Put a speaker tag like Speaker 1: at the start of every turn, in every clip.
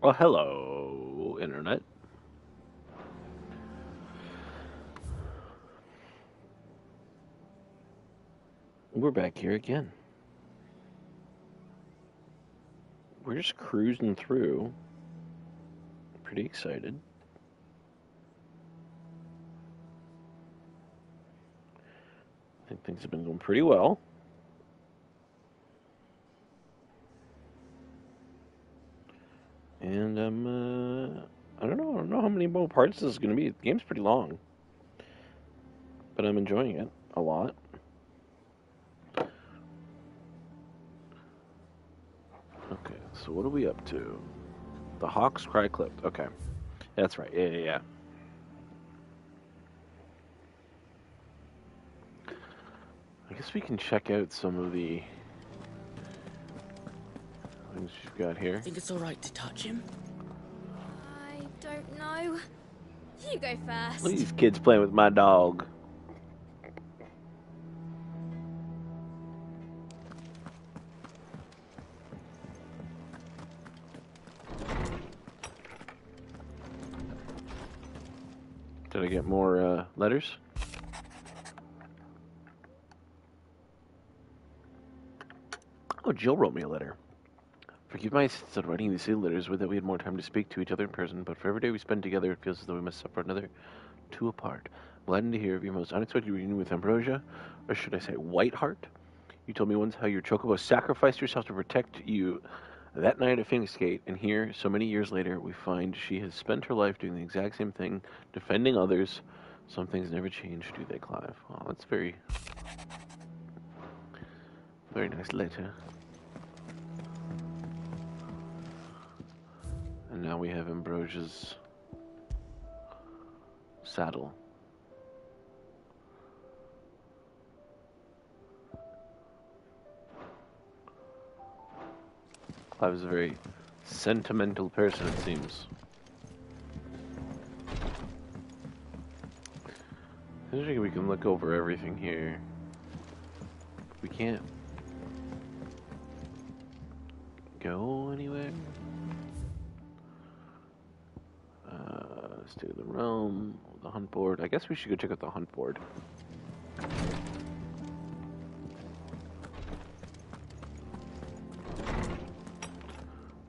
Speaker 1: Well, hello, Internet. We're back here again. We're just cruising through. Pretty excited. I think things have been going pretty well. And I don't know. I don't know how many more parts this is going to be. The game's pretty long, but I'm enjoying it a lot. Okay, so what are we up to? The Hawk's Cry clipped. Okay, that's right. Yeah. I guess we can check out some of the things she's got here.
Speaker 2: Think it's all right to touch him?
Speaker 3: I don't know. You go first.
Speaker 1: Look at these kids playing with my dog. Did I get more letters? Oh, Jill wrote me a letter. Forgive my insistence on writing these letters with that we had more time to speak to each other in person, but for every day we spend together, it feels as though we must suffer another two apart. Gladdened to hear of your most unexpected reunion with Ambrosia, or should I say Whiteheart. You told me once how your chocobo sacrificed herself to protect you that night at Phoenix Gate, and here, so many years later, we find she has spent her life doing the exact same thing, defending others. Some things never change, do they, Clive? Well, that's very nice letter. And now we have Ambrosia's saddle. Clive is a very sentimental person, it seems. I think we can look over everything here. We can't go anywhere. Let's do the realm, the hunt board. I guess we should go check out the hunt board.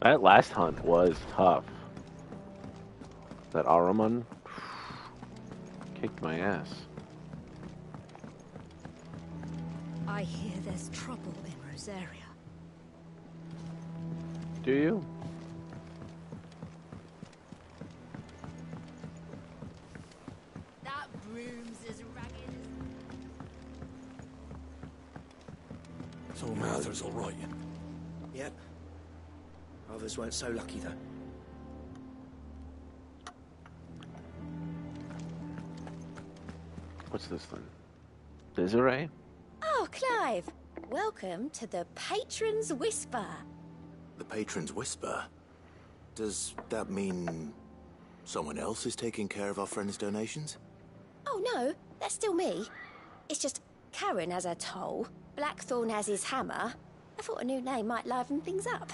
Speaker 1: That last hunt was tough. That Ahriman kicked my ass.
Speaker 3: I hear there's trouble in Rosaria.
Speaker 1: Do you?
Speaker 3: That broom's as ragged as...
Speaker 4: So Mather's all right.
Speaker 5: Yep. Others weren't so lucky, though.
Speaker 1: What's this then? Desiree?
Speaker 3: Oh, Clive. Welcome to the Patron's Whisper.
Speaker 4: The Patron's Whisper? Does that mean someone else is taking care of our friend's donations?
Speaker 3: Oh, no. That's still me. It's just Karen has her toll, Blackthorn has his hammer. I thought a new name might liven things up.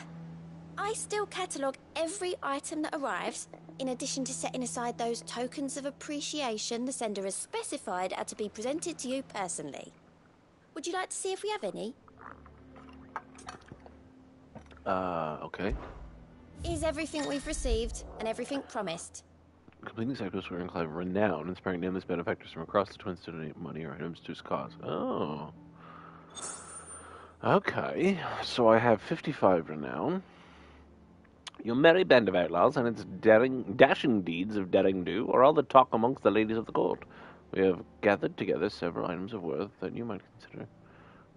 Speaker 3: I still catalogue every item that arrives, in addition to setting aside those tokens of appreciation the sender has specified are to be presented to you personally. Would you like to see if we have any?
Speaker 1: Okay.
Speaker 3: Is everything we've received and everything promised?
Speaker 1: Completing these activities will earn Clive renown, inspiring nameless benefactors from across the Twins to donate money or items to his cause. Oh. Okay, so I have 55 renown. Your merry band of outlaws and its dashing deeds of daring do are all the talk amongst the ladies of the court. We have gathered together several items of worth that you might consider,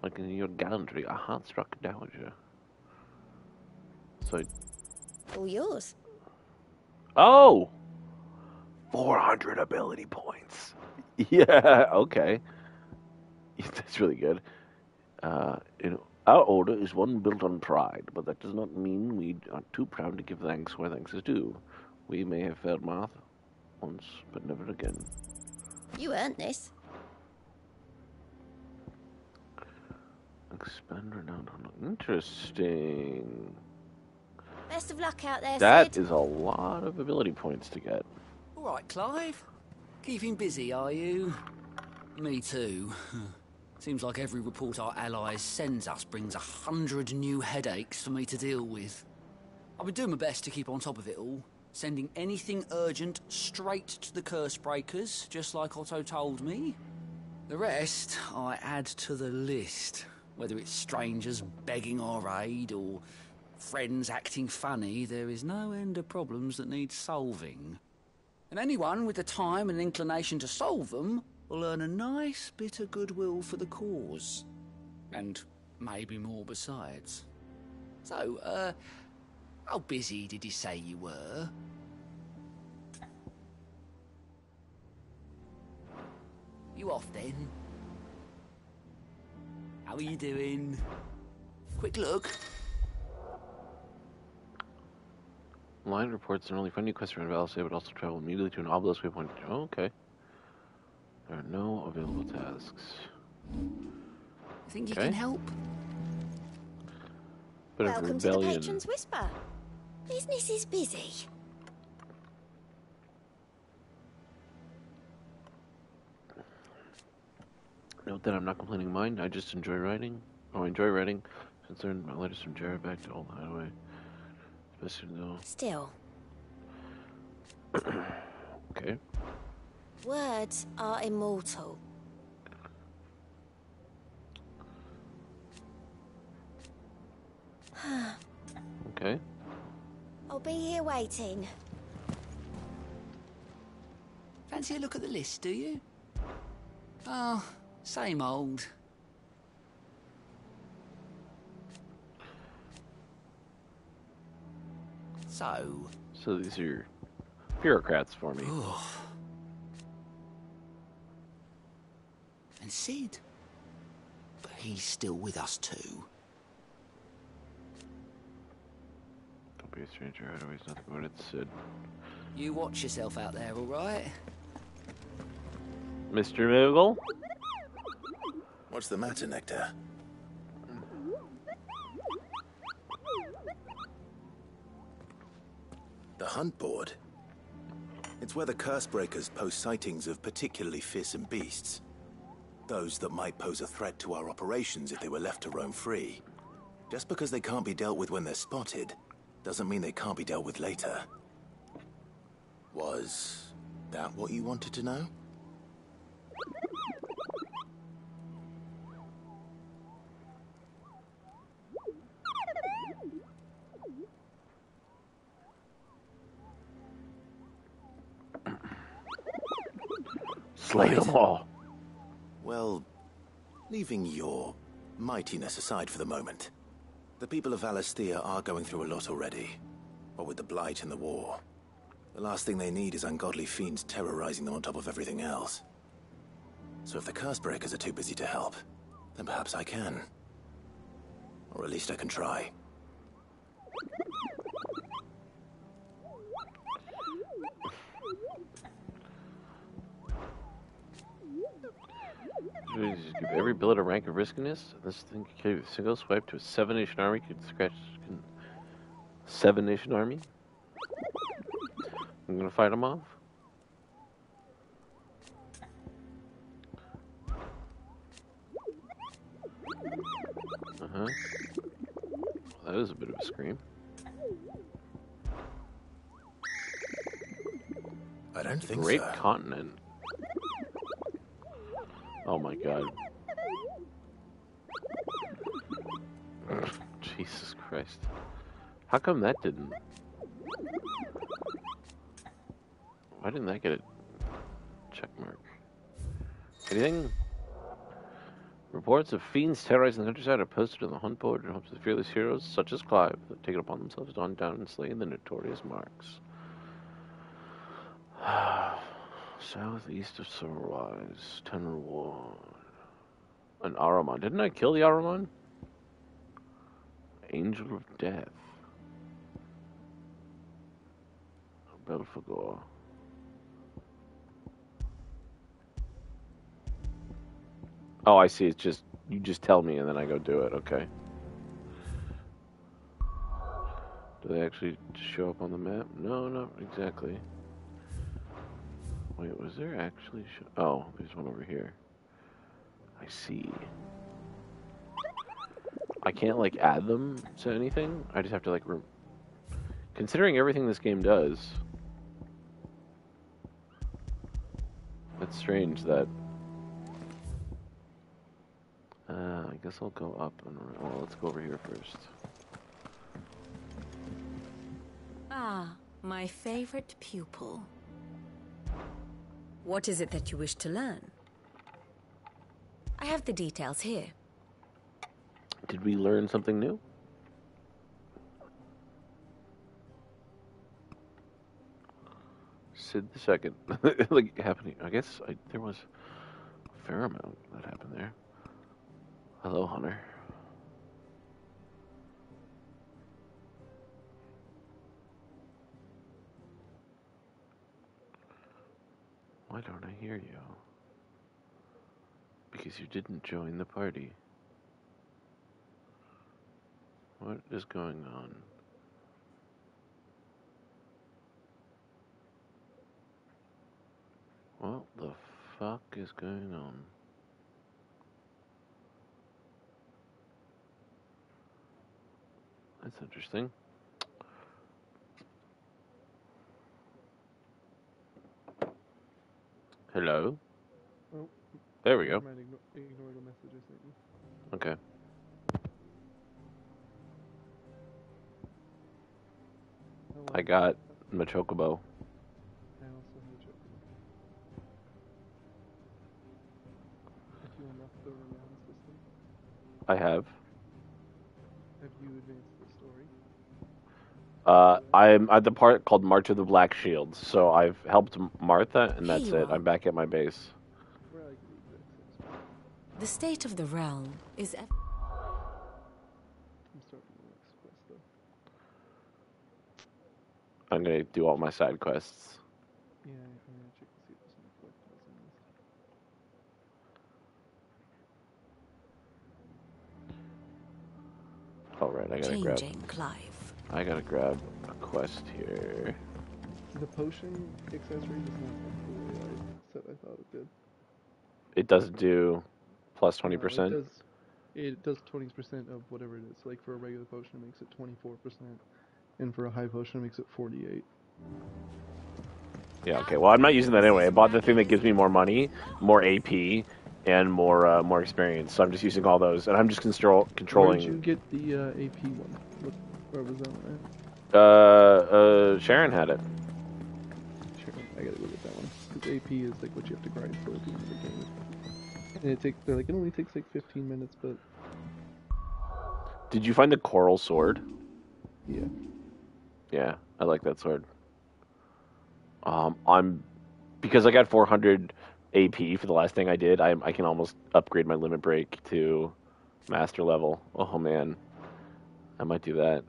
Speaker 1: like in your gallantry, a heart-struck dowager. So,
Speaker 3: All yours.
Speaker 1: oh, 400 ability points. Yeah, okay, that's really good. Our order is one built on pride, but that does not mean we are too proud to give thanks where thanks is due. We may have failed Martha once, but never again.
Speaker 3: You earned this.
Speaker 1: Expand renown. Interesting.
Speaker 3: Best of luck out there,
Speaker 1: That
Speaker 3: Sid.
Speaker 1: is a lot of ability points to get.
Speaker 2: All right, Clive. Keeping busy, are you? Me too. Seems like every report our allies sends us brings 100 new headaches for me to deal with. I've been doing my best to keep on top of it all, sending anything urgent straight to the curse breakers, just like Otto told me. The rest I add to the list, whether it's strangers begging our aid or friends acting funny. There is no end of problems that need solving. And anyone with the time and inclination to solve them will earn a nice bit of goodwill for the cause. And maybe more besides. So, how busy did you say you were? You off then? How are you doing? Quick look.
Speaker 1: Line reports not only find new quests around Valsay, but also travel immediately to an obelisk waypoint. Oh, okay. There are no available tasks.
Speaker 2: Think you can help?
Speaker 1: Bit of
Speaker 3: Welcome to the
Speaker 1: rebellion.
Speaker 3: Patron's Whisper. Business is busy.
Speaker 1: Note that I'm not complaining of mine. I just enjoy writing. Oh, I enjoy writing. Concerned my letters from Jared back to Old Highway. Especially though.
Speaker 3: Still,
Speaker 1: Okay.
Speaker 3: words are immortal.
Speaker 1: Okay.
Speaker 3: I'll be here waiting.
Speaker 2: Fancy a look at the list, do you? Oh, same old.
Speaker 1: So these are bureaucrats for me.
Speaker 2: And Sid? But he's still with us too.
Speaker 1: Don't be a stranger. I always nothing but it said.
Speaker 2: You watch yourself out there, all right?
Speaker 1: Mr. Moogle?
Speaker 4: What's the matter, Nectar? The hunt board. It's where the curse breakers post sightings of particularly fearsome beasts. Those that might pose a threat to our operations if they were left to roam free. Just because they can't be dealt with when they're spotted, doesn't mean they can't be dealt with later. Was that what you wanted to know?
Speaker 1: Slay them all.
Speaker 4: Well, leaving your mightiness aside for the moment, the people of Valisthea are going through a lot already. What with the Blight and the war. The last thing they need is ungodly fiends terrorizing them on top of everything else. So if the curse breakers are too busy to help, then perhaps I can. Or at least I can try.
Speaker 1: Give every billet a rank of riskiness. This thing can carry a single swipe to a 7-nation army. Could scratch 7-nation army. I'm gonna fight them off. That is a bit of a scream.
Speaker 4: I don't think
Speaker 1: Great
Speaker 4: so.
Speaker 1: continent. Oh my god. Jesus Christ. How come that didn't? Why didn't that get a check mark? Anything? Reports of fiends terrorizing the countryside are posted on the hunt board in hopes of fearless heroes such as Clive that take it upon themselves to hunt down and slay the notorious marks. Southeast of Surwise, 10 reward. An Ahriman. Didn't I kill the Ahriman? Angel of Death. Belphegor. Oh, I see. It's just, you just tell me and then I go do it. Okay. Do they actually show up on the map? No, not exactly. Wait, was there actually... Oh, there's one over here. I see. I can't, like, add them to anything? I just have to, like... Considering everything this game does... It's strange that... I guess I'll go up and... Well, let's go over here first.
Speaker 6: Ah, my favorite pupil. What is it that you wish to learn? I have the details here.
Speaker 1: Did we learn something new? Sid the Second. Like, happening. I guess there was a fair amount that happened there. Hello, Hunter. Why don't I hear you? Because you didn't join the party. What is going on? What the fuck is going on? That's interesting. Hello?
Speaker 7: Oh.
Speaker 1: There we go.
Speaker 7: Ignore the message I sent you.
Speaker 1: Okay. I got my chocobo.
Speaker 7: I also have a chocobo. Have you unlocked the renown system?
Speaker 1: I have.
Speaker 7: Have you advanced the story?
Speaker 1: I'm at the part called March of the Black Shields, so I've helped Martha, and that's it. I'm back at my base.
Speaker 6: The state of the realm is...
Speaker 7: I'm starting the next quest, though.
Speaker 1: I'm gonna do all my side quests.
Speaker 7: Yeah, I'm gonna check to see if there's any collectibles in this.
Speaker 1: Alright, I gotta grab a quest here.
Speaker 7: The potion accessory does not work the way I said I thought it did.
Speaker 1: It doesn't do plus 20%?
Speaker 7: It does 20% of whatever it is. Like for a regular potion, it makes it 24%, and for a high potion, it makes it 48%.
Speaker 1: Yeah, okay. Well, I'm not using that anyway. I bought the thing that gives me more money, more AP, and more experience. So I'm just using all those, and I'm just controlling.
Speaker 7: Where did you get the AP one? Where was that one at?
Speaker 1: Sharon had it.
Speaker 7: Sharon, I gotta go get that one. Because AP is like what you have to grind for at the end of the game. And it only takes like 15 minutes, but...
Speaker 1: Did you find the coral sword?
Speaker 7: Yeah.
Speaker 1: Yeah, I like that sword. Because I got 400 AP for the last thing I did, I can almost upgrade my limit break to master level. Oh man, I might do that.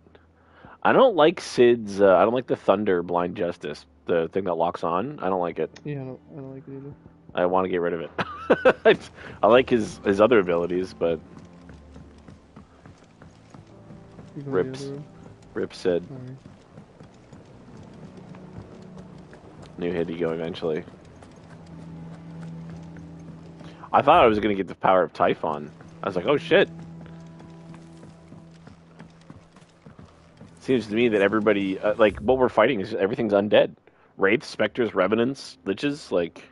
Speaker 1: I don't like Sid's. I don't like the Thunder Blind Justice, the thing that locks on. I don't like it.
Speaker 7: Yeah, I don't like it either.
Speaker 1: I want to get rid of it. I like his other abilities, but Rip said.
Speaker 7: Right.
Speaker 1: Knew had to go eventually. I thought I was going to get the power of Typhon. I was like, oh shit. Seems to me that everybody, like, what we're fighting is everything's undead. Wraiths, specters, revenants, liches, like,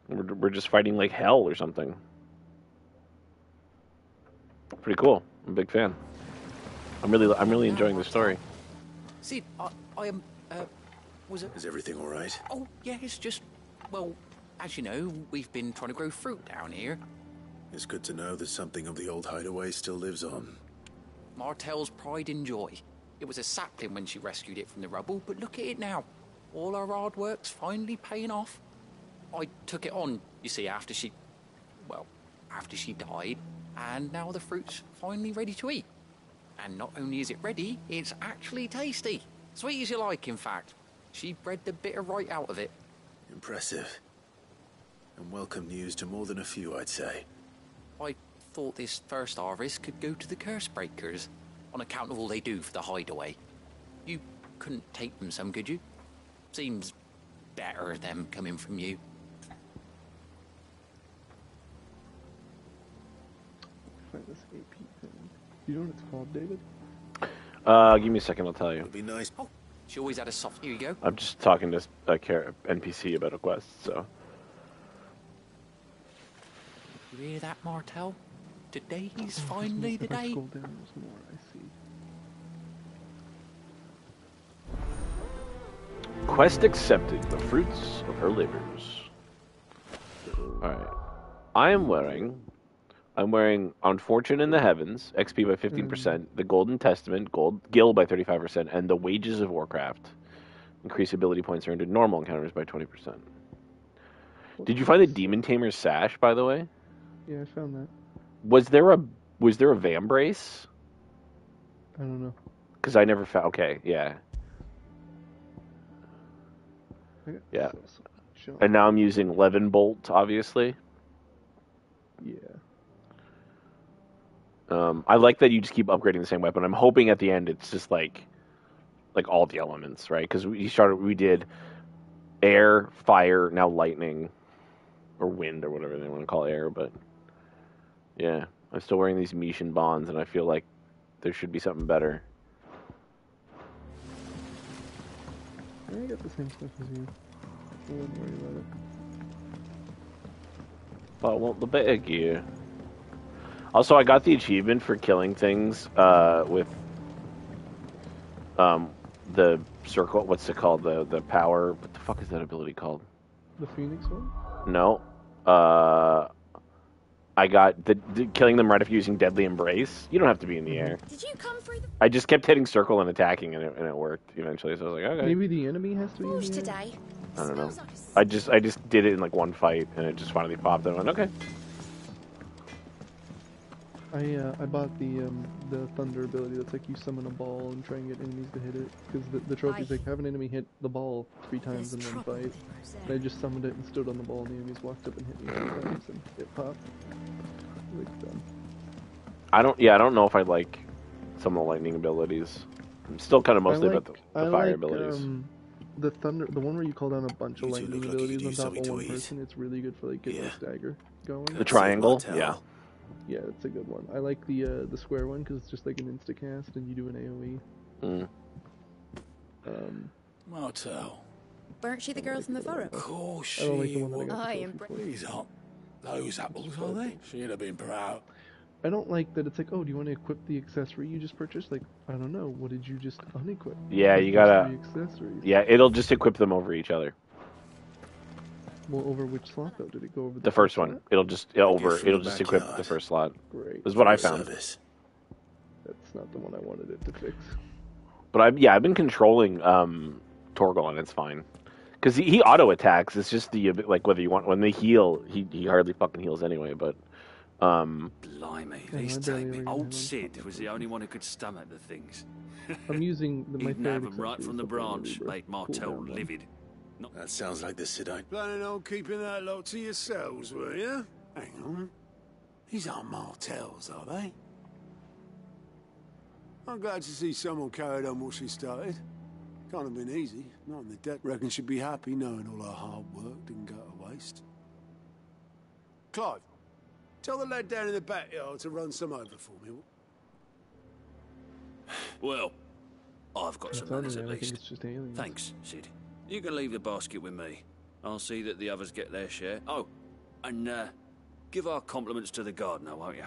Speaker 1: we're just fighting like hell or something. Pretty cool. I'm a big fan. I'm really enjoying the story.
Speaker 2: See, I am, was it...
Speaker 4: Is everything all right?
Speaker 2: Oh, yeah, it's just, well, as you know, we've been trying to grow fruit down here.
Speaker 4: It's good to know that something of the old hideaway still lives on.
Speaker 2: Martel's pride and joy. It was a sapling when she rescued it from the rubble, but look at it now. All our hard work's finally paying off. I took it on, you see, after she died, and now the fruit's finally ready to eat. And not only is it ready, it's actually tasty. Sweet as you like, in fact. She bred the bitter right out of it.
Speaker 4: Impressive. And welcome news to more than a few, I'd say.
Speaker 2: I thought this first harvest could go to the curse breakers. on account of all they do for the hideaway. You couldn't take them some, could you? Seems better them coming from you.
Speaker 7: Find this AP thing. You know what it's called, David?
Speaker 1: Give me a second, I'll tell you.
Speaker 4: It'd be nice.
Speaker 2: Oh, she always had a soft... Here you go.
Speaker 1: I'm just talking to a NPC about a quest, so...
Speaker 2: You hear that, Martel? Today's finally the
Speaker 7: If I
Speaker 2: day.
Speaker 7: scroll down, there's more, I see.
Speaker 1: Quest accepted. The fruits of her labors. Alright. I'm wearing On Fortune in the Heavens, XP by 15%, the Golden Testament, Gil by 35%, and the Wages of Warcraft. Increase ability points earned in normal encounters by 20%. Did you find the Demon Tamer's sash, by the way?
Speaker 7: Yeah, I found that.
Speaker 1: Was there a Vambrace?
Speaker 7: I don't know.
Speaker 1: Because I never found... Okay, yeah. Yeah. And now I'm using Levin Bolt, obviously.
Speaker 7: Yeah.
Speaker 1: I like that you just keep upgrading the same weapon. I'm hoping at the end it's just like all the elements, right? Because we did air, fire, now lightning, or wind, or whatever they want to call air. But yeah, I'm still wearing these Mishan bonds, and I feel like there should be something better.
Speaker 7: I got the same stuff as you. I wouldn't worry about it.
Speaker 1: But I want the better gear. Also, I got the achievement for killing things with the circle. What's it called? The power. What the fuck is that ability called?
Speaker 7: The Phoenix one?
Speaker 1: No. I got the killing them right after using Deadly Embrace. You don't have to be in the air.
Speaker 3: Did you come through the
Speaker 1: I just kept hitting circle and attacking, and it worked eventually. So I was like, okay.
Speaker 7: Maybe the enemy has to be in
Speaker 3: forge
Speaker 7: the air?
Speaker 3: today?
Speaker 1: I don't know.
Speaker 3: Smells like a
Speaker 1: I just did it in like one fight, and it just finally popped. And I went, okay.
Speaker 7: I bought the thunder ability. That's like you summon a ball and try and get enemies to hit it. Because the trophy's like have an enemy hit the ball 3 times in one fight. And I just summoned it and stood on the ball, and the enemies walked up and hit me 3 times, and it popped. Like dumb.
Speaker 1: I don't know if I like some of the lightning abilities. I'm still kind of mostly about the fire abilities.
Speaker 7: The thunder, the one where you call down a bunch of
Speaker 4: You two
Speaker 7: lightning
Speaker 4: look like you
Speaker 7: abilities
Speaker 4: could
Speaker 7: on
Speaker 4: use
Speaker 7: top of
Speaker 4: something
Speaker 7: one
Speaker 4: to eat.
Speaker 7: person. It's really good for like getting
Speaker 4: Yeah.
Speaker 7: a stagger going.
Speaker 1: The triangle, yeah.
Speaker 7: Yeah, it's a good one. I like the square one because it's just like an insta cast and you do an AOE.
Speaker 8: Martel.
Speaker 6: Weren't she the girl from the forest?
Speaker 8: Of course
Speaker 7: I don't like the
Speaker 8: she
Speaker 7: one that I got.
Speaker 6: I
Speaker 7: the
Speaker 6: am
Speaker 7: trophy for.
Speaker 8: These aren't those apples, are they? She'd have been proud.
Speaker 7: I don't like that it's like, oh, do you want to equip the accessory you just purchased? Like, I don't know. What did you just unequip?
Speaker 1: Yeah, you gotta.
Speaker 7: Just 3 accessories.
Speaker 1: Yeah, it'll just equip them over each other.
Speaker 7: Well, over which slot though? Did it go over
Speaker 1: The first one,
Speaker 7: slot?
Speaker 1: it'll just
Speaker 4: from
Speaker 1: equip
Speaker 4: the
Speaker 1: the first slot.
Speaker 7: Great.
Speaker 1: Is what I found.
Speaker 4: Service.
Speaker 7: That's not the one I wanted it to fix.
Speaker 1: But I've been controlling Torgal, and it's fine. Because he auto attacks. It's just the like whether you want when they heal, he hardly fucking heals anyway. But
Speaker 8: Blimey,
Speaker 7: Yeah,
Speaker 8: these
Speaker 7: I
Speaker 8: take
Speaker 7: barely
Speaker 8: me.
Speaker 7: remember
Speaker 8: Old
Speaker 7: them.
Speaker 8: Sid was the only one who could stomach the things.
Speaker 7: I'm using my
Speaker 8: He'd have
Speaker 7: third
Speaker 8: them right
Speaker 7: accessory
Speaker 8: from the
Speaker 7: is the Holy
Speaker 8: branch,
Speaker 7: Rebirth
Speaker 8: make Martel
Speaker 7: cooldown one.
Speaker 8: livid.
Speaker 4: That sounds like the Sidite.
Speaker 5: Planning on keeping that lot to yourselves, were you? Hang on. These aren't Martels, are they? I'm glad to see someone carried on what she started. Can't have been easy. Not in the debt. Reckon she'd be happy knowing all her hard work didn't go to waste. Clive, tell the lad down in the backyard to run some over for me.
Speaker 8: Well, I've got some
Speaker 7: That's
Speaker 8: manners at
Speaker 7: I think
Speaker 8: least.
Speaker 7: it's just aliens.
Speaker 8: Thanks, Sid. You can leave the basket with me. I'll see that the others get their share. Oh, and give our compliments to the gardener, won't you?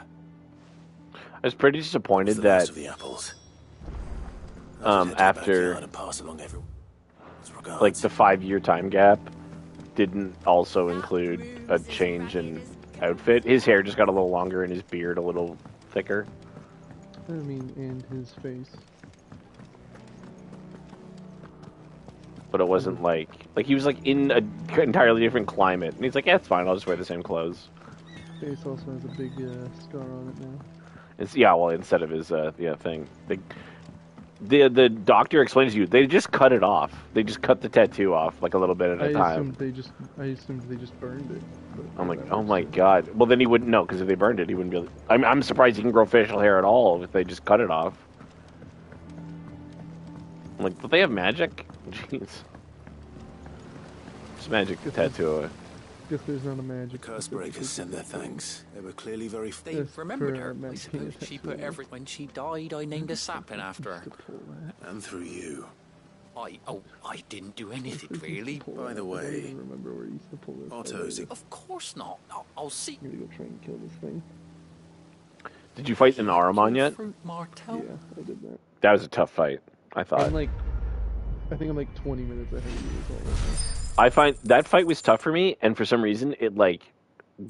Speaker 1: I was pretty disappointed
Speaker 4: The
Speaker 1: that
Speaker 4: last of the apples. I'll just head to the
Speaker 1: after
Speaker 4: backyard and pass along everyone's regards.
Speaker 1: like the 5-year time gap didn't also include a change in outfit. His hair just got a little longer and his beard a little thicker.
Speaker 7: I mean, and his face.
Speaker 1: But it wasn't like he was like in a entirely different climate, and he's like, yeah, it's fine. I'll just wear the same clothes.
Speaker 7: Face also has a big scar on it now.
Speaker 1: It's well, instead of his thing. The doctor explains to you they just cut it off. They just cut the tattoo off like a little bit at a
Speaker 7: I
Speaker 1: time.
Speaker 7: assumed they just burned it. But
Speaker 1: I'm like,
Speaker 7: that
Speaker 1: oh
Speaker 7: works
Speaker 1: my
Speaker 7: too.
Speaker 1: god. Well, then he wouldn't know because if they burned it, he wouldn't be able. I'm surprised he can grow facial hair at all if they just cut it off. I'm like, do they have magic? Jeez. Just magic to tattoo away.
Speaker 7: Guess there's not a magic.
Speaker 4: The curse breakers sent their thanks. They were clearly very...
Speaker 2: They remembered her. I suppose she put every... When she died, I named a sapling after her.
Speaker 4: And through you.
Speaker 2: I didn't do anything, really.
Speaker 4: By the way...
Speaker 7: I don't even remember where he used to pull this.
Speaker 4: Otto's...
Speaker 2: Of course not. I'll see.
Speaker 7: I'm gonna go try and kill this thing.
Speaker 1: Did you fight in Aramon yet?
Speaker 2: Fruit Martel?
Speaker 7: Yeah, I did that.
Speaker 1: That was a tough fight, I thought.
Speaker 7: I think I'm like 20 minutes ahead of you as well.
Speaker 1: I find that fight was tough for me, and for some reason it like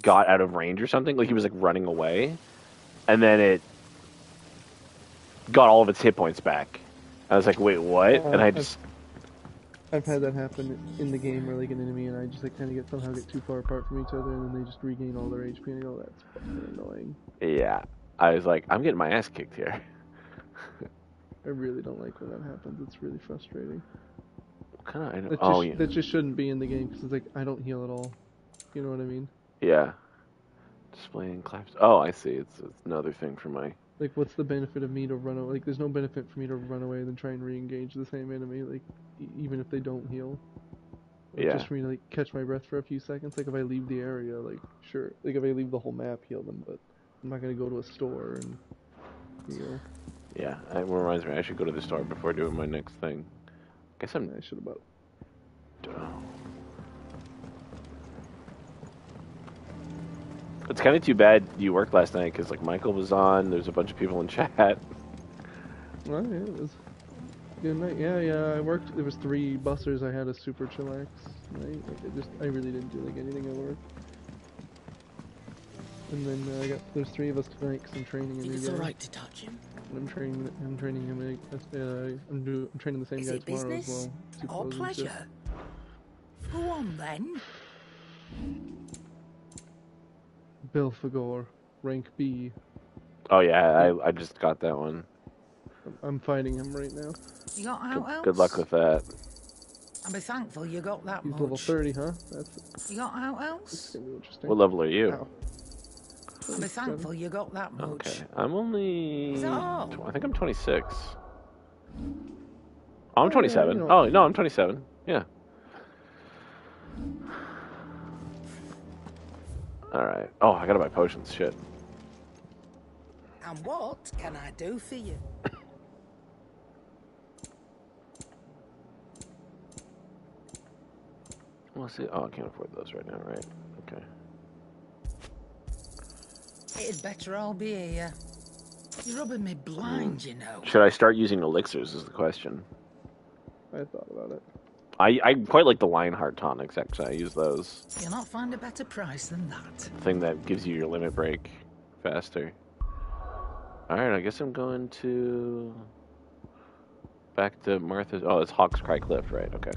Speaker 1: got out of range or something. Like he was like running away, and then it got all of its hit points back. I was like, wait, what? And
Speaker 7: I've had that happen in the game where like an enemy and I just like kind of somehow get too far apart from each other, and then they just regain all their HP, and I go, that's fucking annoying.
Speaker 1: Yeah, I was like, I'm getting my ass kicked here.
Speaker 7: I really don't like when that happens. It's really frustrating.
Speaker 1: Kind of.
Speaker 7: That just shouldn't be in the game because it's like I don't heal at all. You know what I mean?
Speaker 1: Yeah. Displaying claps. Oh, I see. It's another thing for my.
Speaker 7: Like, what's the benefit of me to run away? Like, there's no benefit for me to run away than try and re-engage the same enemy. Like, even if they don't heal. Like,
Speaker 1: Yeah.
Speaker 7: Just for me to like catch my breath for a few seconds. Like, if I leave the area, like sure. Like, if I leave the whole map, heal them. But I'm not gonna go to a store and heal.
Speaker 1: Yeah, it reminds me. I should go to the store before doing my next thing. Guess
Speaker 7: I should have.
Speaker 1: It's kind of too bad you worked last night because like Michael was on. There's a bunch of people in chat.
Speaker 7: Well, yeah, it was good night. Yeah. I worked. There was 3 busters. I had a super chillax night. Like, I really didn't do like anything at work. And then there's 3 of us tonight because I'm training a new guy.
Speaker 2: It's all right to touch him.
Speaker 7: I'm training him. I'm training the same
Speaker 2: Is
Speaker 7: guy
Speaker 2: it
Speaker 7: tomorrow
Speaker 2: business
Speaker 7: as well.
Speaker 2: or pleasure? Go on then.
Speaker 7: Belphegor, rank B.
Speaker 1: Oh yeah, I just got that one.
Speaker 7: I'm fighting him right now.
Speaker 9: You got out else?
Speaker 1: Good luck with that.
Speaker 9: I'll be thankful you got that
Speaker 7: He's
Speaker 9: much.
Speaker 7: level 30, huh?
Speaker 9: You got out
Speaker 7: That's
Speaker 9: else?
Speaker 7: gonna be interesting.
Speaker 1: What level are you?
Speaker 7: Ow.
Speaker 9: I'll be thankful you got that much.
Speaker 1: Okay, I'm only.
Speaker 9: Is that all?
Speaker 1: I think I'm 26. Oh, I'm 27.
Speaker 7: Yeah, you know.
Speaker 1: Oh no, I'm 27. Yeah. All right. Oh, I gotta buy potions. Shit.
Speaker 9: And what can I do for you?
Speaker 1: We'll see. Oh, I can't afford those right now, right? Okay.
Speaker 9: It'd better all be here. You're rubbing me blind, you know.
Speaker 1: Should I start using elixirs? Is the question.
Speaker 7: I thought about it.
Speaker 1: I quite like the Lionheart tonics. Actually, I use those.
Speaker 9: You'll not find a better price than that.
Speaker 1: Thing that gives you your limit break faster. All right, I guess I'm going to back to Martha's. Oh, it's Hawk's Cry Cliff, right? Okay.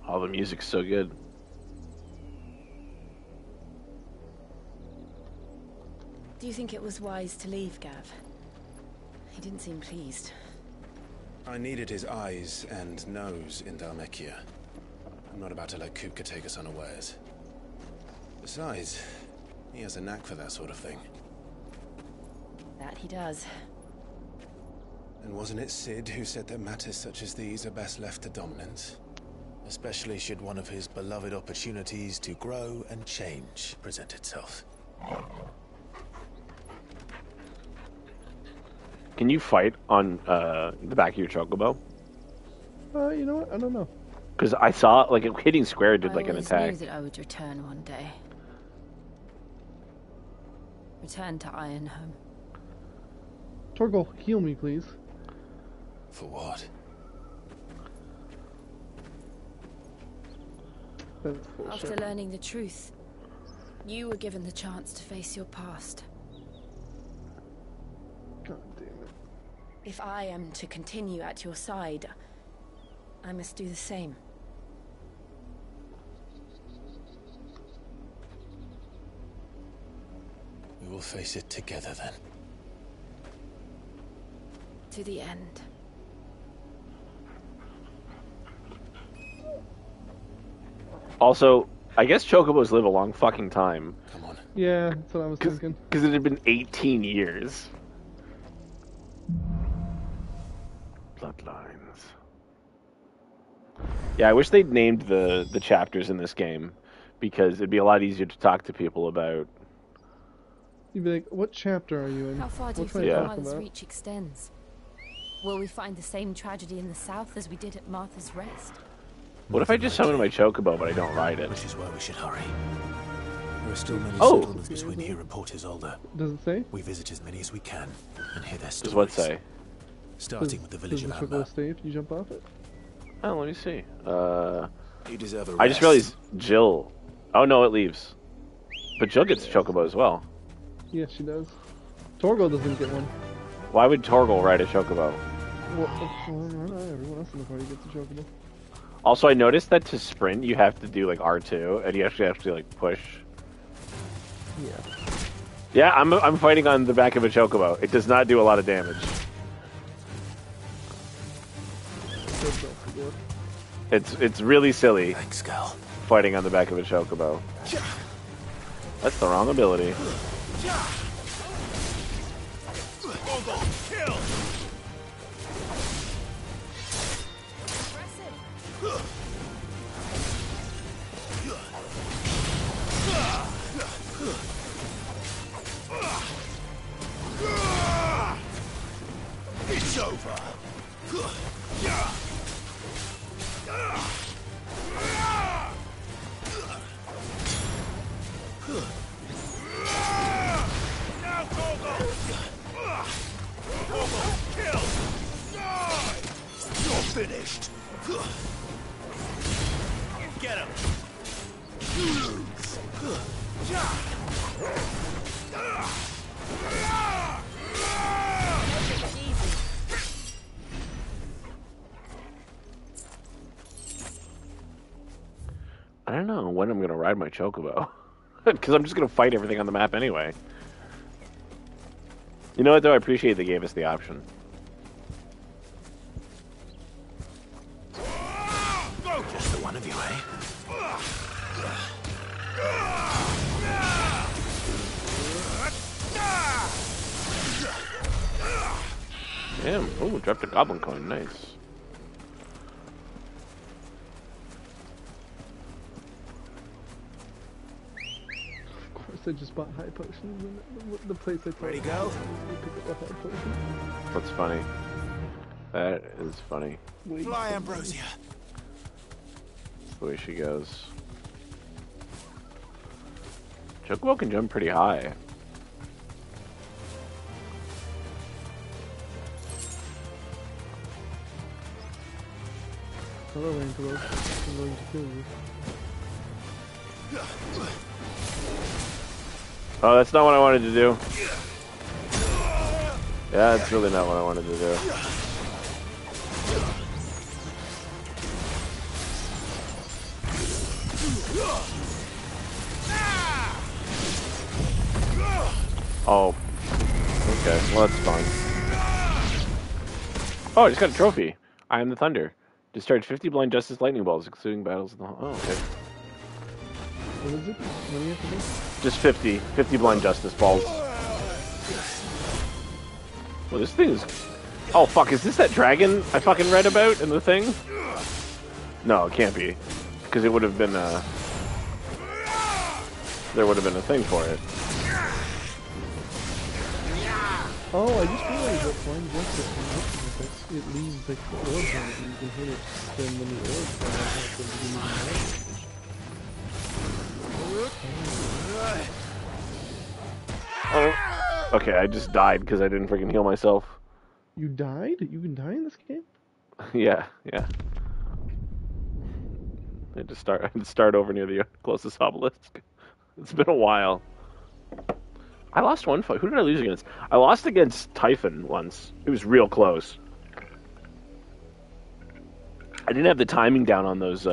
Speaker 1: Oh, the music's so good.
Speaker 6: Do you think it was wise to leave, Gav? He didn't seem pleased.
Speaker 4: I needed his eyes and nose in Dhalmekia. I'm not about to let Kupka take us unawares. Besides, he has a knack for that sort of thing.
Speaker 6: That he does.
Speaker 4: And wasn't it Sid who said that matters such as these are best left to dominance? Especially should one of his beloved opportunities to grow and change present itself.
Speaker 1: Can you fight on the back of your chocobo?
Speaker 7: You know what? I don't know.
Speaker 1: Because I saw, like, hitting square did, like, an attack.
Speaker 6: I always knew that I would return one day. Return to Ironhome.
Speaker 7: Torgal, heal me, please.
Speaker 4: For what?
Speaker 7: That's bullshit.
Speaker 6: After learning the truth, you were given the chance to face your past.
Speaker 7: God damn it.
Speaker 6: If I am to continue at your side, I must do the same.
Speaker 4: We will face it together then.
Speaker 6: To the end.
Speaker 1: Also, I guess chocobos live a long fucking time.
Speaker 4: Come on.
Speaker 7: Yeah, that's what I was thinking.
Speaker 1: Because it had been 18 years. Bloodlines. Yeah, I wish they'd named the chapters in this game, because it'd be a lot easier to talk to people about.
Speaker 7: You'd be like, what chapter are you in?
Speaker 6: How far do you
Speaker 7: What
Speaker 6: think
Speaker 7: can I talk
Speaker 6: Martha's
Speaker 7: about?
Speaker 6: Reach extends? Will we find the same tragedy in the south as we did at Martha's Rest?
Speaker 1: What if I just summon my chocobo, but I don't ride it?
Speaker 4: Which is why we should hurry. There are still many
Speaker 1: Oh.
Speaker 4: settlements between here and Port Isolde.
Speaker 7: Does it say?
Speaker 4: We visit as many as we can and hear their
Speaker 1: Does
Speaker 4: stories.
Speaker 1: what say?
Speaker 4: Starting with the village
Speaker 7: Does
Speaker 4: of
Speaker 7: the chocobo
Speaker 4: Amber.
Speaker 7: stay if you jump off it?
Speaker 1: Oh, let me see.
Speaker 4: You deserve a
Speaker 1: I just
Speaker 4: rest.
Speaker 1: realized Jill. Oh no, it leaves. But Jill gets a chocobo as well.
Speaker 7: Yes, she does. Torgo doesn't get one.
Speaker 1: Why would Torgal ride a chocobo?
Speaker 7: Well, everyone else in the party gets a chocobo.
Speaker 1: Also, I noticed that to sprint, you have to do like R2, and you actually have to like push.
Speaker 7: Yeah.
Speaker 1: Yeah, I'm fighting on the back of a chocobo. It does not do a lot of damage. It's really silly.
Speaker 4: Thanks, Gal.
Speaker 1: Fighting on the back of a chocobo. That's the wrong ability.
Speaker 4: It's over. Now, Torgal! Torgal, kill! You're finished. Get him. You lose.
Speaker 1: I don't know when I'm gonna ride my chocobo. Because I'm just gonna fight everything on the map anyway. You know what though? I appreciate they gave us the option.
Speaker 4: Just the one of you, eh?
Speaker 1: Damn. Oh, dropped a goblin coin. Nice.
Speaker 7: Of course, I just bought high potions and the place I
Speaker 4: Ready, go?
Speaker 7: pick up a high potion.
Speaker 1: That's funny. That is funny.
Speaker 7: Wait.
Speaker 4: Fly, Ambrosia.
Speaker 1: That's the way she goes. Chocobo can jump pretty high.
Speaker 7: Hello, Antelope. I'm going to kill you.
Speaker 1: Oh, that's not what I wanted to do. Yeah, that's really not what I wanted to do. Oh. Okay, well that's fine. Oh, I just got a trophy. I am the Thunder. Discharge 50 blind justice lightning balls, excluding battles in the hall. Oh, okay.
Speaker 7: What is it? What do you have to do?
Speaker 1: Just 50. 50 blind justice balls. Well, this thing is... Oh, fuck, is this that dragon I fucking read about in the thing? No, it can't be. Because it would have been, there would have been a thing for it.
Speaker 7: Oh, I just realized that blind justice it leaves like the orbs on it and you can hit it. Then when the orbs come out, then you can
Speaker 1: Oh. Okay, I just died because I didn't freaking heal myself.
Speaker 7: You died? You can die in this game?
Speaker 1: Yeah. I had to start over near the closest obelisk. It's been a while. I lost one fight. Who did I lose against? I lost against Typhon once. It was real close. I didn't have the timing down on those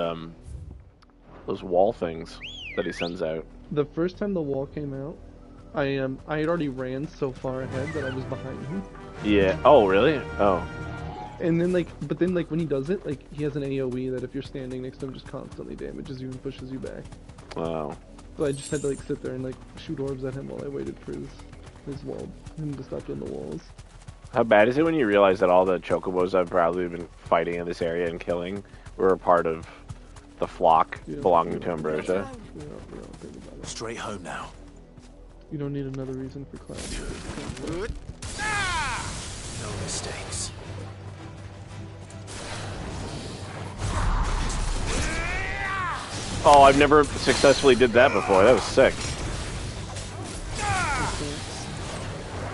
Speaker 1: wall things that he sends out.
Speaker 7: The first time the wall came out, I had already ran so far ahead that I was behind him.
Speaker 1: Yeah. Oh, really? Oh.
Speaker 7: And then like, but then like when he does it, like he has an AOE that if you're standing next to him, just constantly damages you and pushes you back.
Speaker 1: Wow.
Speaker 7: So I just had to like sit there and like shoot orbs at him while I waited for his wall, him to stop doing the walls.
Speaker 1: How bad is it when you realize that all the chocobos I've probably been fighting in this area and killing were a part of the flock belonging to Ambrosia?
Speaker 4: Straight home now.
Speaker 7: You don't need another reason for Cloud.
Speaker 4: No mistakes.
Speaker 1: Oh, I've never successfully did that before. That was sick.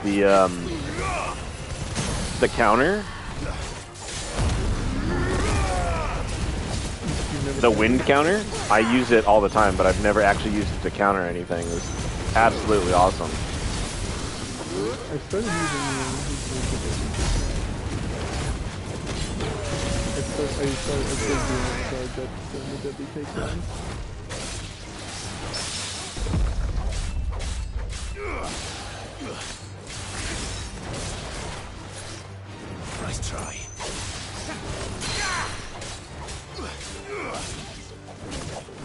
Speaker 1: The counter? The wind counter? I use it all the time, but I've never actually used it to counter anything. It was absolutely awesome.
Speaker 7: I started using the deadly takedown.
Speaker 4: Nice try.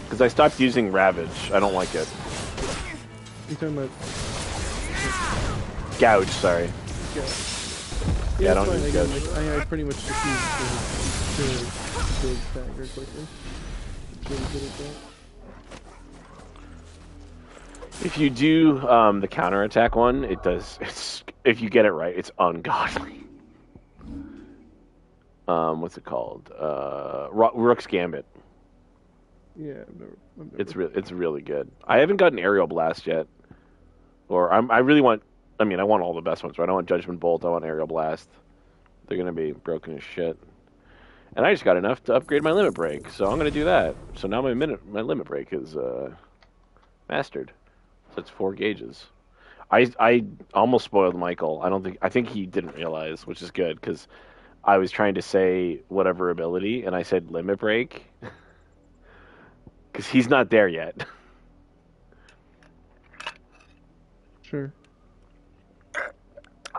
Speaker 1: Because I stopped using Ravage. I don't like it.
Speaker 7: You talking about
Speaker 1: Gouge, sorry. Yeah, I don't use Gouge.
Speaker 7: I pretty much just use the stagger quickly. It's really good at that.
Speaker 1: If you do the counterattack one, it does. If you get it right, it's ungodly. What's it called? Rook's Gambit.
Speaker 7: Yeah, I've never
Speaker 1: It's really good. I haven't gotten Aerial Blast yet, or I really want. I mean, I want all the best ones, right? I want Judgment Bolt. I want Aerial Blast. They're gonna be broken as shit. And I just got enough to upgrade my Limit Break, so I'm gonna do that. So now my Limit Break is mastered. So it's 4 gauges. I almost spoiled Michael. I think he didn't realize, which is good because I was trying to say whatever ability, and I said Limit Break because he's not there yet.
Speaker 7: Sure.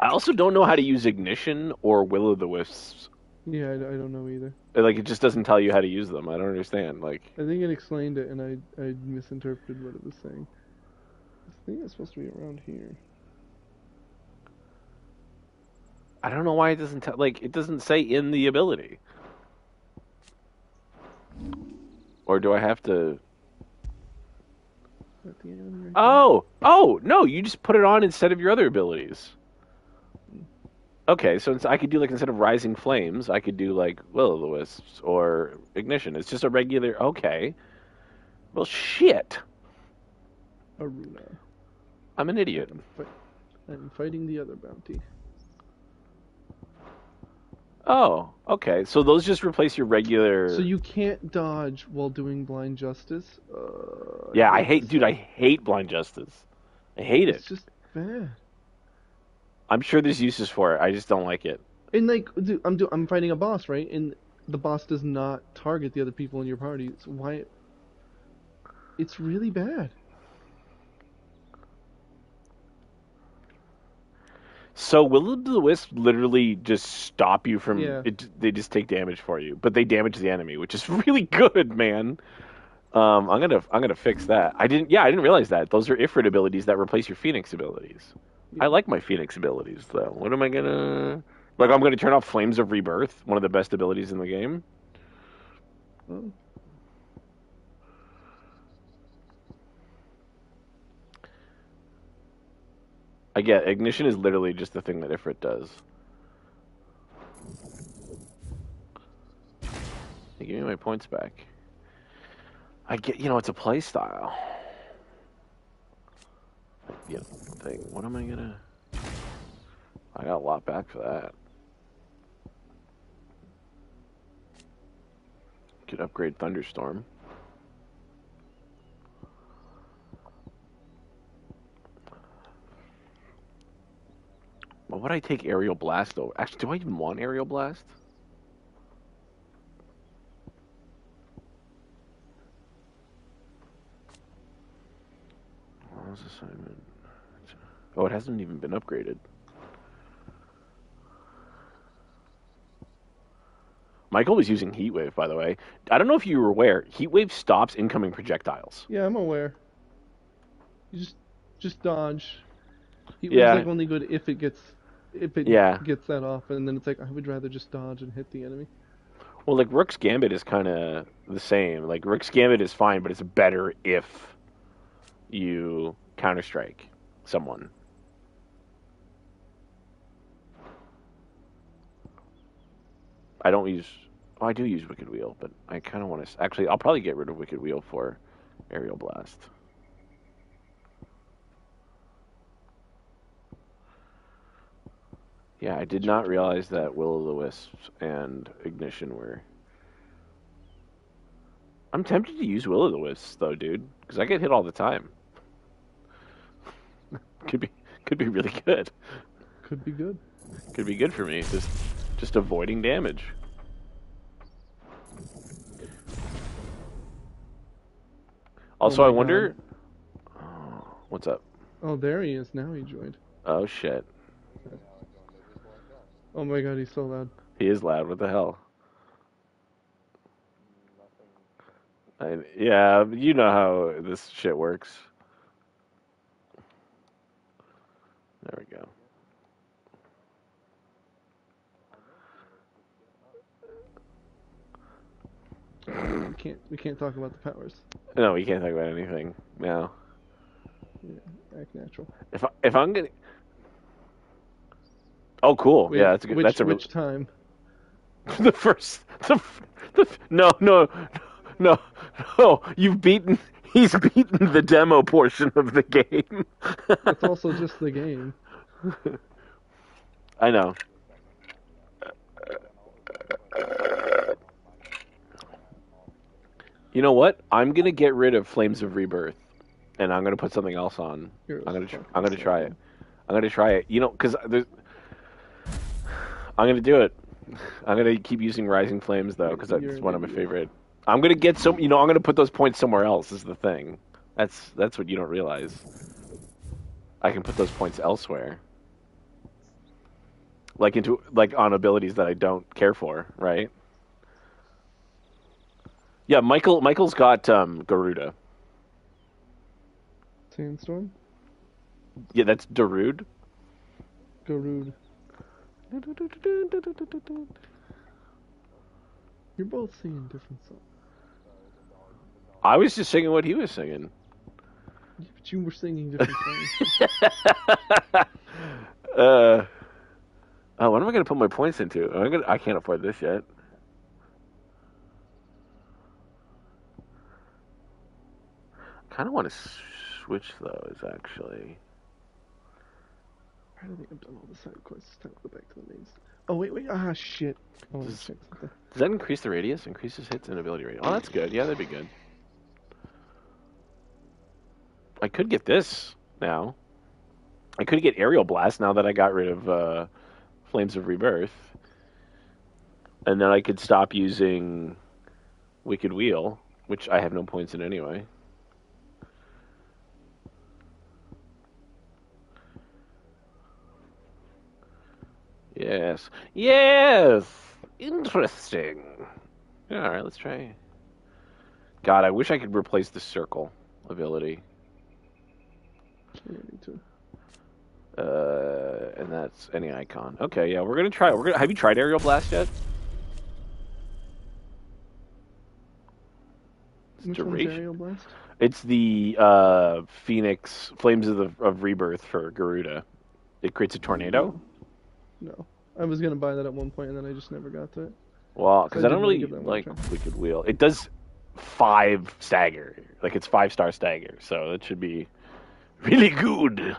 Speaker 1: I also don't know how to use Ignition or Will-o'-the-Wisps.
Speaker 7: Yeah, I don't know either.
Speaker 1: Like, it just doesn't tell you how to use them. I don't understand. Like,
Speaker 7: I think it explained it, and I misinterpreted what it was saying. I think it's supposed to be around here.
Speaker 1: I don't know why it doesn't tell. Like, it doesn't say in the ability. Or do I have to?
Speaker 7: At the end right
Speaker 1: Oh, no! You just put it on instead of your other abilities. Okay, so I could do, like, instead of Rising Flames, I could do, like, Will-o'-the-Wisps or Ignition. It's just a regular... Okay. Well, shit.
Speaker 7: Aruna.
Speaker 1: I'm an idiot.
Speaker 7: I'm fighting the other bounty.
Speaker 1: Oh, okay. So those just replace your regular...
Speaker 7: So you can't dodge while doing Blind Justice?
Speaker 1: Yeah, I hate Blind Justice. I hate it.
Speaker 7: It's just bad.
Speaker 1: I'm sure there's uses for it. I just don't like it.
Speaker 7: And like, dude, I'm fighting a boss, right? And the boss does not target the other people in your party. So why? It's really bad.
Speaker 1: So Will-o'-the-Wisp literally just stop you from...
Speaker 7: Yeah.
Speaker 1: They just take damage for you, but they damage the enemy, which is really good, man. I'm gonna fix that. I didn't realize that. Those are Ifrit abilities that replace your Phoenix abilities. I like my Phoenix abilities, though. What am I gonna... Like, I'm gonna turn off Flames of Rebirth, one of the best abilities in the game.
Speaker 7: Oh.
Speaker 1: I get Ignition is literally just the thing that Ifrit does. Hey, give me my points back. I get, it's a play style. Thing. What am I gonna... I got a lot back for that. Could upgrade Thunderstorm. Well, would I take Aerial Blast, though? Actually, do I even want Aerial Blast? What was assignment? Oh, it hasn't even been upgraded. Michael was using Heatwave, by the way. I don't know if you were aware. Heatwave stops incoming projectiles.
Speaker 7: Yeah, I'm aware. You just dodge. Heatwave's
Speaker 1: Yeah.
Speaker 7: like only good if it gets gets that off, and then it's like I would rather just dodge and hit the enemy.
Speaker 1: Well, like Rook's Gambit is kind of the same. Like Rook's Gambit is fine, but it's better if you counter-strike someone. I don't use... Oh, I do use Wicked Wheel, but I kind of want to... Actually, I'll probably get rid of Wicked Wheel for Aerial Blast. Yeah, I did not realize that Will-o'-the-Wisps and Ignition were... I'm tempted to use Will-o'-the-Wisps, though, dude, because I get hit all the time. Could be really good.
Speaker 7: Could be good.
Speaker 1: Could be good for me. Just avoiding damage. Also, I wonder. Oh, what's up?
Speaker 7: Oh, there he is. Now he joined.
Speaker 1: Oh shit.
Speaker 7: Oh my god, he's so loud.
Speaker 1: He is loud. What the hell? Yeah, you know how this shit works. There we go.
Speaker 7: We can't talk about the powers.
Speaker 1: No, we can't talk about anything now.
Speaker 7: Yeah, act natural.
Speaker 1: If I'm gonna. Oh, cool.
Speaker 7: Wait,
Speaker 1: yeah, that's good. That's a
Speaker 7: which time?
Speaker 1: the first. No. You've beaten. He's beaten the demo portion of the game.
Speaker 7: It's also just the game.
Speaker 1: I know. You know what? I'm gonna get rid of Flames of Rebirth, and I'm gonna put something else on. I'm gonna try it. I'm gonna try it. You know, because I'm gonna do it. I'm gonna keep using Rising Flames though, because that's one of my favorite. I'm gonna get some. I'm gonna put those points somewhere else. Is the thing. That's what you don't realize. I can put those points elsewhere, like on abilities that I don't care for, right? Yeah, Michael's got Garuda.
Speaker 7: Sandstorm?
Speaker 1: Yeah, that's Darude.
Speaker 7: Garude. You're both singing different songs.
Speaker 1: I was just singing what he was singing.
Speaker 7: Yeah, but you were singing different songs.
Speaker 1: What am I going to put my points into? I can't afford this yet. I kind of want to switch those, actually.
Speaker 7: I don't think I've done all the side quests. It's time to go back to the main. Oh, wait. Ah, shit. I want to check something.
Speaker 1: Does that increase the radius? Increases hits and ability rate. Oh, that's good. Yeah, that'd be good. I could get this now. I could get Aerial Blast now that I got rid of Flames of Rebirth. And then I could stop using Wicked Wheel, which I have no points in anyway. Yes. Interesting. Alright, let's try. God, I wish I could replace the circle ability.
Speaker 7: Yeah, me too.
Speaker 1: And that's any icon. Okay, yeah, we're gonna try. Have you tried Aerial Blast yet?
Speaker 7: Which one's Aerial Blast?
Speaker 1: It's the Phoenix Flames of Rebirth for Garuda. It creates a tornado.
Speaker 7: No. I was going to buy that at one point, and then I just never got to it.
Speaker 1: Well, because I don't really like Wicked Wheel. It does 5 stagger. Like, it's 5-star stagger, so it should be really good.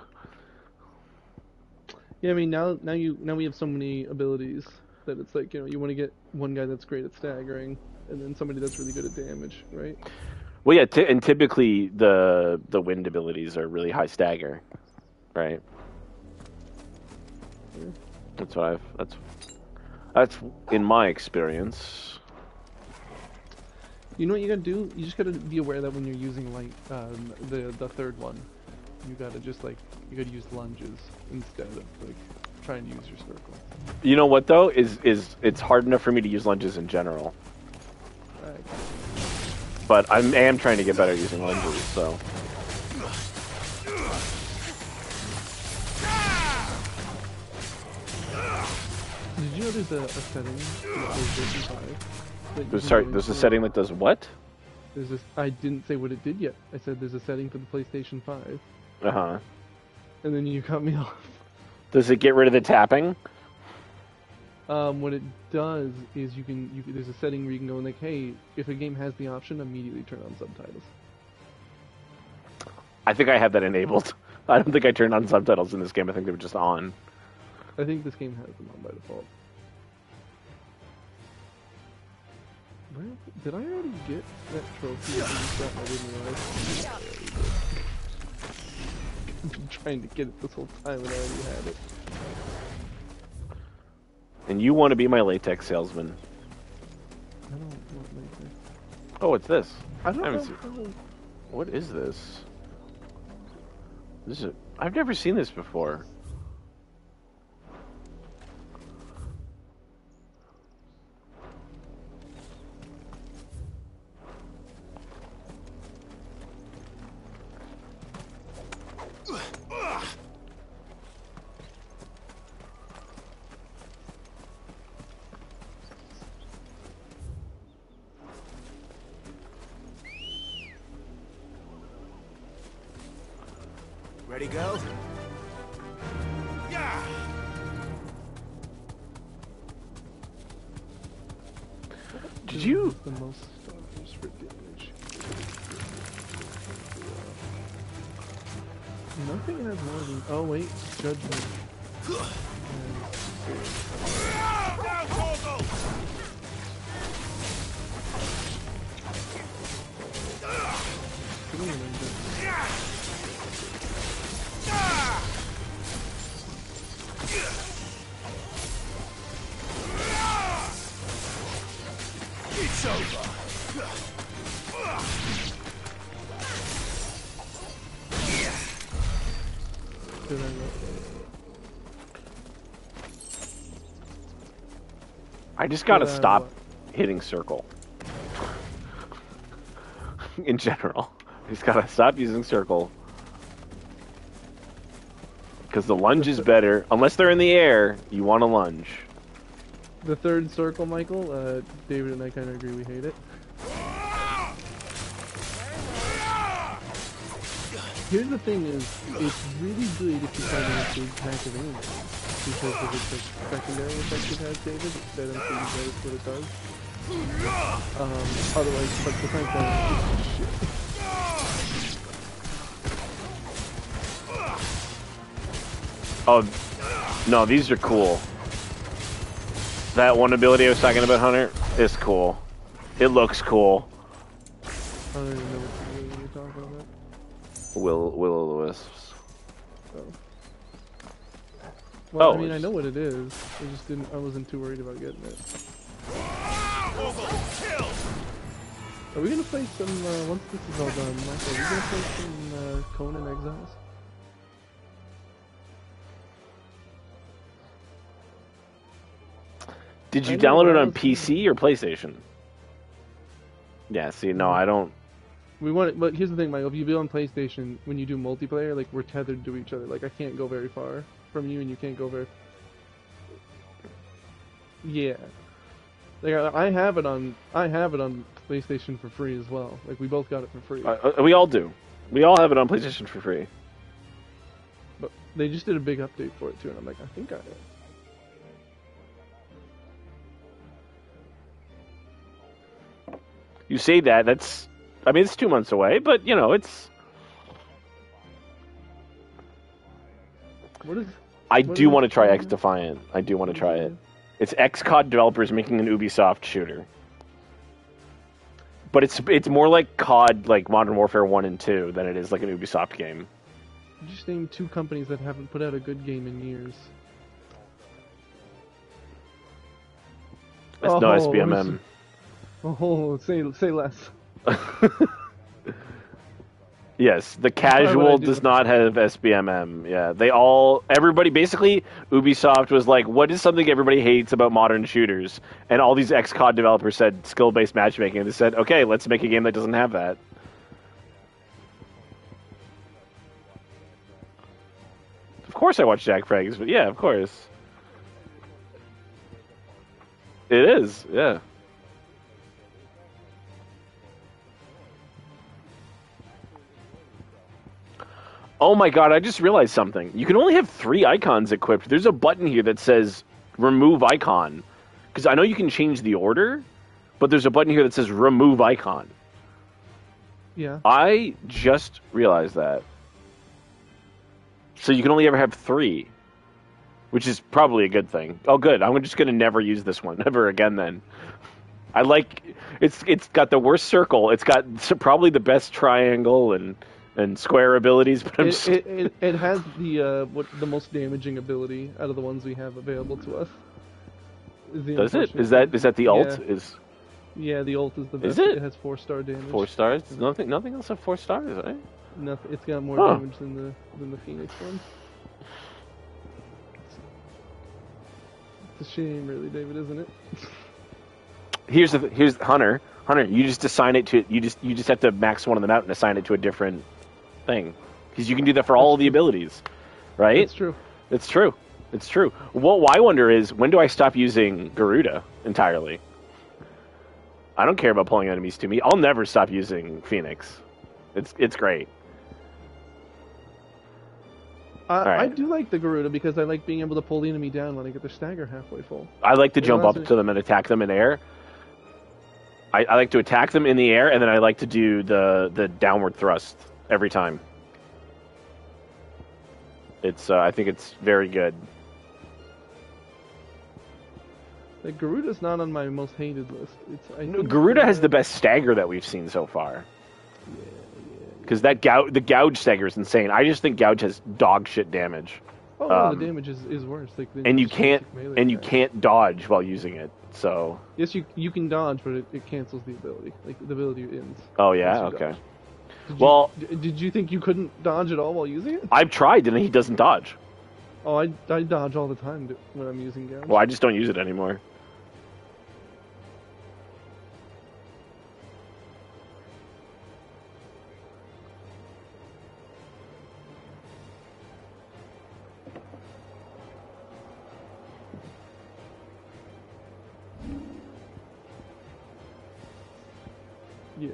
Speaker 7: Yeah, I mean, now we have so many abilities that it's like, you want to get one guy that's great at staggering, and then somebody that's really good at damage, right?
Speaker 1: Well, yeah, and typically the wind abilities are really high stagger, right?
Speaker 7: Yeah.
Speaker 1: That's in my experience.
Speaker 7: You know what you gotta do? You just gotta be aware that when you're using like the third one, you gotta just you gotta use lunges instead of trying to use your circle.
Speaker 1: You know what though? Is it's hard enough for me to use lunges in general.
Speaker 7: Right.
Speaker 1: But I am trying to get better at using lunges, so.
Speaker 7: Did you know there's a setting for PlayStation 5?
Speaker 1: Sorry, there's a setting that does what?
Speaker 7: There's this. I didn't say what it did yet. I said there's a setting for the PlayStation 5.
Speaker 1: Uh-huh.
Speaker 7: And then you cut me off.
Speaker 1: Does it get rid of the tapping?
Speaker 7: What it does is there's a setting where you can go and like, hey, if a game has the option, immediately turn on subtitles.
Speaker 1: I think I have that enabled. I don't think I turned on subtitles in this game. I think they were just on.
Speaker 7: I think this game has them on by default. Where, did I already get that trophy? I didn't realize. I've been trying to get it this whole time and I already had it.
Speaker 1: And you want to be my latex salesman.
Speaker 7: I don't want latex.
Speaker 1: Oh, it's this.
Speaker 7: I don't know.
Speaker 1: What is this? I've never seen this before.
Speaker 4: Ready, go? Yeah.
Speaker 1: Did you?
Speaker 7: The most stars for damage. Nothing has more than. Oh wait, judgment.
Speaker 4: It's over.
Speaker 1: I just gotta stop hitting circle. In general. I just gotta stop using circle. Because the lunge is better. Unless they're in the air, you want to lunge.
Speaker 7: The third circle, Michael, David and I kind of agree we hate it. Here's the thing is, it's really good if you find a big pack of enemies. Because of its secondary effect it has, David, that I'm sure you notice what it does. Otherwise, but the fact that it's shit.
Speaker 1: Oh, no, these are cool. That one ability I was talking about, Hunter, is cool. It looks cool.
Speaker 7: I don't even know what you're talking about.
Speaker 1: Will-o'-the-wisps.
Speaker 7: Oh. Well,
Speaker 1: Oh,
Speaker 7: I mean, I know what it is. I wasn't too worried about getting it. Are we gonna play some, once this is all done, Michael, are we gonna play some, Conan Exiles?
Speaker 1: Did you download it on PC or PlayStation? Yeah, see, no, I don't.
Speaker 7: We want it, but here's the thing, Michael. If you be on PlayStation, when you do multiplayer, like, we're tethered to each other. Like, I can't go very far from you, and you can't go very... Yeah. Like, I have it on PlayStation for free as well. Like, we both got it for free.
Speaker 1: We all do. We all have it on PlayStation for free.
Speaker 7: But they just did a big update for it, too, and I'm like, I think I...
Speaker 1: You say that, that's... I mean, it's 2 months away, but, you know, it's... I do want to try X Defiant. I do want to try it. It's XCOD developers making an Ubisoft shooter. But it's more like COD, like Modern Warfare 1 and 2, than it is like an Ubisoft game.
Speaker 7: Just name two companies that haven't put out a good game in years.
Speaker 1: That's no SBMM.
Speaker 7: Oh, say less.
Speaker 1: Yes, the
Speaker 7: That's probably what I
Speaker 1: casual
Speaker 7: do
Speaker 1: does
Speaker 7: with-
Speaker 1: not have SBMM. Yeah, everybody, basically, Ubisoft was like, what is something everybody hates about modern shooters? And all these XCOD developers said skill-based matchmaking. And they said, okay, let's make a game that doesn't have that. Of course I watch Jack Frags, but yeah, of course. It is, yeah. Oh my god, I just realized something. You can only have 3 icons equipped. There's a button here that says remove icon. Because I know you can change the order, but there's a button here that says remove icon.
Speaker 7: Yeah.
Speaker 1: I just realized that. So you can only ever have 3. Which is probably a good thing. Oh good, I'm just going to never use this one ever again then. I like... It's got the worst circle. It's got probably the best triangle and square abilities, but
Speaker 7: it has the most damaging ability out of the ones we have available to us.
Speaker 1: Does it? Is that the ult?
Speaker 7: Yeah. Yeah, the ult is the best.
Speaker 1: Is it?
Speaker 7: It has 4-star damage.
Speaker 1: 4 stars? Nothing else have 4 stars, right?
Speaker 7: Nothing. It's got more damage than the Phoenix one. It's a shame, really, David, isn't it?
Speaker 1: Here's Hunter. Hunter, you just assign it to you just have to max one of them out and assign it to a different thing, because you can do that for all of the abilities, right?
Speaker 7: It's true.
Speaker 1: It's true. It's true. What I wonder is, when do I stop using Garuda entirely? I don't care about pulling enemies to me. I'll never stop using Phoenix. It's great.
Speaker 7: I do like the Garuda because I like being able to pull the enemy down when I get their stagger halfway full.
Speaker 1: I like to jump up to them and attack them in air. I like to attack them in the air, and then I like to do the downward thrust every time. I think it's very good.
Speaker 7: Like, Garuda's not on my most hated list.
Speaker 1: Garuda has the best stagger that we've seen so far. Because the gouge stagger is insane. I just think gouge has dog shit damage.
Speaker 7: Oh no, the damage is worse. Like,
Speaker 1: and you can't dodge while using it. So
Speaker 7: yes, you can dodge, but it cancels the ability. Like, the ability ends.
Speaker 1: Oh yeah, okay.
Speaker 7: Did you think you couldn't dodge at all while using it?
Speaker 1: I've tried, and he doesn't dodge.
Speaker 7: Oh, I dodge all the time when I'm using gouge.
Speaker 1: Well, I just don't use it anymore.
Speaker 7: Yeah.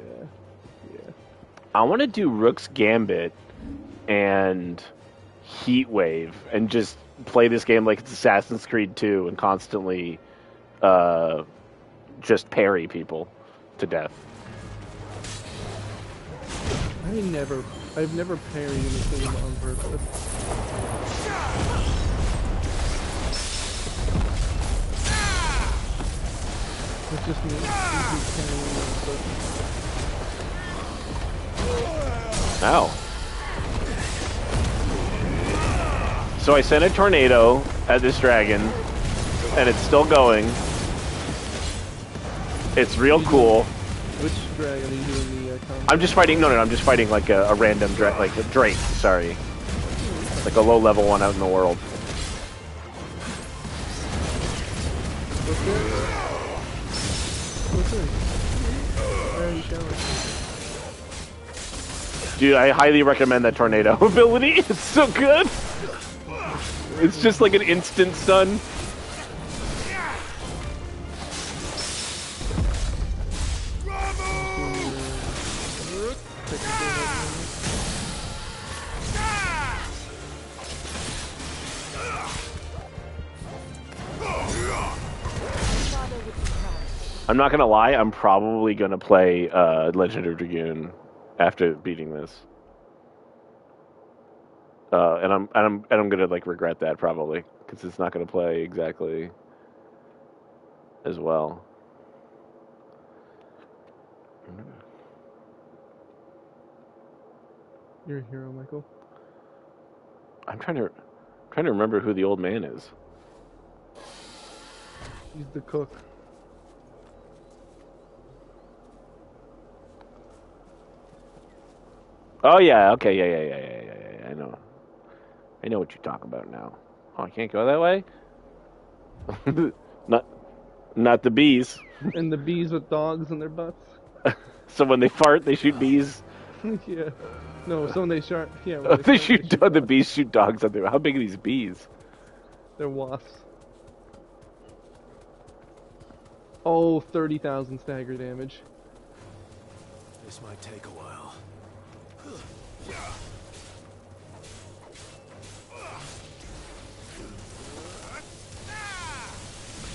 Speaker 1: I want to do Rook's Gambit and Heatwave and just play this game like it's Assassin's Creed 2 and constantly just parry people to death.
Speaker 7: I've never parried anything on purpose. It's just me.
Speaker 1: Ow. So I sent a tornado at this dragon, and it's still going. It's real cool.
Speaker 7: Which dragon are you doing the combat?
Speaker 1: I'm just fighting, I'm just fighting like a random, like a Drake, sorry. Like a low-level one out in the world.
Speaker 7: What's this? Where are you showing?
Speaker 1: Dude, I highly recommend that tornado ability. It's so good. It's just like an instant stun. I'm not gonna lie, I'm probably gonna play Legend of Dragoon after beating this. And I'm gonna like regret that probably, because it's not gonna play exactly as well.
Speaker 7: You're a hero, Michael.
Speaker 1: I'm trying to remember who the old man is.
Speaker 7: He's the cook.
Speaker 1: Oh yeah, okay, yeah. I know what you're talking about now. Oh, I can't go that way. not the bees.
Speaker 7: And the bees with dogs in their butts.
Speaker 1: So when they fart, they shoot bees.
Speaker 7: Yeah. No, so when they shark, yeah. When
Speaker 1: They
Speaker 7: fart,
Speaker 1: shoot
Speaker 7: dogs.
Speaker 1: the bees shoot dogs out there. How big are these bees?
Speaker 7: They're wasps. Oh, 30,000 stagger damage.
Speaker 5: This might take a while.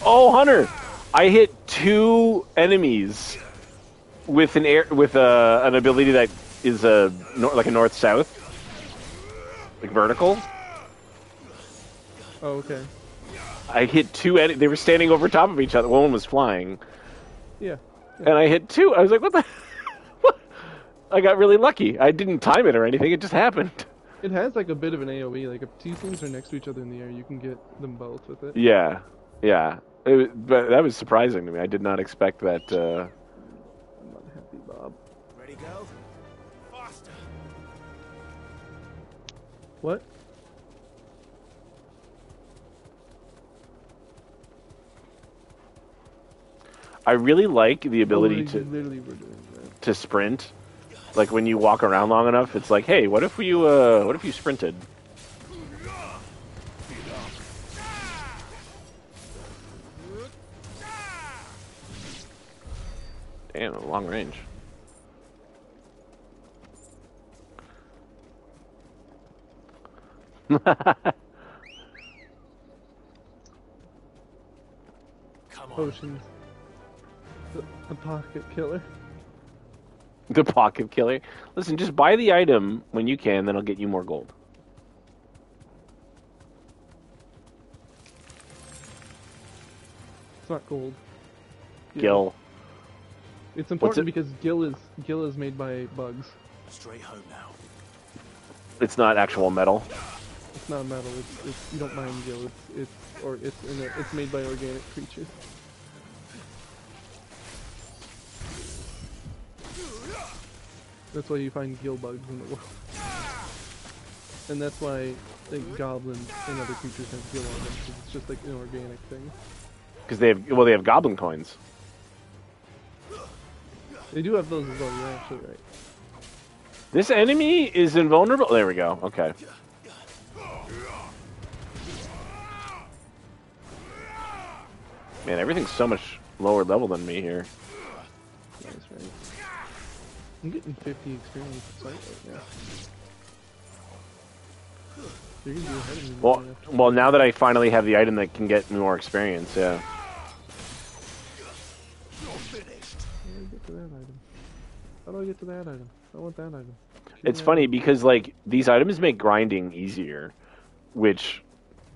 Speaker 1: Oh, Hunter! I hit 2 enemies with an ability that is like a north-south, like vertical.
Speaker 7: Oh, okay.
Speaker 1: I hit 2 they were standing over top of each other. One was flying.
Speaker 7: Yeah.
Speaker 1: And I hit 2. I was like, what the... What? I got really lucky. I didn't time it or anything. It just happened.
Speaker 7: It has like a bit of an AoE. Like if 2 things are next to each other in the air, you can get them both with it.
Speaker 1: Yeah. But that was surprising to me. I did not expect that.
Speaker 7: I'm not happy, Bob.
Speaker 5: Ready, go? Faster.
Speaker 7: What?
Speaker 1: I really like the ability
Speaker 7: literally were doing that.
Speaker 1: to sprint. Like when you walk around long enough, it's like, hey, what if you sprinted? Damn, long range.
Speaker 7: Potions. The pocket killer.
Speaker 1: The pocket killer. Listen, just buy the item when you can, then I'll get you more gold.
Speaker 7: It's not gold.
Speaker 1: Gil.
Speaker 7: It's important because Gil is made by bugs.
Speaker 5: Straight home now.
Speaker 1: It's not actual metal.
Speaker 7: It's not metal. It's you don't mine Gil. It's made by organic creatures. That's why you find Gil bugs in the world. And that's why like goblins and other creatures have Gil on them, because it's just like an organic thing.
Speaker 1: Because they have goblin coins.
Speaker 7: They do have those as well, you're actually right.
Speaker 1: This enemy is invulnerable. There we go. Okay. Man, everything's so much lower level than me here.
Speaker 7: That's right. I'm getting 50 experience per site right now. You're gonna be ahead of me.
Speaker 1: Well, now that I finally have the item that can get me more experience, yeah.
Speaker 7: How do I get to that item? I want that item.
Speaker 1: It's funny because like these items make grinding easier, which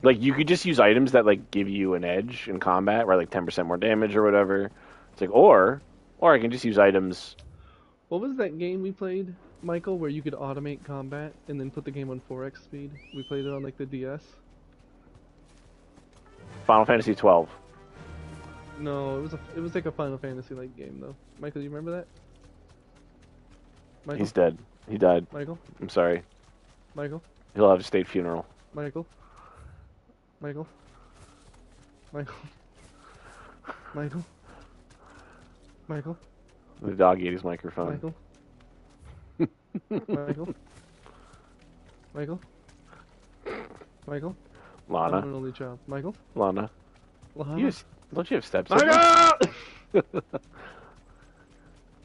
Speaker 1: like you could just use items that like give you an edge in combat, right? Like 10% more damage or whatever. It's like or I can just use items.
Speaker 7: What was that game we played, Michael, where you could automate combat and then put the game on 4x speed? We played it on like the DS.
Speaker 1: Final Fantasy 12.
Speaker 7: No, it was like a Final Fantasy like game though. Michael, you remember that? Michael?
Speaker 1: He's dead. He died.
Speaker 7: Michael?
Speaker 1: I'm sorry.
Speaker 7: Michael?
Speaker 1: He'll have a state funeral.
Speaker 7: Michael? Michael? Michael? Michael? Michael?
Speaker 1: The dog ate his microphone.
Speaker 7: Michael? Michael? Michael? Michael?
Speaker 1: Lana.
Speaker 7: I'm an only child. Michael?
Speaker 1: Lana.
Speaker 7: Lana?
Speaker 1: Don't you have steps?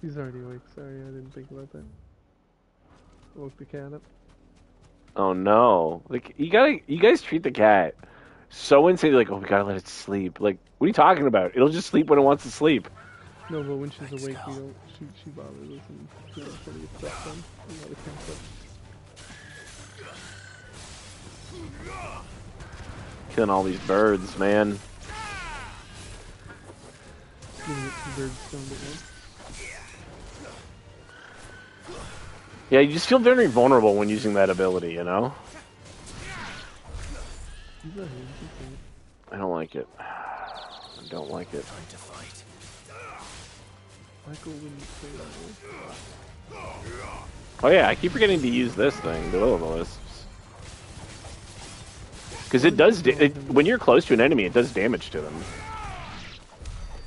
Speaker 7: He's already awake. Sorry, I didn't think about that. Woke the cat up.
Speaker 1: Oh no! Like you guys treat the cat so insane. Like, oh, we gotta let it sleep. Like, what are you talking about? It'll just sleep when it wants to sleep.
Speaker 7: No, but when she's awake, we don't. She bothers us and we don't try to get stuff done. We let her catch up.
Speaker 1: Killing all these birds, man.
Speaker 7: Getting it two birds stoned at once.
Speaker 1: Yeah, you just feel very vulnerable when using that ability, you know? I don't like it. I don't like it.
Speaker 5: Time to fight.
Speaker 7: Michael wouldn't say that.
Speaker 1: Oh yeah, I keep forgetting to use this thing, the will-o'-the-wisps. Because it does, when you're close to an enemy, it does damage to them.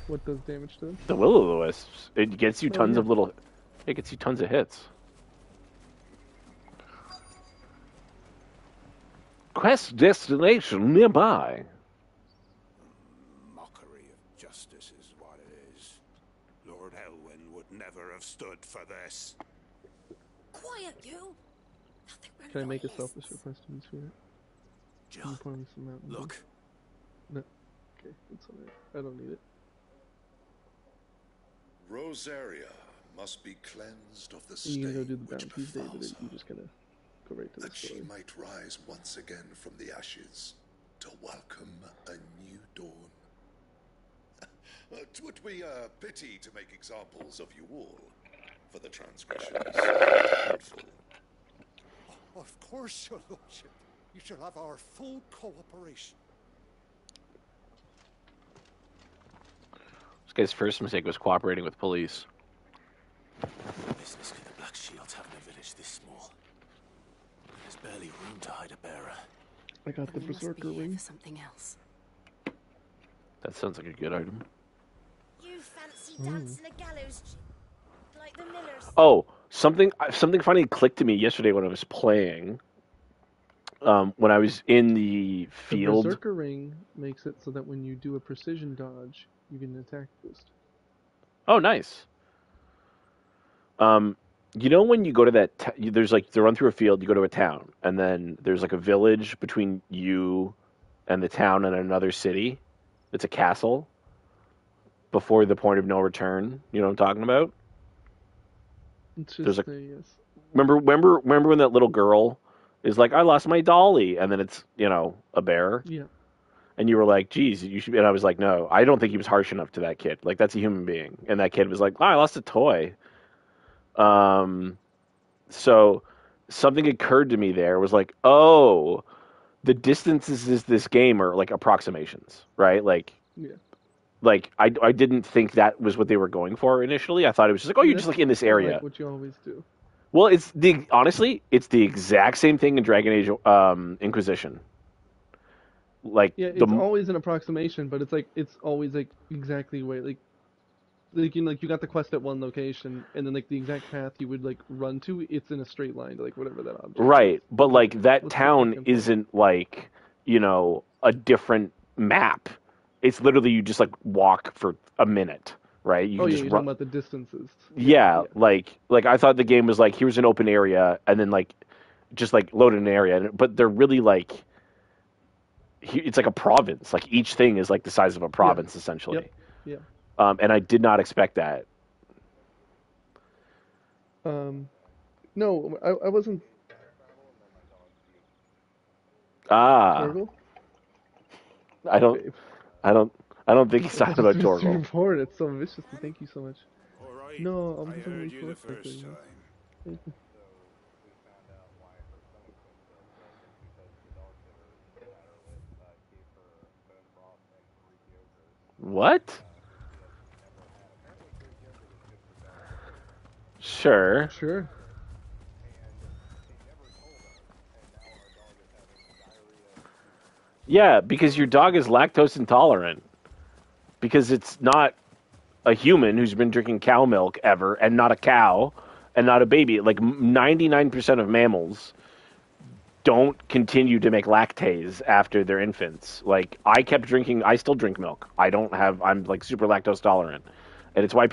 Speaker 7: What does damage to them?
Speaker 1: The will-o'-the-wisps. It gets you tons of little, it gets you tons of hits. Quest destination nearby.
Speaker 5: Mockery of justice is what it is. Lord Elwyn would never have stood for this.
Speaker 3: Quiet, you!
Speaker 7: Can I make a selfish request to you, sweetheart?
Speaker 4: Jill, look.
Speaker 7: No. Okay, that's alright. I don't need it.
Speaker 10: Rosaria must be cleansed of the
Speaker 7: You can go
Speaker 10: stain
Speaker 7: do the
Speaker 10: which
Speaker 7: bounties, David.
Speaker 10: befalls
Speaker 7: You just gotta go right to the
Speaker 10: that
Speaker 7: story.
Speaker 10: she might rise once again from the ashes to welcome a new dawn. 'Twould be a pity to make examples of you all, for the transgressions dreadful.
Speaker 5: Of course, your lordship. You shall have our full cooperation.
Speaker 1: This guy's first mistake was cooperating with police.
Speaker 4: Business could the Black Shields have in a village this small? There's barely room to hide a bearer.
Speaker 7: I got the Berserker ring.
Speaker 6: Something else.
Speaker 1: That sounds like a good item.
Speaker 3: You fancy dancing a gallows like the millers?
Speaker 1: Oh, something funny clicked to me yesterday when I was playing. When I was in the field.
Speaker 7: The Berserker ring makes it so that when you do a precision dodge, you get an attack boost.
Speaker 1: Oh, nice. You know when you go to that, there's like, to run through a field, you go to a town, and then there's like a village between you and the town and another city. It's a castle before the point of no return. You know what I'm talking about?
Speaker 7: It's just
Speaker 1: There's
Speaker 7: yes.
Speaker 1: Remember when that little girl is like, I lost my dolly, and then it's, a bear?
Speaker 7: Yeah.
Speaker 1: And you were like, geez, you should be, and I was like, no, I don't think he was harsh enough to that kid. Like, that's a human being. And that kid was like, oh, I lost a toy. So something occurred to me there was like, oh, the distances is this game are like approximations, right? Like,
Speaker 7: yeah.
Speaker 1: Like, I didn't think that was what they were going for initially. I thought it was just like, oh, you're just like in this area.
Speaker 7: Like what you always do.
Speaker 1: Well, honestly, it's the exact same thing in Dragon Age Inquisition. Like,
Speaker 7: yeah, it's always an approximation, but it's always like exactly where you got the quest at one location, and then like the exact path you would like run to, it's in a straight line to like whatever that object.
Speaker 1: Right,
Speaker 7: is.
Speaker 1: but like that town isn't like a different map. It's literally you just like walk for a minute. Right? You can just
Speaker 7: you're
Speaker 1: run.
Speaker 7: talking about the distances.
Speaker 1: Yeah, like I thought the game was like, here's an open area, and then like just like load an area, but they're really like, it's like a province. Like each thing is like the size of a province essentially.
Speaker 7: Yep.
Speaker 1: And I did not expect that.
Speaker 7: No, I wasn't.
Speaker 1: Torgal? I don't think he's talking about Torgal.
Speaker 7: Report. It's so vicious. Thank you so much.
Speaker 5: All right.
Speaker 7: No, I'm
Speaker 5: I
Speaker 7: just
Speaker 5: heard you the first time.
Speaker 7: Thank you.
Speaker 1: What? Sure.
Speaker 7: Sure.
Speaker 1: Yeah, because your dog is lactose intolerant. Because it's not a human who's been drinking cow milk ever, and not a cow, and not a baby. Like 99% of mammals don't continue to make lactase after they're infants. Like I still drink milk. I'm like super lactose tolerant. And it's why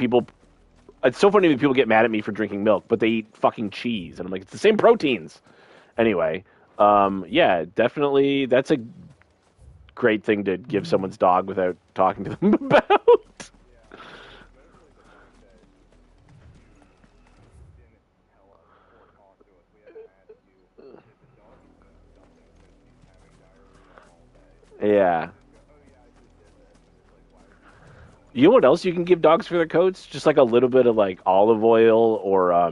Speaker 1: it's so funny that people get mad at me for drinking milk, but they eat fucking cheese. And I'm like, it's the same proteins. Anyway, yeah, definitely that's a great thing to give someone's dog without talking to them about. Yeah. You know what else you can give dogs for their coats? Just like a little bit of like olive oil or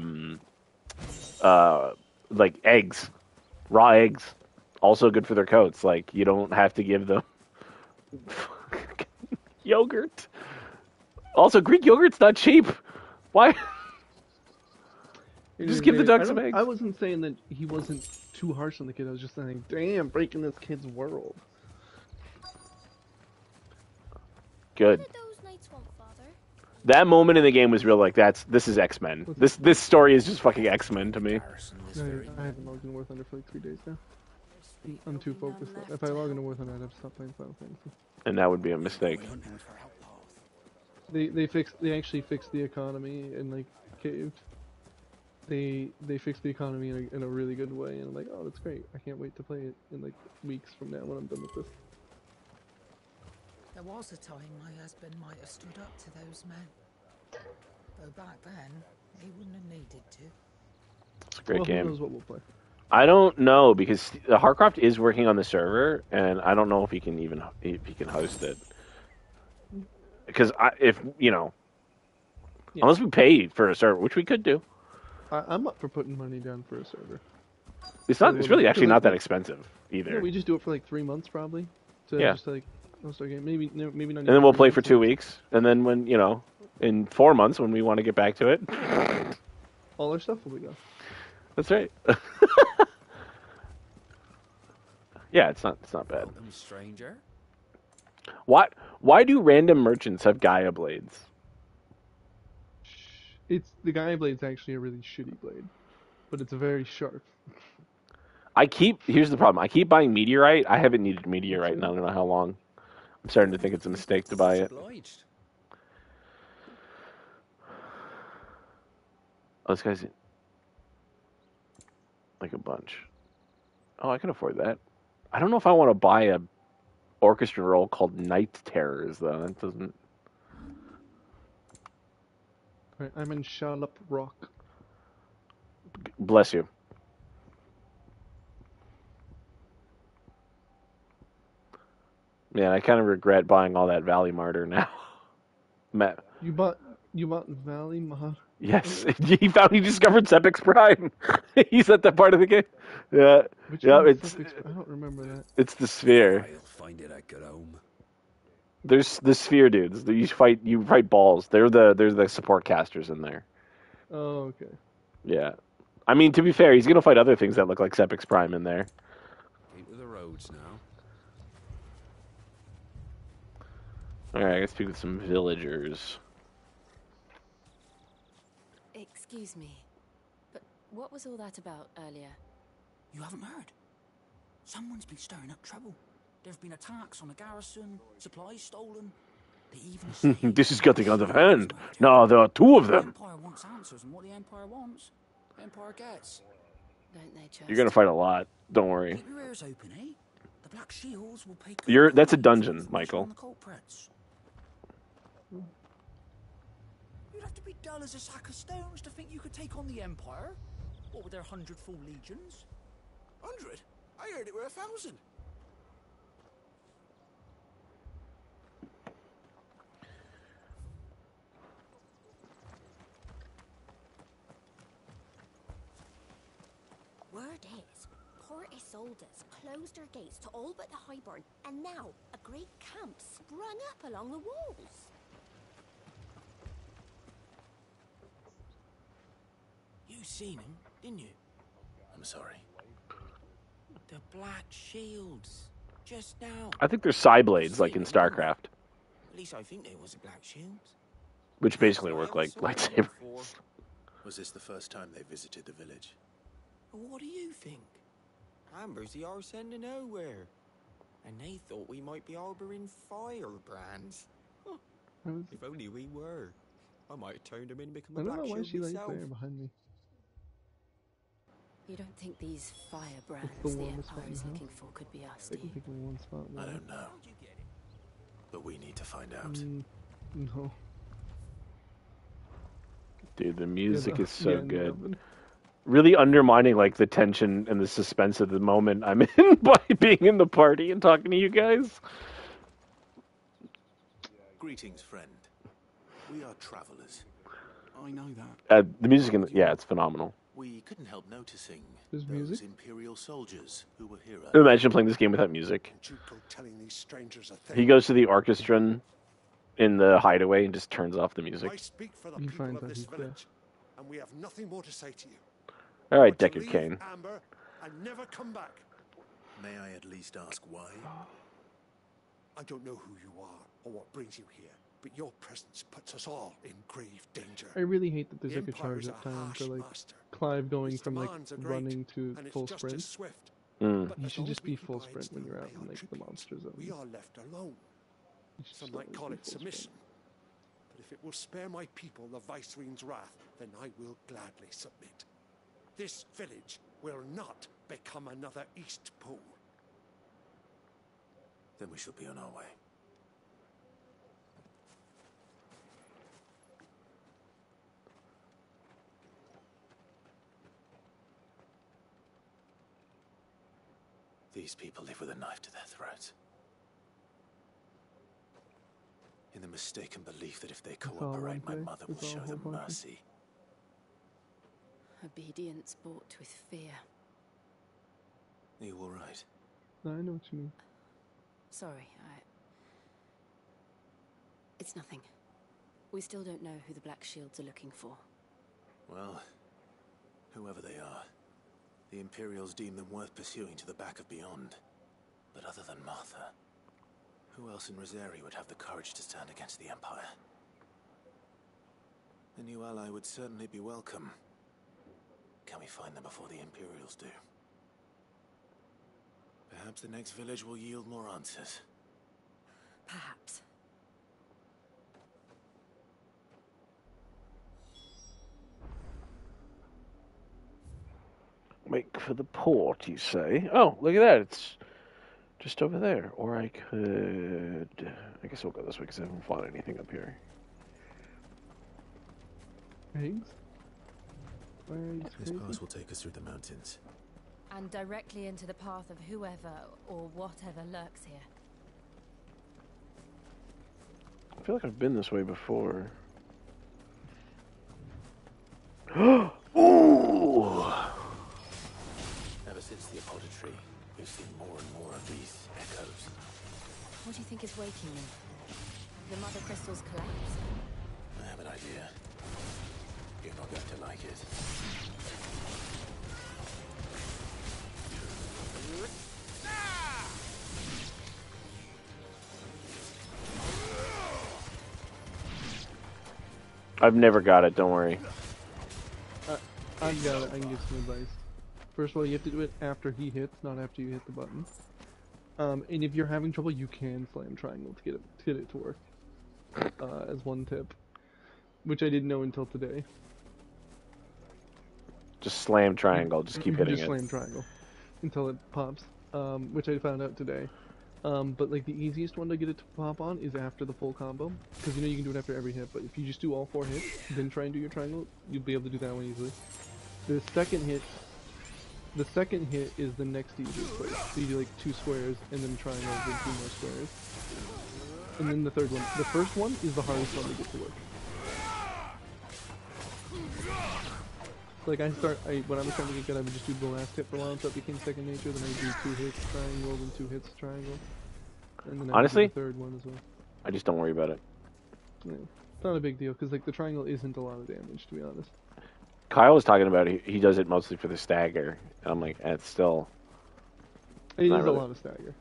Speaker 1: like eggs. Raw eggs. Also good for their coats. Like you don't have to give them yogurt. Also, Greek yogurt's not cheap. Why? Just give the duck some eggs.
Speaker 7: I wasn't saying that he wasn't too harsh on the kid. I was just saying, damn, breaking this kid's world.
Speaker 1: Good. That moment in the game was real. Like this is X-Men. This story is just fucking X-Men to me.
Speaker 7: I haven't logged into War Thunder for like 3 days now. I'm too focused. If I log into War Thunder, I'd have to stop playing Final Fantasy.
Speaker 1: And that would be a mistake.
Speaker 7: They actually fixed the economy and like caved. They fixed the economy in a really good way, and I'm like, oh, that's great. I can't wait to play it in like weeks from now when I'm done with this.
Speaker 9: There was a time my husband might have stood up to those men. Though back then, he wouldn't have needed to.
Speaker 1: It's a great game.
Speaker 7: Who knows what we'll play?
Speaker 1: I don't know, because Harcroft is working on the server, and I don't know if he can host it. Because unless we pay for a server, which we could do.
Speaker 7: I'm up for putting money down for a server.
Speaker 1: It's really actually not that expensive either.
Speaker 7: Yeah, we just do it for like 3 months probably. So
Speaker 1: yeah.
Speaker 7: Just like, maybe not.
Speaker 1: And then we'll play for 2 weeks, and then when in 4 months when we want to get back to it,
Speaker 7: all our stuff will be gone.
Speaker 1: That's right. Yeah, it's not bad.
Speaker 2: Welcome, stranger.
Speaker 1: Why do random merchants have Gaia blades?
Speaker 7: The Gaia blade's actually a really shitty blade, but it's very sharp.
Speaker 1: Here's the problem. I keep buying meteorite. I haven't needed meteorite in I don't know how long. I'm starting to think it's a mistake to buy it. Oh, this guy's like a bunch. Oh, I can afford that. I don't know if I want to buy a orchestra roll called Night Terrors, though. That doesn't...
Speaker 7: Right, I'm in Shalop Rock.
Speaker 1: Bless you. Man, I kind of regret buying all that Valley Martyr now. Matt.
Speaker 7: You bought Valley Martyr?
Speaker 1: Yes, he discovered Sepix Prime. He's at that part of the game. Yeah,
Speaker 7: I don't remember that.
Speaker 1: It's the sphere.
Speaker 8: I'll find it at Garome.
Speaker 1: There's the sphere dudes. You fight balls. They're the support casters in there.
Speaker 7: Oh, okay.
Speaker 1: Yeah, I mean, to be fair, he's gonna fight other things that look like Sepix Prime in there.
Speaker 8: Into the roads now.
Speaker 1: All right, let's speak with some villagers.
Speaker 6: Excuse me, but what was all that about earlier?
Speaker 2: You haven't heard? Someone's been stirring up trouble. There have been attacks on the garrison, supplies stolen. They even say
Speaker 1: This is getting out of hand. Now there are 2 of
Speaker 2: the
Speaker 1: them.
Speaker 2: Empire wants answers, and what the Empire wants, the Empire gets.
Speaker 6: Don't they just...
Speaker 1: You're gonna fight a lot. Don't worry.
Speaker 2: Keep your ears open, eh? The Black Shields will pay...
Speaker 1: That's a dungeon, Michael.
Speaker 2: The culprits. You'd have to be dull as a sack of stones to think you could take on the Empire. What with their 100 full legions?
Speaker 5: 100? I heard it were 1,000.
Speaker 3: Word is, Port Isolde's closed her gates to all but the Highborn, and now a great camp sprung up along the walls.
Speaker 11: You seen him, didn't you?
Speaker 4: I'm sorry.
Speaker 11: The Black Shields. Just now.
Speaker 1: I think they're side blades, like in StarCraft,
Speaker 11: At least I think there was a Black Shields.
Speaker 1: which basically work like lightsabers.
Speaker 4: Was this the first time they visited the village?
Speaker 11: What do you think? Amber's the arse end of nowhere. And they thought we might be harboring firebrands. Huh. If only we were. I might have turned them in and become a
Speaker 7: I don't
Speaker 11: Black
Speaker 7: know why
Speaker 11: Shield
Speaker 7: she lays
Speaker 11: myself.
Speaker 7: there behind me.
Speaker 6: You don't think these firebrands
Speaker 7: the
Speaker 6: the
Speaker 7: warmest
Speaker 6: Empire
Speaker 7: spot in
Speaker 6: is
Speaker 7: the
Speaker 6: looking for could be us,
Speaker 7: They
Speaker 6: do
Speaker 7: can
Speaker 6: you?
Speaker 7: pick me one spot.
Speaker 4: I don't know. But we need to find out.
Speaker 7: No.
Speaker 1: Dude, the music
Speaker 7: Yeah,
Speaker 1: is so
Speaker 7: yeah,
Speaker 1: good.
Speaker 7: no.
Speaker 1: Really undermining like the tension and the suspense of the moment I'm in by being in the party and talking to you guys.
Speaker 4: Greetings, friend. We are travelers.
Speaker 2: I know that.
Speaker 1: The music, it's phenomenal.
Speaker 4: We couldn't help noticing
Speaker 7: There's
Speaker 4: those
Speaker 7: music?
Speaker 4: Imperial soldiers who were here.
Speaker 1: Imagine playing this game without music.
Speaker 5: Don't you go telling these strangers a thing.
Speaker 1: He goes to the orchestra in the hideaway and just turns off the music.
Speaker 5: I speak for the
Speaker 7: You
Speaker 5: people
Speaker 7: find
Speaker 5: of
Speaker 7: that
Speaker 5: this
Speaker 7: he's there.
Speaker 5: village, and we have nothing more to say to you.
Speaker 1: All right, Deckard Cain.
Speaker 5: Amber and never come back.
Speaker 4: May I at least ask why?
Speaker 5: I don't know who you are or what brings you here, but your presence puts us all in grave danger.
Speaker 7: I really hate that there's
Speaker 5: The
Speaker 7: like a charge
Speaker 5: Empire's
Speaker 7: up time
Speaker 5: harsh
Speaker 7: for like
Speaker 5: master.
Speaker 7: Clive going
Speaker 5: Its
Speaker 7: from like
Speaker 5: demands are great,
Speaker 7: running to
Speaker 5: and it's
Speaker 7: full
Speaker 5: just
Speaker 7: sprint.
Speaker 5: as swift.
Speaker 1: Mm.
Speaker 7: You
Speaker 5: As
Speaker 7: should
Speaker 5: long
Speaker 7: just
Speaker 5: as we
Speaker 7: be
Speaker 5: keep
Speaker 7: full
Speaker 5: Ides
Speaker 7: sprint when
Speaker 5: still
Speaker 7: you're out
Speaker 5: pay
Speaker 7: in
Speaker 5: our
Speaker 7: like the
Speaker 5: tribute,
Speaker 7: monster zone.
Speaker 5: we are left alone.
Speaker 7: You should
Speaker 5: Some
Speaker 7: just
Speaker 5: might
Speaker 7: always
Speaker 5: call
Speaker 7: be
Speaker 5: it
Speaker 7: full
Speaker 5: submission.
Speaker 7: sprint.
Speaker 5: But if it will spare my people the Viceroy's wrath, then I will gladly submit. This village will not become another East Pole.
Speaker 4: Then we shall be on our way. These people live with a knife to their throats. In the mistaken belief that if they cooperate, my mother will show them mercy.
Speaker 6: Obedience bought with fear.
Speaker 4: Are you all right?
Speaker 7: No, I know what you mean.
Speaker 6: Sorry, It's nothing. We still don't know who the Black Shields are looking for.
Speaker 4: Well, whoever they are, the Imperials deem them worth pursuing to the back of beyond. But other than Martha, who else in Rosari would have the courage to stand against the Empire? A new ally would certainly be welcome. Can we find them before the Imperials do? Perhaps the next village will yield more answers.
Speaker 6: Perhaps.
Speaker 1: Make for the port, you say? Oh, look at that. It's just over there. Or I could... I guess we'll go this way because I haven't found anything up here.
Speaker 7: Eggs?
Speaker 4: This pass will take us through the mountains.
Speaker 12: And directly into the path of whoever or whatever lurks here.
Speaker 1: I feel like I've been this way before. Ooh!
Speaker 4: Ever since the apothecary, we've seen more and more of these echoes.
Speaker 6: What do you think is waking them? The Mother Crystal's collapse?
Speaker 4: I have an idea. You're not going to like it.
Speaker 1: I've never got it, don't worry.
Speaker 7: I've got it, I can give some advice. First of all, you have to do it after he hits, not after you hit the button. And if you're having trouble, you can slam triangle to get it to work. As one tip. Which I didn't know until today.
Speaker 1: Just slam triangle, just keep hitting it.
Speaker 7: Just slam triangle. Until it pops. Which I found out today. But like the easiest one to get it to pop on is after the full combo. Because you know you can do it after every hit, but if you just do all 4 hits, then try and do your triangle, you'll be able to do that one easily. The second hit is the next easiest place. So you do like 2 squares, and then triangle, then 2 more squares. And then the third one. The first one is the hardest one to get to work. Like when I was trying to get good, I would just do the last hit for a while until it became second nature, then I would do 2 hits triangle, then 2 hits triangle. And then I would do the third one as well.
Speaker 1: I just don't worry about it.
Speaker 7: Yeah. It's not a big deal, because like the triangle isn't a lot of damage, to be honest.
Speaker 1: Kyle was talking about he does it mostly for the stagger, and I'm like, it's still...
Speaker 7: It is
Speaker 1: really
Speaker 7: a lot of stagger.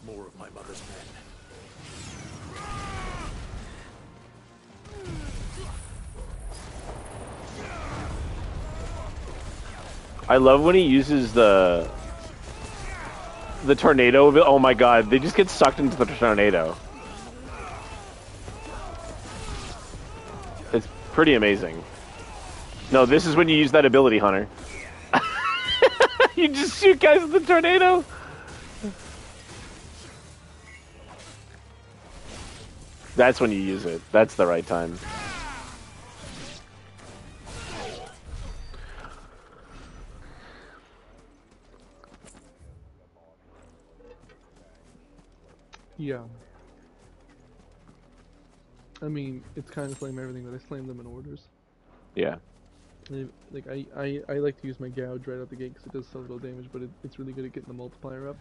Speaker 4: More of my mother's men.
Speaker 1: I love when he uses the tornado. Oh my god, they just get sucked into the tornado. It's pretty amazing. No, this is when you use that ability, Hunter. You just shoot guys with the tornado. That's when you use it. That's the right time.
Speaker 7: Yeah. I mean, it's kind of slam everything, but I slam them in orders.
Speaker 1: Yeah.
Speaker 7: Like, I like to use my gouge right out the gate because it does so little damage, but it's really good at getting the multiplier up.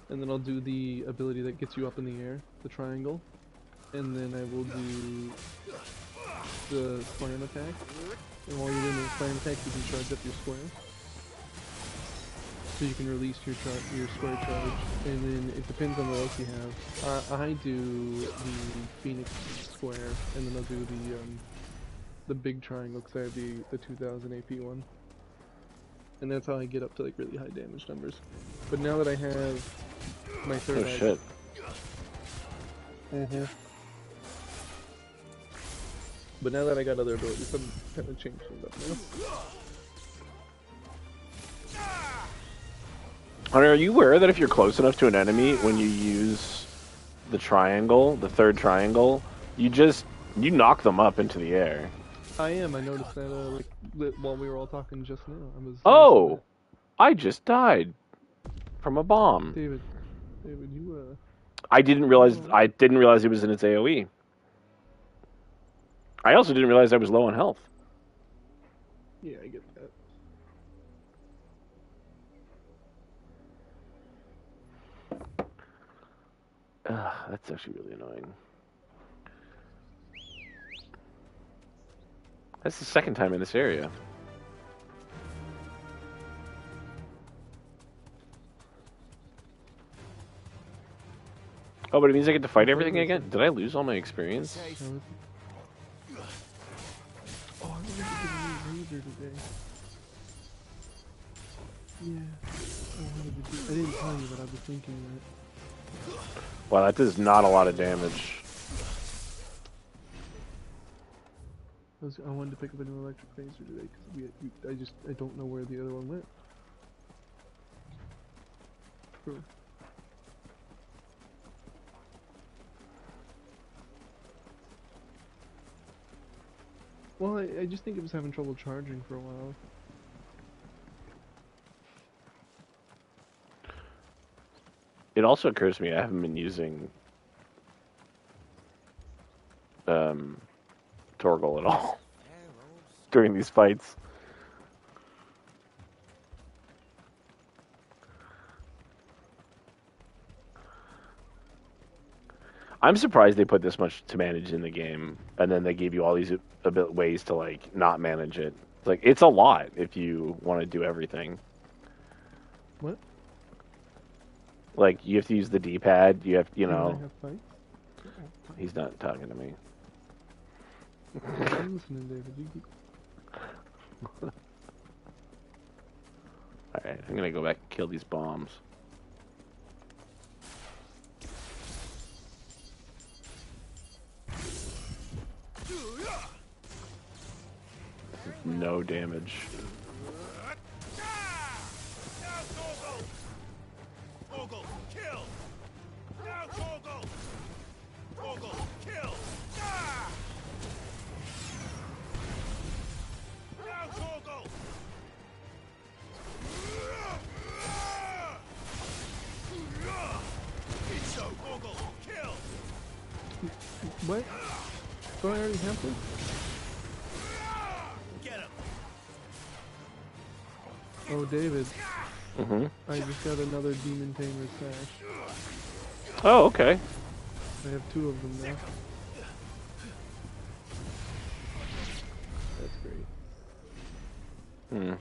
Speaker 7: and then I'll do the ability that gets you up in the air, the triangle, and then I will do the slam attack. And while you're doing the slam attack, you can charge up your square. So you can release your square charge, and then it depends on what else you have. I do the Phoenix square, and then I'll do the big triangle because I have the 2000 AP one, and that's how I get up to like really high damage numbers. But now that I have my third eye,
Speaker 1: shit.
Speaker 7: But now that I got other abilities, I'm kind of changing things up now.
Speaker 1: Hunter, are you aware that if you're close enough to an enemy, when you use the triangle, the third triangle, you knock them up into the air?
Speaker 7: I am. I noticed that while we were all talking just now.
Speaker 1: Oh! I just died from a bomb.
Speaker 7: David, you
Speaker 1: I didn't realize it was in its AoE. I also didn't realize I was low on health.
Speaker 7: Yeah, I get that.
Speaker 1: That's actually really annoying. That's the second time in this area. Oh, but it means I get to fight everything again? Did I lose all my experience?
Speaker 7: Oh, I wanted to get a new razor today. Yeah. I didn't tell you, but I was thinking that.
Speaker 1: Wow, that does not a lot of damage.
Speaker 7: I wanted to pick up a new electric razor today because I don't know where the other one went. True. Well, I just think it was having trouble charging for a while.
Speaker 1: It also occurs to me I haven't been using Torgal at all during these fights. I'm surprised they put this much to manage in the game, and then they gave you all these ways to like not manage it. Like it's a lot if you want to do everything.
Speaker 7: What?
Speaker 1: Like you have to use the D-pad. You have, you know. He's not talking to me.
Speaker 7: I'm listening, David. You keep...
Speaker 1: Alright, I'm gonna go back and kill these bombs. No damage.
Speaker 7: What? Do I already have this? Oh, David. I just got another Demon Tamer sash.
Speaker 1: Oh, okay.
Speaker 7: I have 2 of them now. That's great.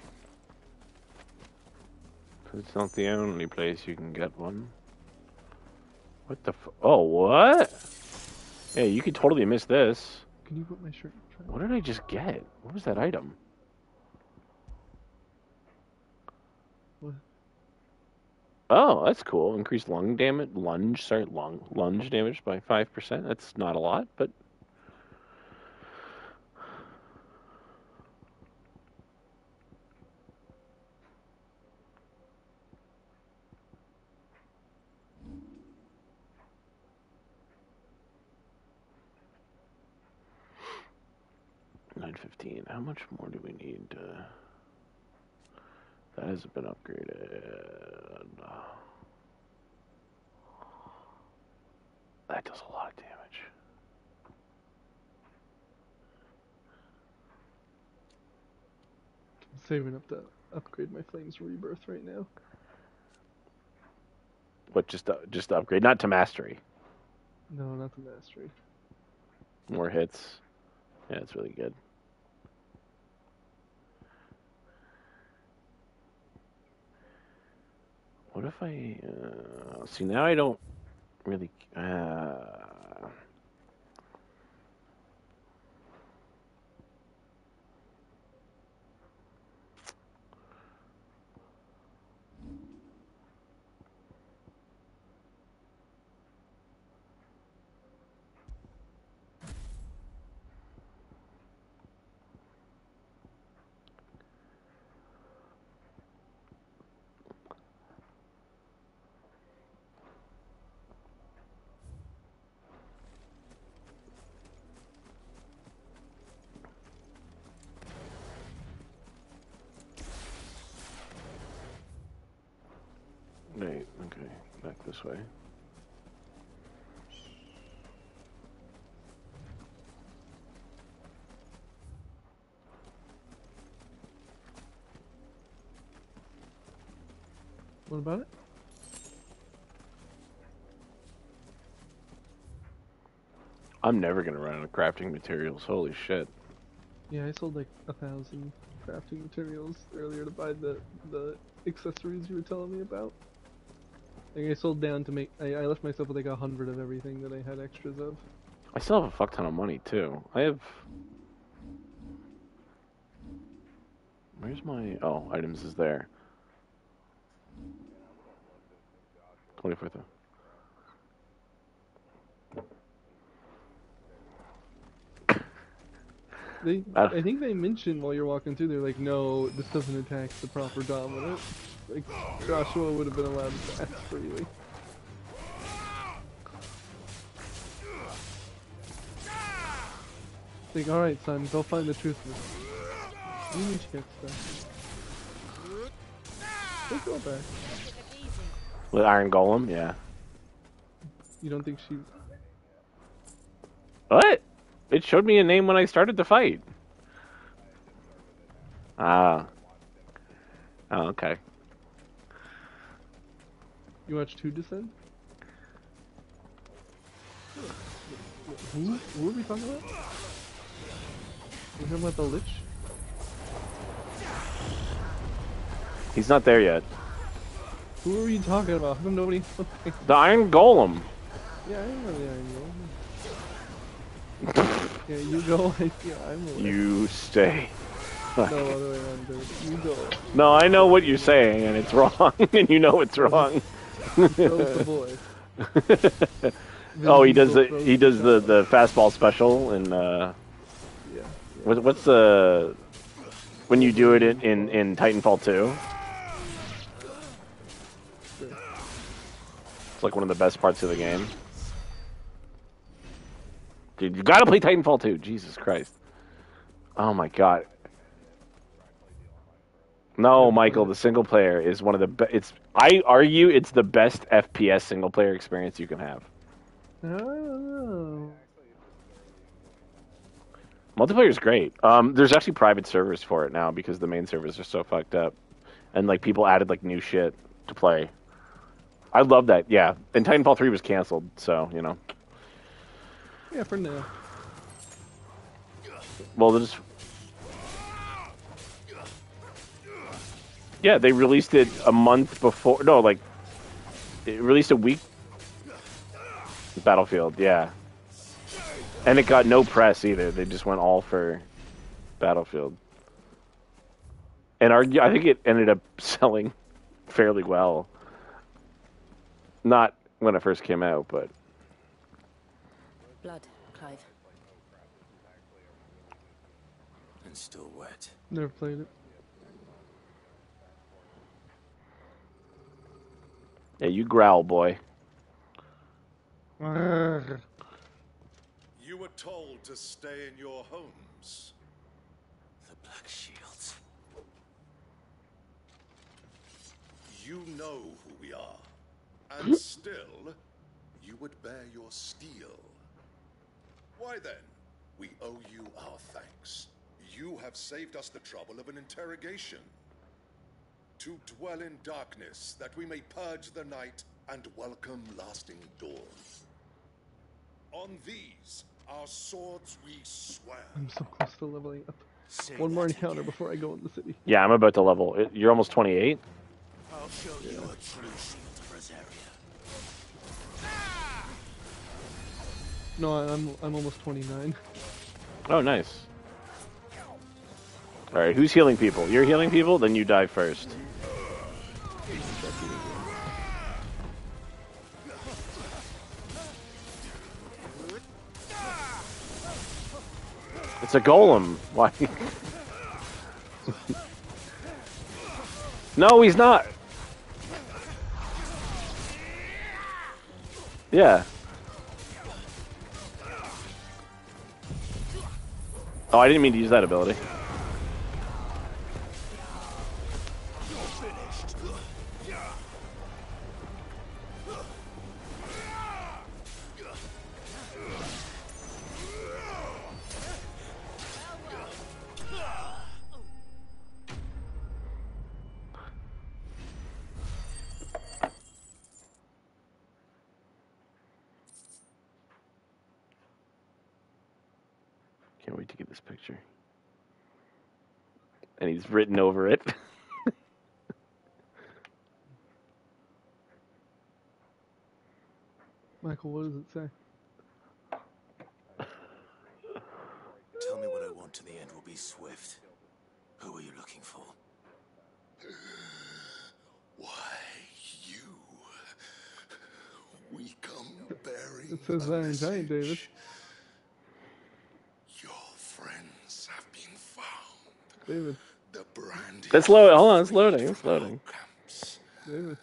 Speaker 1: It's not the only place you can get one. What the oh, what? Hey, you could totally miss this.
Speaker 7: Can you put my shirt?
Speaker 1: What did I just get? What was that item?
Speaker 7: What?
Speaker 1: Oh, that's cool. Increased lunge damage by 5%. That's not a lot, but $9.15. How much more do we need? That hasn't been upgraded. That does a lot of damage.
Speaker 7: I'm saving up to upgrade my Flames Rebirth right now.
Speaker 1: But just to upgrade, not to mastery.
Speaker 7: No, not the mastery.
Speaker 1: More hits. Yeah, it's really good. What if I see now? I don't really. Wait, okay, back this way.
Speaker 7: What about it?
Speaker 1: I'm never gonna run out of crafting materials. Holy shit.
Speaker 7: Yeah, I sold like 1,000 crafting materials earlier to buy the accessories you were telling me about. Like I sold down to make. I left myself with like 100 of everything that I had extras of.
Speaker 1: I still have a fuck ton of money too. I have. Where's my? Oh, items is there. 24th.
Speaker 7: I think they mentioned while you're walking through, they're like, no, this doesn't attack the proper dominant. Like, Joshua would have been allowed to pass freely. Like, alright, son, go find the truth of it. You need to get stuff. Let's go back.
Speaker 1: With Iron Golem, yeah.
Speaker 7: You don't think she...
Speaker 1: What? It showed me a name when I started the fight. Ah. Oh, okay.
Speaker 7: You watched who descend? Who are we talking about? We're talking about the Lich?
Speaker 1: He's not there yet.
Speaker 7: Who are you talking about? How come nobody...
Speaker 1: The Iron Golem.
Speaker 7: Yeah, I know the Iron Golem. Yeah, you go, I'm away.
Speaker 1: You stay.
Speaker 7: No, other way around, dude. You go.
Speaker 1: No, I know what you're saying, and it's wrong, and you know it's wrong.
Speaker 7: Throws the boy.
Speaker 1: Oh, he does the fastball special, and
Speaker 7: yeah.
Speaker 1: What's the when you do it in Titanfall 2? It's like one of the best parts of the game. Dude, you gotta play Titanfall 2. Jesus Christ. Oh my god. No, Michael, the single player is one of the best. I argue it's the best FPS single player experience you can have.
Speaker 7: Oh.
Speaker 1: Multiplayer is great. There's actually private servers for it now because the main servers are so fucked up, and like people added like new shit to play. I love that. Yeah, and Titanfall 3 was canceled, so you know.
Speaker 7: Yeah, for now.
Speaker 1: Well, there's. Yeah, they released it a month before. No, like, it released a week. Battlefield, yeah. And it got no press either. They just went all for Battlefield. And I think it ended up selling fairly well. Not when it first came out, but...
Speaker 6: Blood, Clive.
Speaker 11: And still wet.
Speaker 7: Never played it.
Speaker 1: Yeah, you growl, boy.
Speaker 10: You were told to stay in your homes.
Speaker 11: The Black Shields.
Speaker 10: You know who we are. And still, you would bear your steel. Why then, we owe you our thanks. You have saved us the trouble of an interrogation. To dwell in darkness, that we may purge the night and welcome lasting dawn. On these, our swords we swear.
Speaker 7: I'm so close to leveling up. One more encounter before I go in the city.
Speaker 1: Yeah, I'm about to level. You're almost 28?
Speaker 11: I'll show you a true shield of Rosaria.
Speaker 7: No, I'm almost 29.
Speaker 1: Oh, nice. Alright, who's healing people? You're healing people? Then you die first. It's a golem. Why? No, he's not. Yeah. Oh, I didn't mean to use that ability. Can't wait to get this picture. And he's written over it.
Speaker 7: Michael, what does it say?
Speaker 4: Tell me what I want and the end will be swift. Who are you looking for?
Speaker 10: Why, you. We come bearing
Speaker 7: It says that in giant, David.
Speaker 10: Your friends have been found.
Speaker 7: David.
Speaker 10: The brand.
Speaker 1: That's loading. Hold on, it's loading. It's loading.
Speaker 7: David.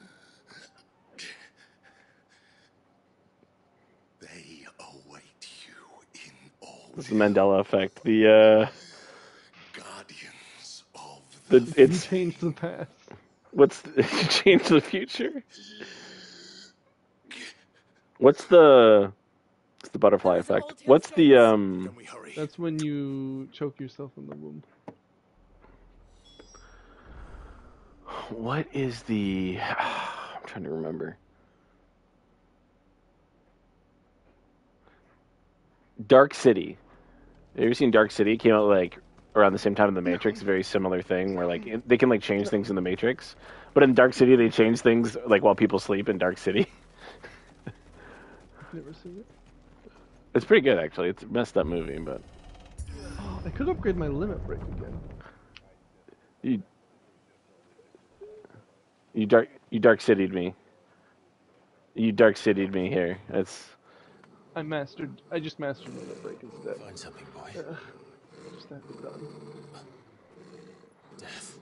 Speaker 10: They await you in all.
Speaker 1: This is the Mandela effect. The
Speaker 10: guardians of
Speaker 1: it's
Speaker 7: changed the past.
Speaker 1: What's change the future? What's the butterfly effect? What's the
Speaker 7: That's when you choke yourself in the womb.
Speaker 1: What is the I'm trying to remember. Dark City. Have you ever seen Dark City? It came out like around the same time in the Matrix. Very similar thing where like they can like change things in the Matrix, but in Dark City they change things like while people sleep in Dark City.
Speaker 7: I've never seen it.
Speaker 1: It's pretty good actually. It's a messed up movie, but
Speaker 7: I could upgrade my limit break again.
Speaker 1: You dark city'd me. You dark city'd me here. That's.
Speaker 7: I just mastered limit break instead.
Speaker 4: Find something, boy.
Speaker 7: Just have it done.
Speaker 4: Death.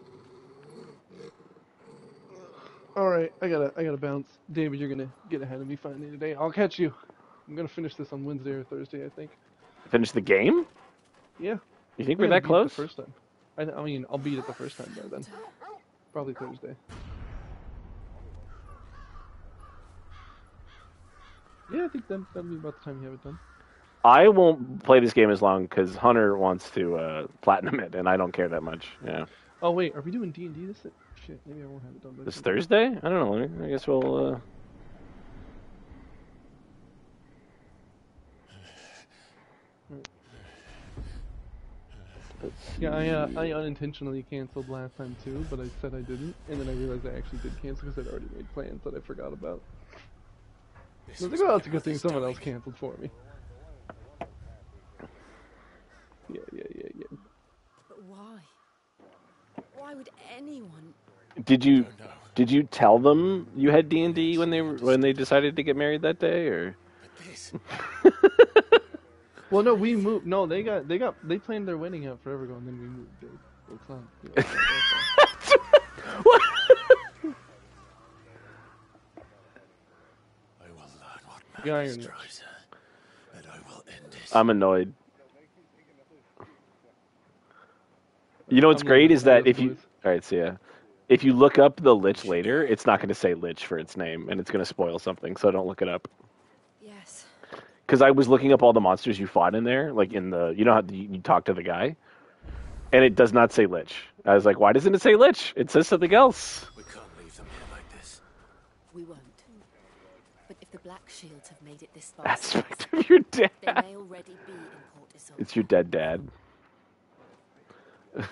Speaker 7: All right, I gotta bounce. David, you're gonna get ahead of me finally today. I'll catch you. I'm gonna finish this on Wednesday or Thursday, I think.
Speaker 1: Finish the game?
Speaker 7: Yeah.
Speaker 1: You think we're that close?
Speaker 7: The first time. I mean, I'll beat it the first time by then. Probably Thursday. Yeah, I think that'll be about the time you have it done.
Speaker 1: I won't play this game as long because Hunter wants to platinum it, and I don't care that much. Yeah.
Speaker 7: Oh wait, are we doing D&D this? Shit, maybe I won't have it done.
Speaker 1: This Thursday? I don't know. I guess we'll.
Speaker 7: Yeah, I unintentionally canceled last time too, but I said I didn't, and then I realized I actually did cancel because I'd already made plans that I forgot about. I was like, well, that's a good thing someone else canceled for me. Yeah.
Speaker 12: But why? Why would anyone?
Speaker 1: Did you tell them you had D&D when they decided to get married that day, or?
Speaker 7: Well, no, we moved. No, they planned their wedding out forever ago, and then we moved. Dude. Well, it's not.
Speaker 1: What?
Speaker 4: I will learn what madness drives her, and I will end it.
Speaker 1: I'm annoyed. You know what's great is that if you... Alright, so yeah. If you look up the Lich later, it's not going to say Lich for its name, and it's going to spoil something, so don't look it up.
Speaker 12: Yes.
Speaker 1: Because I was looking up all the monsters you fought in there, like in the... You know how you talk to the guy? And it does not say Lich. I was like, why doesn't it say Lich? It says something else.
Speaker 4: We can't leave them here like this.
Speaker 12: We won't. Black Shields have made it this far.
Speaker 1: Aspect of your dad.
Speaker 12: They may already be in Port Isolde.
Speaker 1: It's your dead dad. A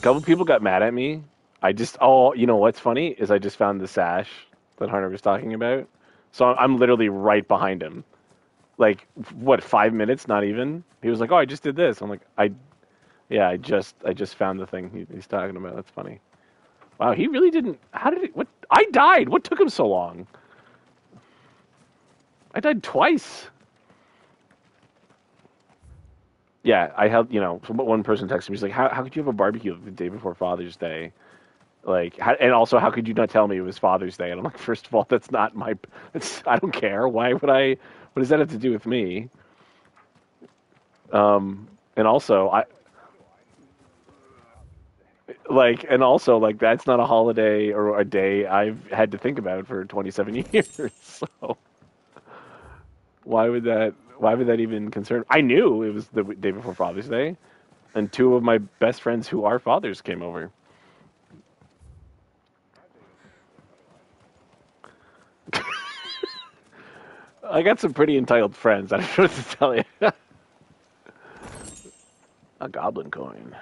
Speaker 1: couple people got mad at me. You know what's funny is I just found the sash that Hunter was talking about. So I'm literally right behind him. Like, what, 5 minutes? Not even. He was like, "Oh, I just did this." I'm like, I just found the thing he's talking about. That's funny. Wow, he really didn't. How did it? What? I died. What took him so long? I died twice. Yeah, I held. One person texted me. He's like, "How could you have a barbecue the day before Father's Day? Like, and also, how could you not tell me it was Father's Day?" And I'm like, first of all, that's not my. I don't care. Why would I? What does that have to do with me? And also, that's not a holiday or a day I've had to think about for 27 years. So why would that even concern? I knew it was the day before Father's Day, and two of my best friends who are fathers came over. I got some pretty entitled friends. I don't know what to tell you. A goblin coin.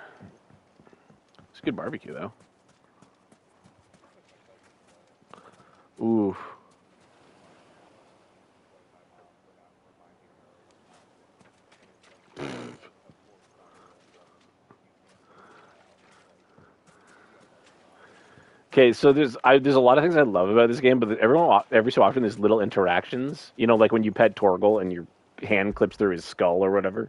Speaker 1: It's a good barbecue, though. Ooh. Okay, so there's a lot of things I love about this game, but every so often there's little interactions. Like when you pet Torgal and your hand clips through his skull or whatever.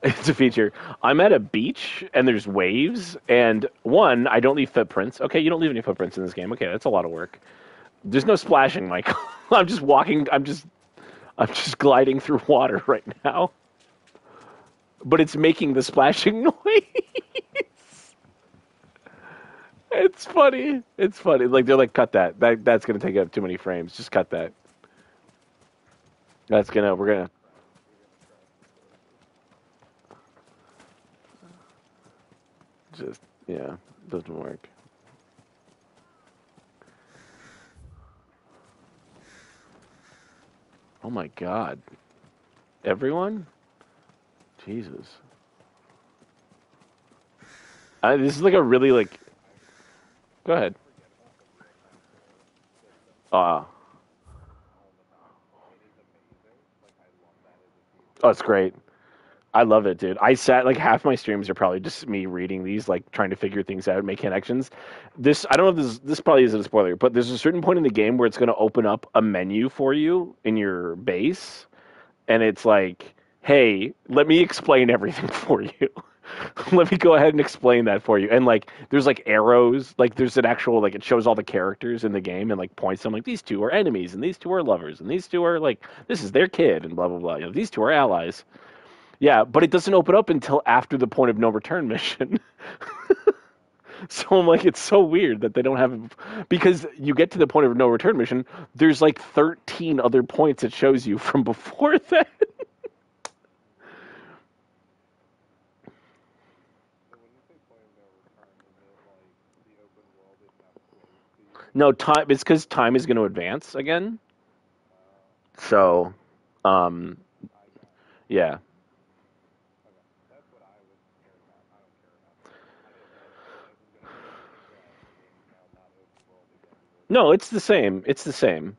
Speaker 1: It's a feature. I'm at a beach and there's waves, and I don't leave footprints. Okay, you don't leave any footprints in this game. Okay, that's a lot of work. There's no splashing, Michael. I'm just walking. I'm just gliding through water right now. But it's making the splashing noise. It's funny. It's funny. Like they're like, cut that. That's gonna take up too many frames. Just cut that. We're gonna. Just, yeah, doesn't work. Oh my God. Everyone? Jesus. This is like a really Go ahead. Oh, it's great. I love it, dude. I sat half my streams are probably just me reading these, trying to figure things out, make connections. I don't know if this probably isn't a spoiler, but there's a certain point in the game where it's going to open up a menu for you in your base, and it's like, hey, let me explain everything for you. Let me go ahead and explain that for you. And there's arrows, there's an actual it shows all the characters in the game and points them these two are enemies and these two are lovers and these two are this is their kid and blah blah blah. These two are allies. Yeah, but it doesn't open up until after the point of no return mission. So I'm it's so weird that they don't have, because you get to the point of no return mission, there's 13 other points it shows you from before that. No, time. It's because time is going to advance again. So, yeah. No, it's the same. It's the same.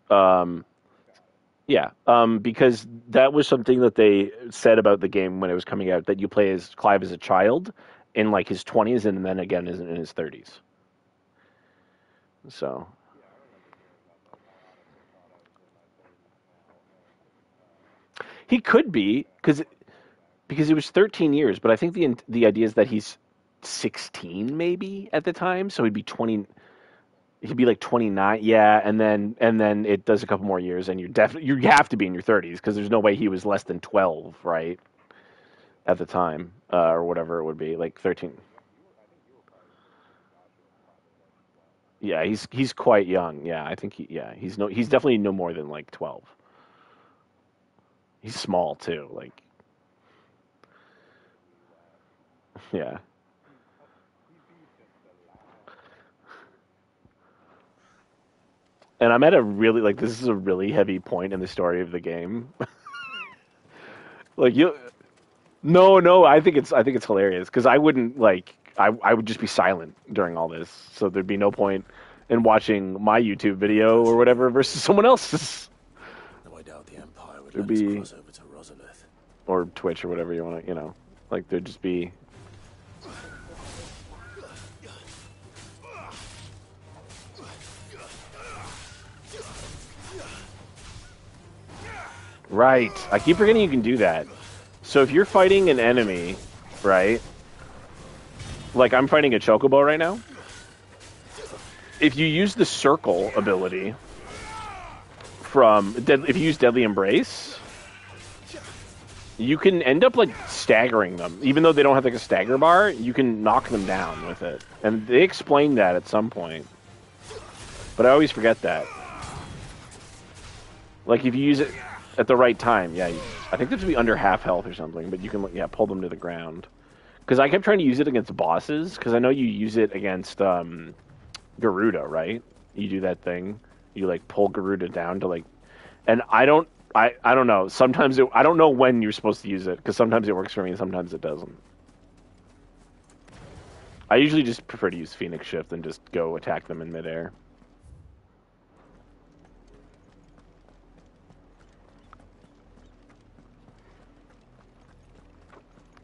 Speaker 1: Um, yeah. Because that was something that they said about the game when it was coming out, that you play as Clive as a child in his 20s and then again in his 30s. So. He could be because it was 13 years, but I think the idea is that he's 16 maybe at the time, so he'd be 20. He'd be 29, yeah, and then it does a couple more years, and you have to be in your 30s because there's no way he was less than 12, right, at the time, or whatever it would be, 13. Yeah, he's quite young. Yeah, I think he's definitely no more than 12. He's small too, yeah. and I'm at a really like this is a really heavy point in the story of the game. Like you, no, I think it's hilarious because I wouldn't like I would just be silent during all this, so there'd be no point in watching my YouTube video or whatever versus someone else's.
Speaker 4: No, I doubt the Empire would
Speaker 1: It'd
Speaker 4: let us
Speaker 1: be
Speaker 4: cross over to Rosalith.
Speaker 1: or Twitch or whatever you want to, like there'd just be. Right. I keep forgetting you can do that. So if you're fighting an enemy, right? Like I'm fighting a chocobo right now. If you use the circle ability if you use Deadly Embrace, you can end up like staggering them. Even though they don't have like a stagger bar, you can knock them down with it. And they explained that at some point. But I always forget that. Like if you use it at the right time, yeah, I think they have to be under half health or something, but you can, pull them to the ground. Because I kept trying to use it against bosses, because I know you use it against Garuda, right? You do that thing, you like pull Garuda down to like, and I don't know. Sometimes I don't know when you're supposed to use it, because sometimes it works for me and sometimes it doesn't. I usually just prefer to use Phoenix Shift and just go attack them in midair.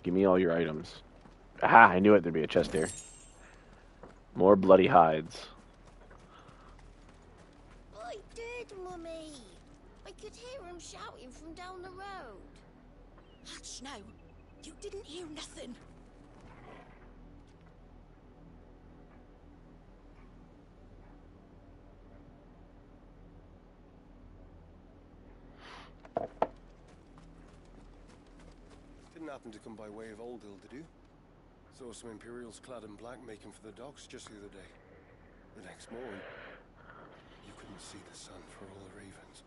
Speaker 1: Give me all your items. Aha, I knew it. There'd be a chest here. More bloody hides.
Speaker 3: I did, Mummy. I could hear him shouting from down the road.
Speaker 9: Hush now. You didn't hear nothing.
Speaker 13: Didn't happen to come by way of Oldhill, did you? Saw some Imperials clad in black making for the docks just the other day. The next morning, you couldn't see the sun for all the ravens.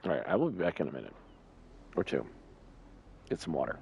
Speaker 1: Alright, I will be back in a minute. Or two. Get some water.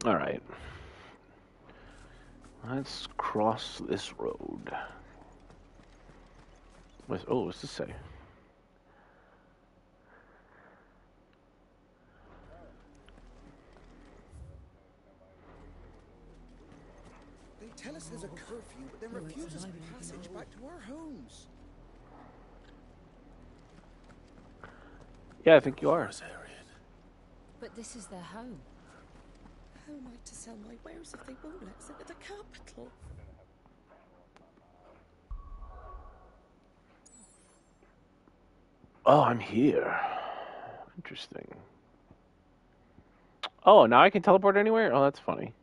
Speaker 1: Alright. Let's cross this road. What's this say?
Speaker 14: They tell us there's a curfew, but then refuse us passage back to our homes.
Speaker 1: Yeah, I think you are.
Speaker 12: But this is their home.
Speaker 15: How am I to sell my wares if they won't let us into the capital?
Speaker 1: Oh, I'm here. Interesting. Oh, now I can teleport anywhere? Oh, that's funny.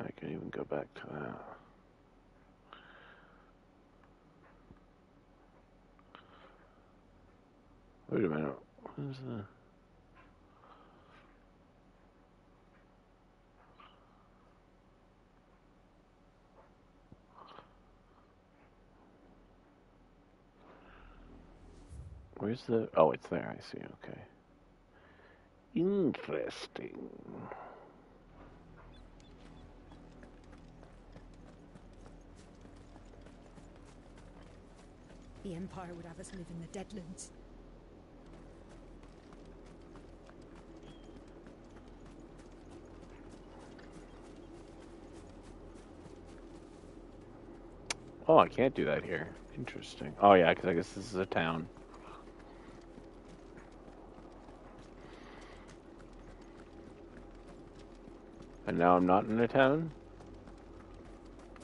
Speaker 1: I can even go back to that. Wait a minute. What is that? Where's the... Oh, it's there. I see. Okay. Interesting.
Speaker 15: The Empire would have us live in the Deadlands.
Speaker 1: Oh, I can't do that here. Interesting. Oh, yeah, because I guess this is a town. And now I'm not in a town?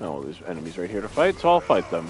Speaker 1: Oh, there's enemies right here to fight, so I'll fight them.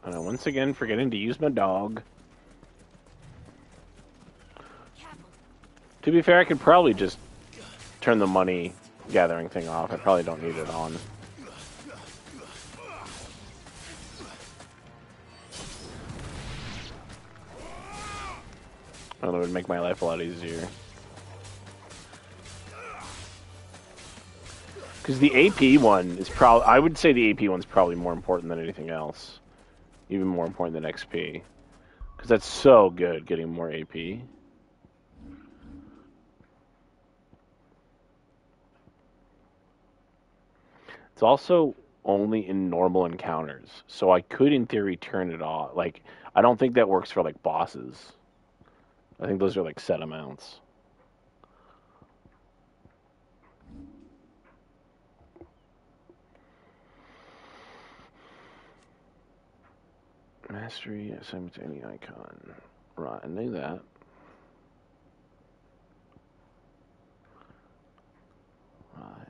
Speaker 1: And I'm once again forgetting to use my dog. To be fair, I could probably just turn the money gathering thing off. I probably don't need it on. Well, it would make my life a lot easier. Because the AP one is probably... I would say the AP one's probably more important than anything else. Even more important than XP. Because that's so good, getting more AP. It's also only in normal encounters. So I could, in theory, turn it off. Like, I don't think that works for, like, bosses. I think those are, like, set amounts. Mastery, assignment to any icon. Right, I knew that. Right.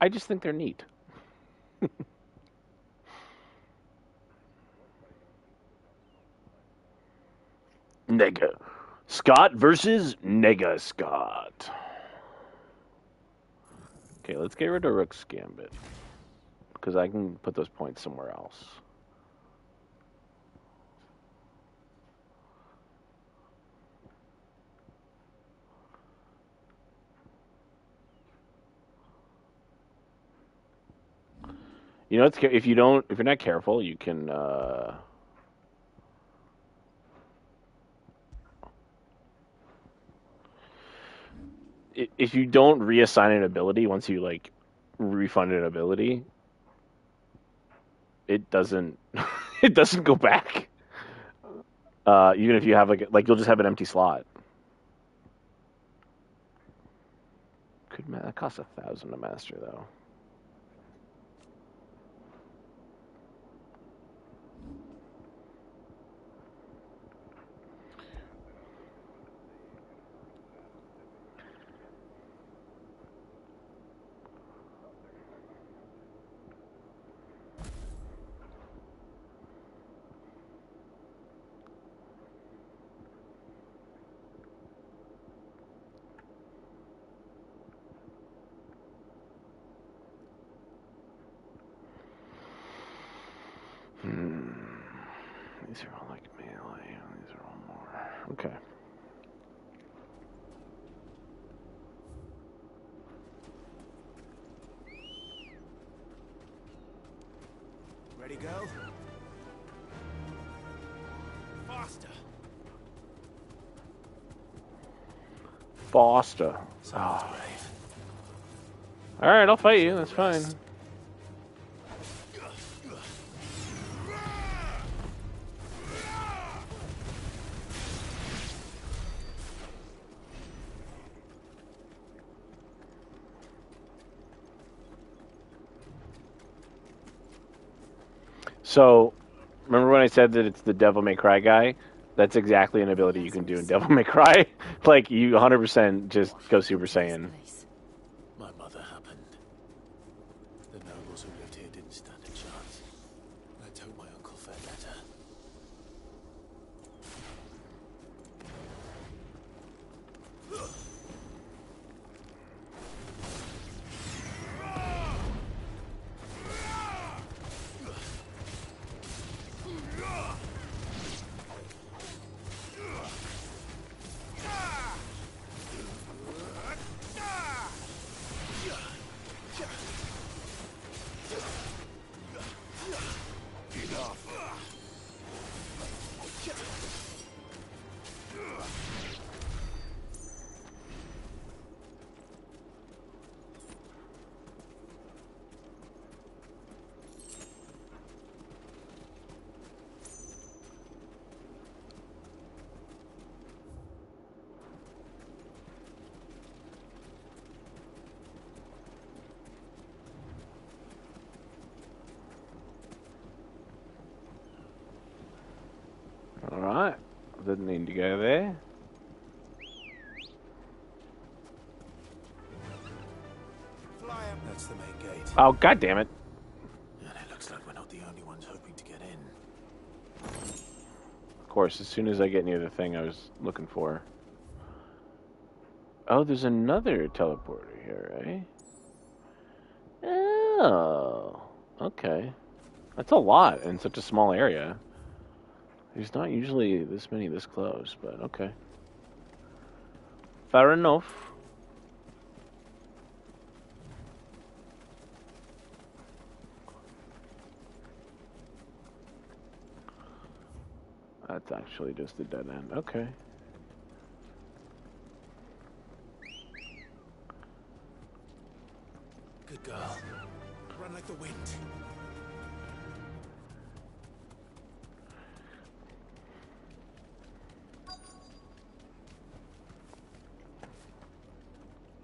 Speaker 1: I just think they're neat. Nega. Scott versus Nega Scott. Okay, let's get rid of Rook's Gambit. Because I can put those points somewhere else. You know, if you're not careful, you can. If you don't reassign an ability once you like refund an ability, it doesn't it doesn't go back. Even if you have like you'll just have an empty slot. That costs 1,000 to master though. These are all like melee. These are all more. Okay.
Speaker 14: Ready, go? Faster.
Speaker 1: Foster. Oh. All right, I'll fight you. That's fine. So, remember when I said that it's the Devil May Cry guy? That's exactly an ability you can do in Devil May Cry. Like, you 100% just go Super Saiyan.
Speaker 4: My mother happened. The nobles who lived here didn't stand a chance. Let's hope my uncle fared better. Alright. Didn't need to go there. That's the main gate.
Speaker 1: Oh, god damn it.
Speaker 4: And it looks like we're not the only ones hoping to get in.
Speaker 1: Of course, as soon as I get near the thing I was looking for. Oh, there's another teleporter here, eh? Oh. Okay. That's a lot in such a small area. There's not usually this many this close, but okay. Fair enough. That's actually just a dead end. Okay.
Speaker 14: Good girl. Run like the wind.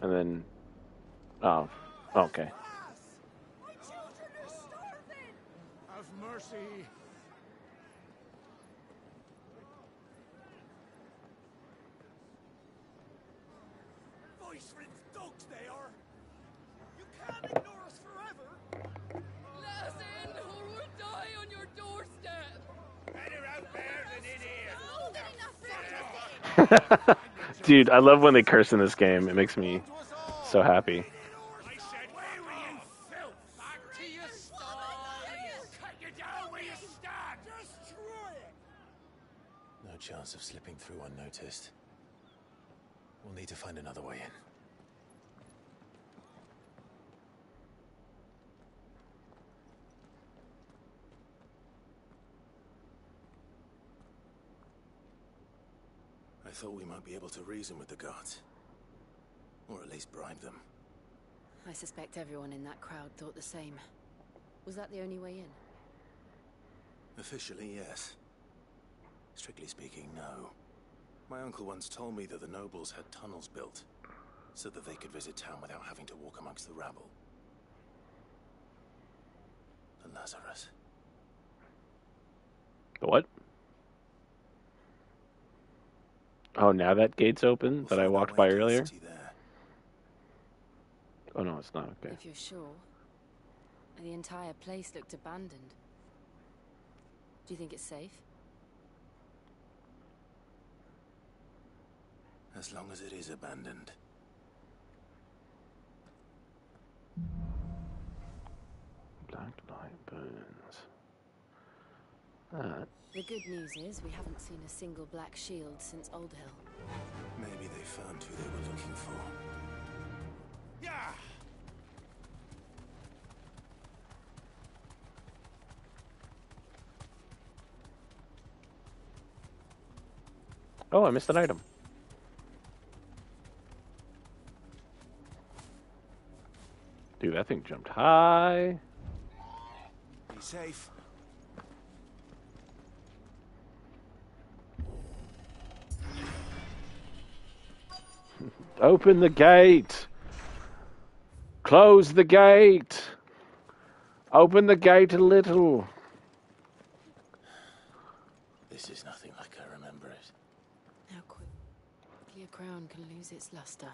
Speaker 1: And then... Oh. Okay.
Speaker 14: My children are starving! Have mercy. Voice-ridden dogs they are! You can't ignore us forever!
Speaker 16: Let us in, or we'll die on your doorstep!
Speaker 14: Better out there than in here!
Speaker 1: Dude, I love when they curse in this game. It makes me so happy.
Speaker 14: I said
Speaker 4: We'll need to find another way in. I thought we might be able to reason with the guards. Or at least bribe them.
Speaker 6: I suspect everyone in that crowd thought the same. Was that the only way in?
Speaker 4: Officially, yes. Strictly speaking, no. My uncle once told me that the nobles had tunnels built, so that they could visit town without having to walk amongst the rabble. The Lazarus.
Speaker 1: The what? Oh, now that gate's open that I walked by earlier? Oh, no, it's not. Okay.
Speaker 6: If you're sure. The entire place looked abandoned. Do you think it's safe?
Speaker 4: As long as it is abandoned.
Speaker 1: Black light burns.
Speaker 6: The good news is we haven't seen a single black shield since Old Hill.
Speaker 4: Maybe they found who they were looking for.
Speaker 13: Yeah!
Speaker 1: Oh, I missed an item. Dude, that thing jumped high.
Speaker 4: Be safe.
Speaker 1: Open the gate. Close the gate. Open the gate a little.
Speaker 4: This is nothing like I remember it.
Speaker 6: How quickly a crown can lose its luster.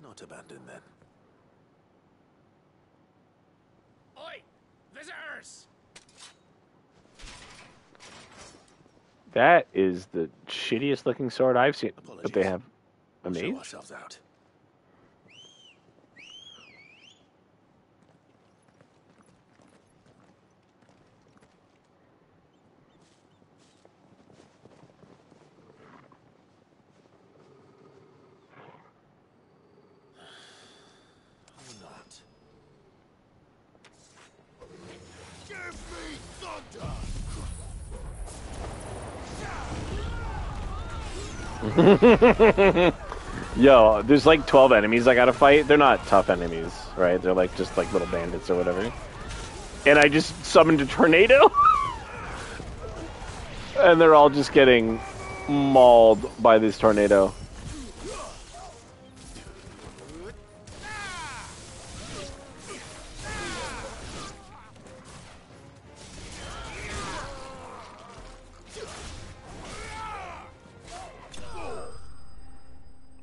Speaker 4: Not abandoned then.
Speaker 13: Oi! Visitors!
Speaker 1: That is the shittiest looking sword I've seen.
Speaker 4: Apologies.
Speaker 1: But they have a
Speaker 4: We'll show
Speaker 1: mace?
Speaker 4: ourselves out.
Speaker 1: Yo, there's like 12 enemies I gotta fight. They're not tough enemies, right? They're like just like little bandits or whatever. And I just summoned a tornado. And they're all just getting mauled by this tornado.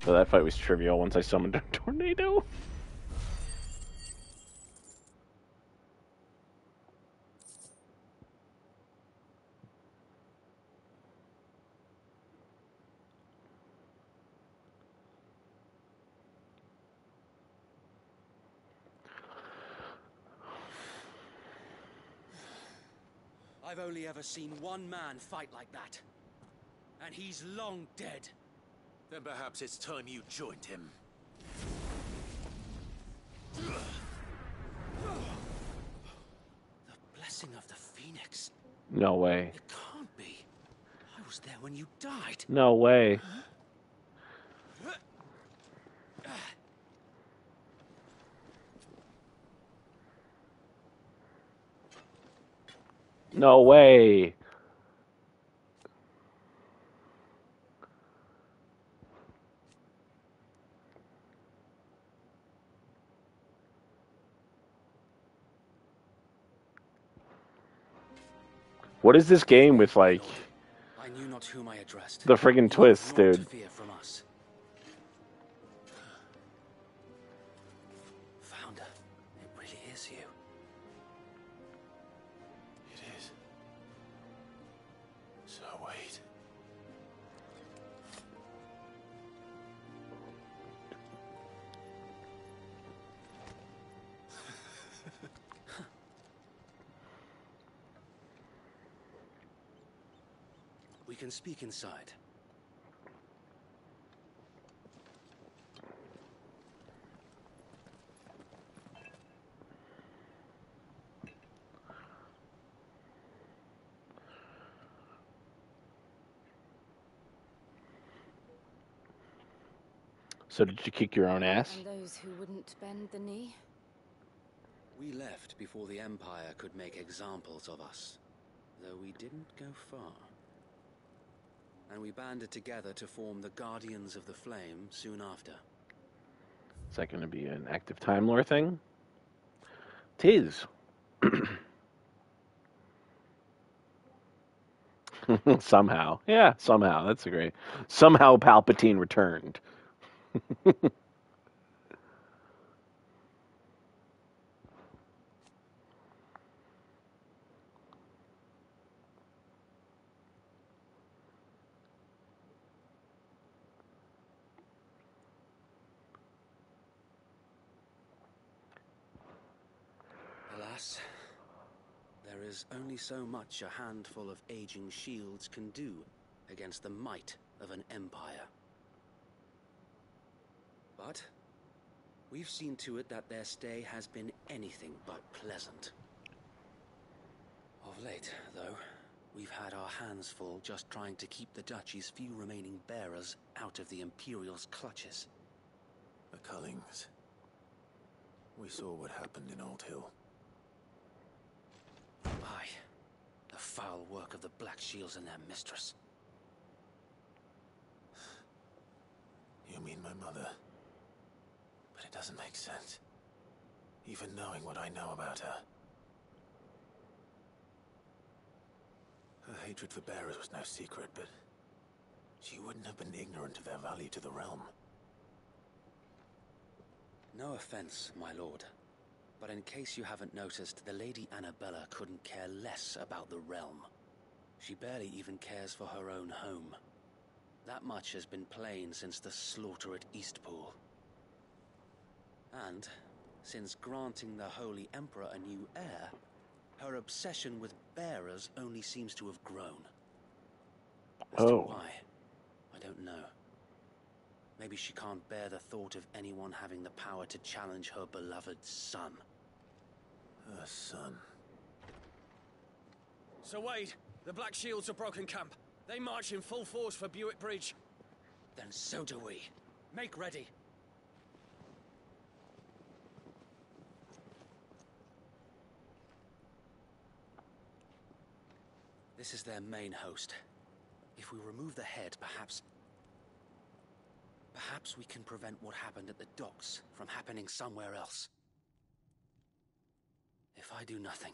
Speaker 1: So that fight was trivial once I summoned a tornado.
Speaker 17: I've only ever seen one man fight like that. And he's long dead.
Speaker 4: Then perhaps it's time you joined him.
Speaker 17: The blessing of the Phoenix.
Speaker 1: No way.
Speaker 17: It can't be. I was there when you died.
Speaker 1: No way. No way. What is this game with, like,
Speaker 17: not whom I addressed.
Speaker 1: The friggin' twist,
Speaker 17: You have naught
Speaker 1: dude.
Speaker 17: to fear from us. Founder, it really is you.
Speaker 4: It is. So wait.
Speaker 17: We can speak inside.
Speaker 1: So did you kick your own ass?
Speaker 6: And those who wouldn't bend the knee?
Speaker 17: We left before the Empire could make examples of us, though we didn't go far. And we banded together to form the Guardians of the Flame soon after.
Speaker 1: Is that going to be an active Time Lore thing? Tis. Somehow. Yeah, somehow. That's a great... Somehow Palpatine returned.
Speaker 17: Alas, there is only so much a handful of aging shields can do against the might of an empire. But we've seen to it that their stay has been anything but pleasant. Of late, though, we've had our hands full just trying to keep the Duchy's few remaining bearers out of the Imperial's clutches.
Speaker 4: The Cullings. We saw what happened in Old Hill.
Speaker 17: Aye, the foul work of the Black Shields and their mistress.
Speaker 4: You mean my mother? But it doesn't make sense. Even knowing what I know about her. Her hatred for bearers was no secret, but she wouldn't have been ignorant of their value to the realm.
Speaker 17: No offense, my lord, but in case you haven't noticed, the Lady Annabella couldn't care less about the realm. She barely even cares for her own home. That much has been plain since the slaughter at Eastpool. And, since granting the Holy Emperor a new heir, her obsession with bearers only seems to have grown. As to why, I don't know. Maybe she can't bear the thought of anyone having the power to challenge her beloved son.
Speaker 4: Her son.
Speaker 17: Sir Wade, the Black Shields have broken camp. They march in full force for Buick Bridge. Then so do we. Make ready. This is their main host. If we remove the head, perhaps we can prevent what happened at the docks from happening somewhere else. If I do nothing,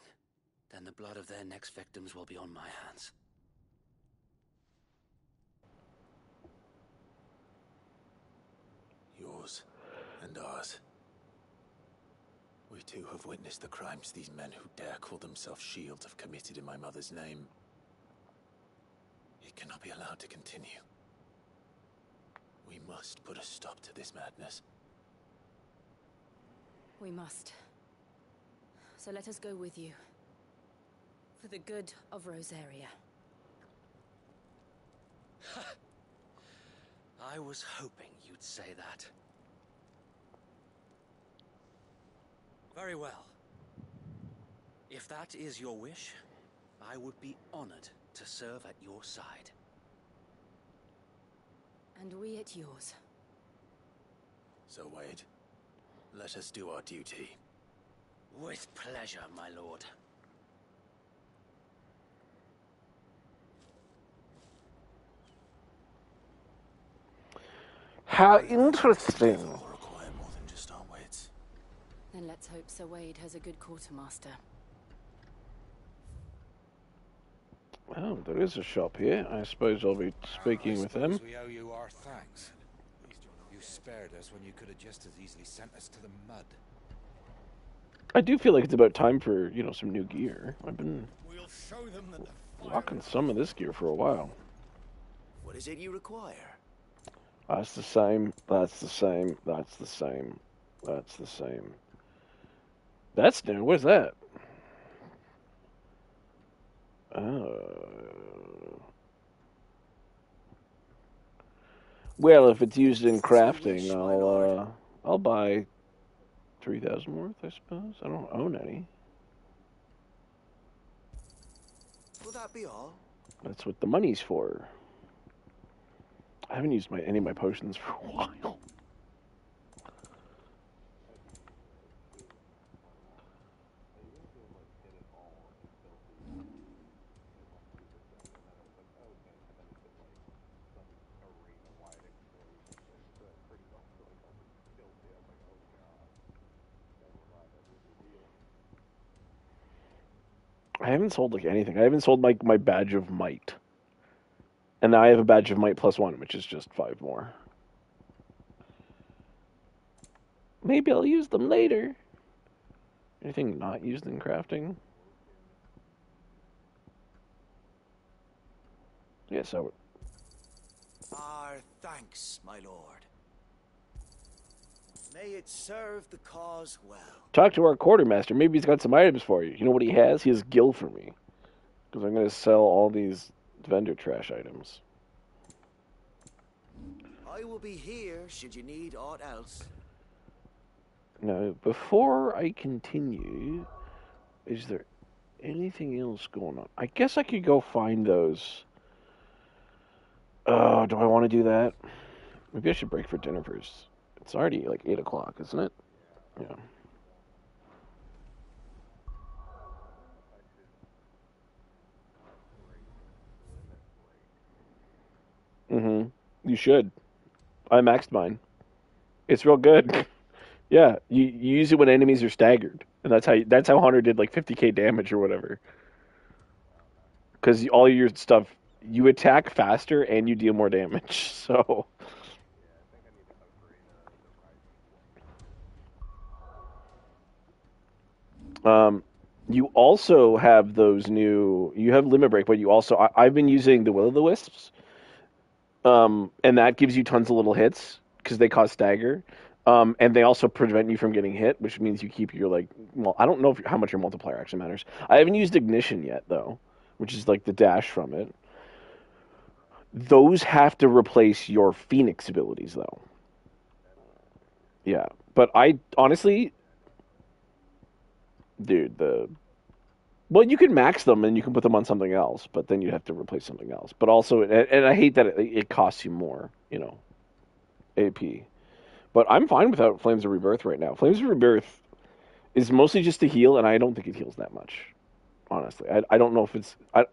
Speaker 17: then the blood of their next victims will be on my hands.
Speaker 4: Yours and ours. We too have witnessed the crimes these men who dare call themselves shields have committed in my mother's name. It cannot be allowed to continue. We must put a stop to this madness.
Speaker 6: We must. So let us go with you. For the good of Rosaria.
Speaker 17: I was hoping you'd say that. Very well. If that is your wish, I would be honored to serve at your side.
Speaker 6: And we at yours.
Speaker 4: So, Wade, let us do our duty.
Speaker 17: With pleasure, my lord.
Speaker 1: How interesting.
Speaker 4: Will require more than just our wits.
Speaker 6: Then let's hope Sir Wade has a good quartermaster.
Speaker 1: Oh, there is a shop here. I suppose I'll be speaking with them.
Speaker 18: We owe you our thanks. You spared us when you could have just as easily sent us to the mud.
Speaker 1: I do feel like it's about time for, some new gear. I've been rocking some of this gear for a while.
Speaker 19: What is it you require?
Speaker 1: That's the same. That's the same. That's the same. That's the same. That's new. What's that? Well, if it's used in crafting, I'll buy 3,000 worth, I suppose. I don't own any.
Speaker 19: Will that be all?
Speaker 1: That's what the money's for. I haven't used any of my potions for a while. I haven't sold anything. I haven't sold my badge of might. And now I have a badge of might +1, which is just 5 more. Maybe I'll use them later. Anything not used in crafting? Yes, I would.
Speaker 19: Our thanks, my lord. May it serve the cause well.
Speaker 1: Talk to our quartermaster. Maybe he's got some items for you. You know what he has? He has gil for me. Because I'm going to sell all these vendor trash items.
Speaker 19: I will be here should you need aught else.
Speaker 1: Now, before I continue, is there anything else going on? I guess I could go find those. Oh, do I want to do that? Maybe I should break for dinner first. It's already like 8 o'clock, isn't it? Yeah. You should. I maxed mine. It's real good. Yeah, you use it when enemies are staggered, and that's how Hunter did like 50k damage or whatever. Because all your stuff, you attack faster and you deal more damage. So. You also have those new. You have Limit Break, but you also. I've been using the Will-o'-the-Wisps. And that gives you tons of little hits because they cause stagger. And they also prevent you from getting hit, which means you keep your I don't know how much your multiplier actually matters. I haven't used Ignition yet though, which is like the dash from it. Those have to replace your Phoenix abilities though. Yeah, but I honestly, dude, well, you can max them and you can put them on something else, but then you have to replace something else. But also, and I hate that it costs you more, AP. But I'm fine without Flames of Rebirth right now. Flames of Rebirth is mostly just to heal, and I don't think it heals that much. Honestly, I don't know if it's I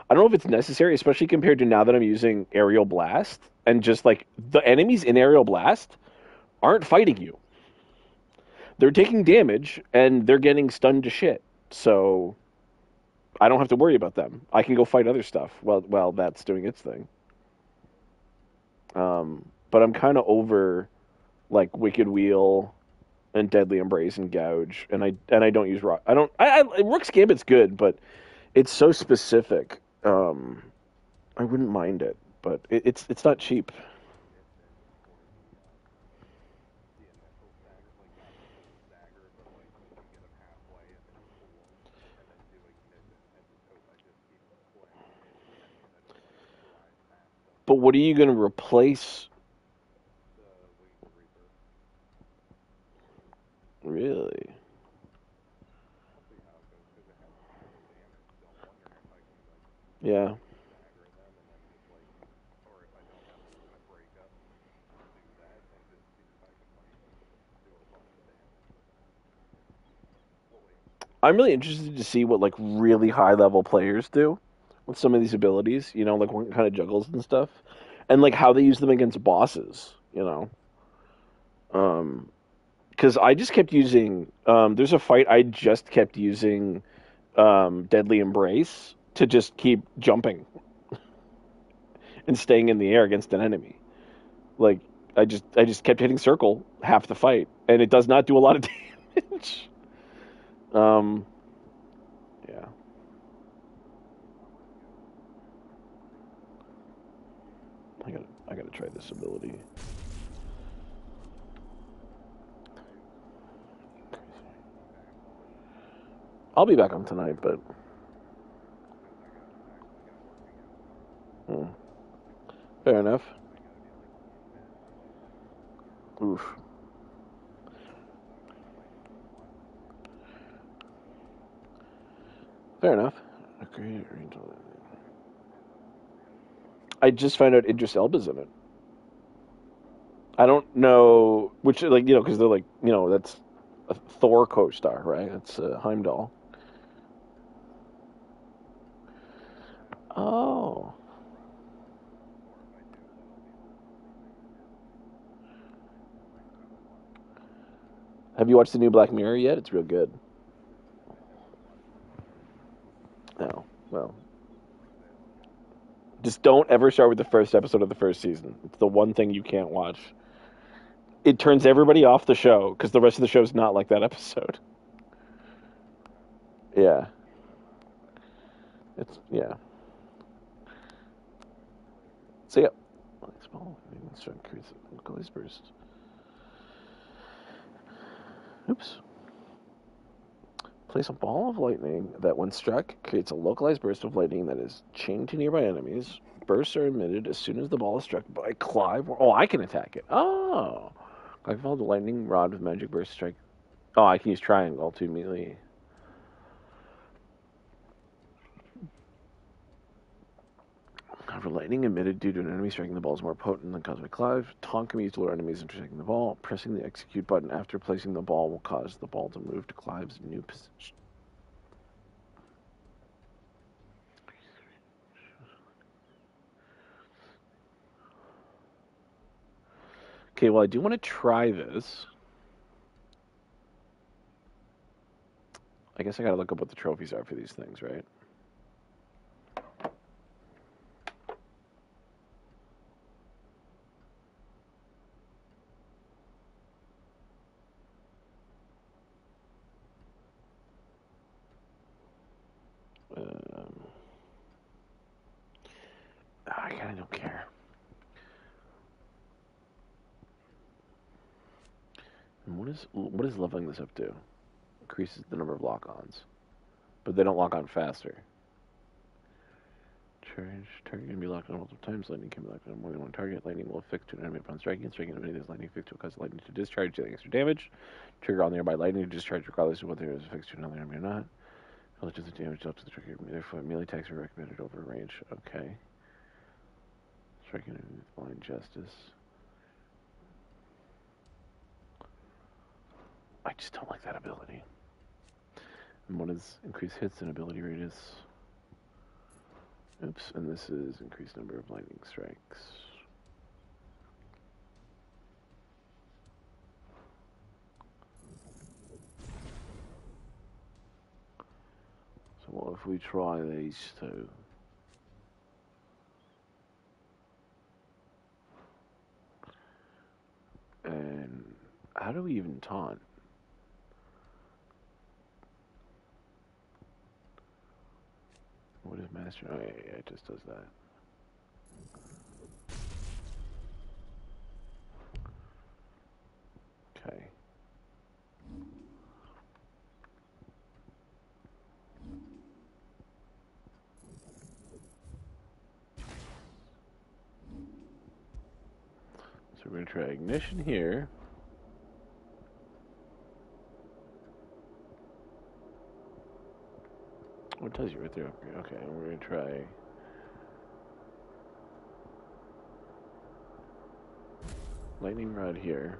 Speaker 1: don't know if it's necessary, especially compared to now that I'm using Aerial Blast, and just like the enemies in Aerial Blast aren't fighting you. They're taking damage and they're getting stunned to shit. So I don't have to worry about them. I can go fight other stuff while that's doing its thing. But I'm kind of over like Wicked Wheel and Deadly Embrace and Gouge, and I don't use Rock. Rook's Gambit's good, but it's so specific. I wouldn't mind it, but it's not cheap. But what are you going to replace? Really? Yeah. I'm really interested to see what like really high level players do with some of these abilities, like what kind of juggles and stuff, and like how they use them against bosses, because I just kept using. There's a fight I just kept using Deadly Embrace, to just keep jumping and staying in the air against an enemy. Like, I just kept hitting circle half the fight, and it does not do a lot of damage. Yeah. I gotta try this ability. I'll be back on tonight, but fair enough. Oof. Fair enough. Okay. I just found out Idris Elba's in it. I don't know which, like, you know, because they're like, you know, that's a Thor co-star, right? That's Heimdall. Oh. Have you watched the new Black Mirror yet? It's real good. No. Well. Just don't ever start with the first episode of the first season. It's the one thing you can't watch. It turns everybody off the show because the rest of the show is not like that episode. Yeah. Yeah. So, yeah. Small. Increase localized burst. Oops. Place a ball of lightning that, when struck, creates a localized burst of lightning that is chained to nearby enemies. Bursts are emitted as soon as the ball is struck by Clive. Oh, I can attack it. Oh. I can follow the lightning rod with magic burst strike. Oh, I can use triangle to immediately. However, lightning emitted due to an enemy striking the ball is more potent than cosmic Clive. Taunt can be used to lure enemies intersecting the ball. Pressing the execute button after placing the ball will cause the ball to move to Clive's new position. Okay, well, I do want to try this. I guess I gotta look up what the trophies are for these things, right? I kinda don't care. And what is leveling this up do? Increases the number of lock-ons. But they don't lock on faster. Charge. Target can be locked on multiple times. Lightning can be locked on more than one target. Lightning will affix to an enemy upon striking. Striking an enemy that is lightning affixed will cause lightning to discharge, dealing extra damage. Trigger all nearby lightning to discharge regardless of whether it is affixed to another enemy or not. Relative to the damage dealt to the trigger. Therefore, melee attacks are recommended over range. Okay. Striking enemy with blind justice. I just don't like that ability. And what is increased hits and ability radius? Oops, and this is increased number of lightning strikes. So what if we try these two? And how do we even taunt? What is master? Oh, yeah, it just does that. Okay. So we're going to try ignition here. Oh, it tells you right there. Okay, and we're going to try... lightning rod here.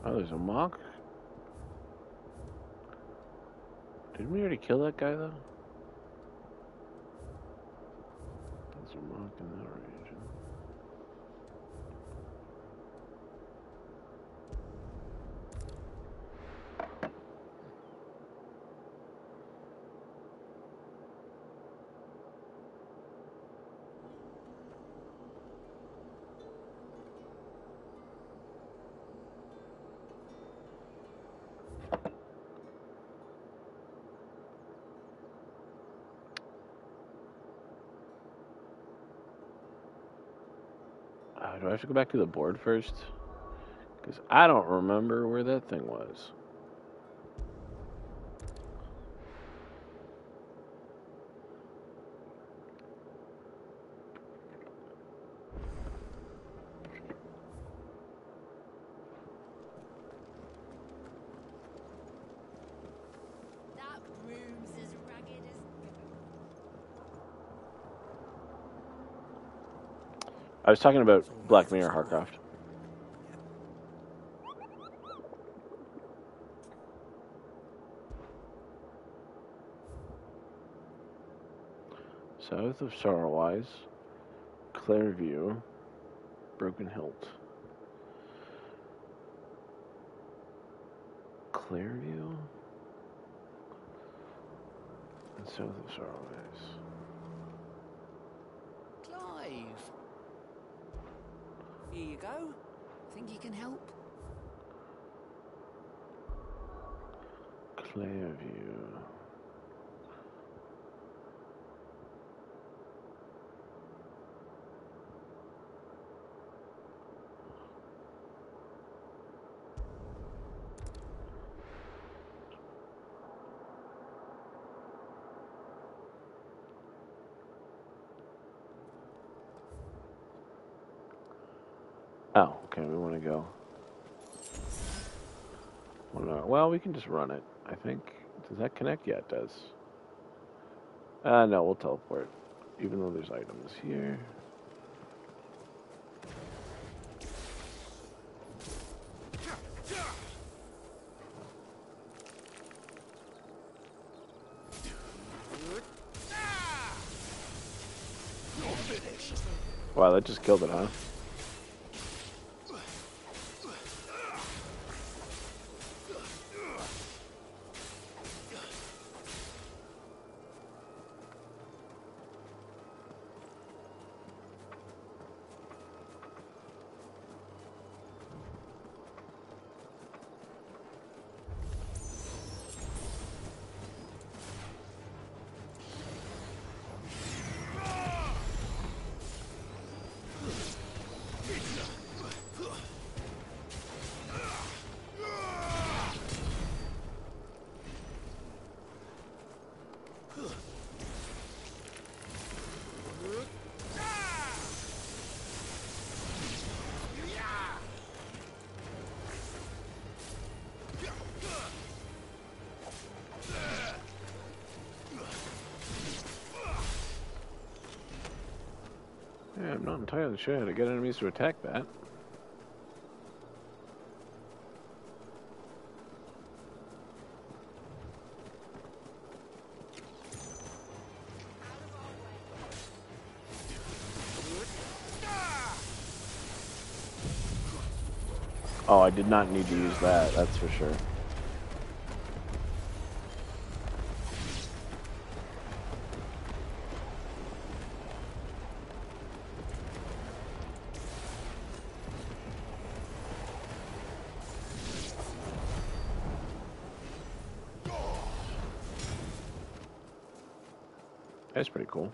Speaker 1: Oh, there's a mock. Did Didn't we already kill that guy, though? That's a monk in that region. Do I have to go back to the board first? Because I don't remember where that thing was.
Speaker 12: That room's as ragged as...
Speaker 1: I was talking about Black Mirror Harcraft. South of Sorrowwise, Clairview, Broken Hilt. Clairview? And south of Sorrowwise.
Speaker 2: Clive! Here you go. Think you can help?
Speaker 1: Clairview. Oh, okay, we want to go. Well, we can just run it, I think. Does that connect? Yeah, it does. No, we'll teleport. Even though there's items here. Wow, that just killed it, huh? Yeah, I'm not entirely sure how to get enemies to attack that. Oh, I did not need to use that, that's for sure. That's pretty cool.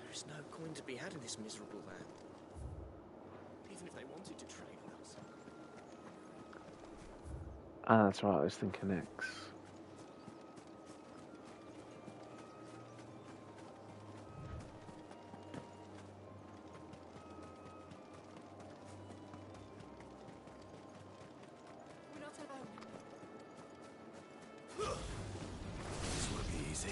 Speaker 11: There's no coin to be had in this miserable land. Even if they wanted to trade with us.
Speaker 1: Ah, that's right, this thing connects.
Speaker 4: easy.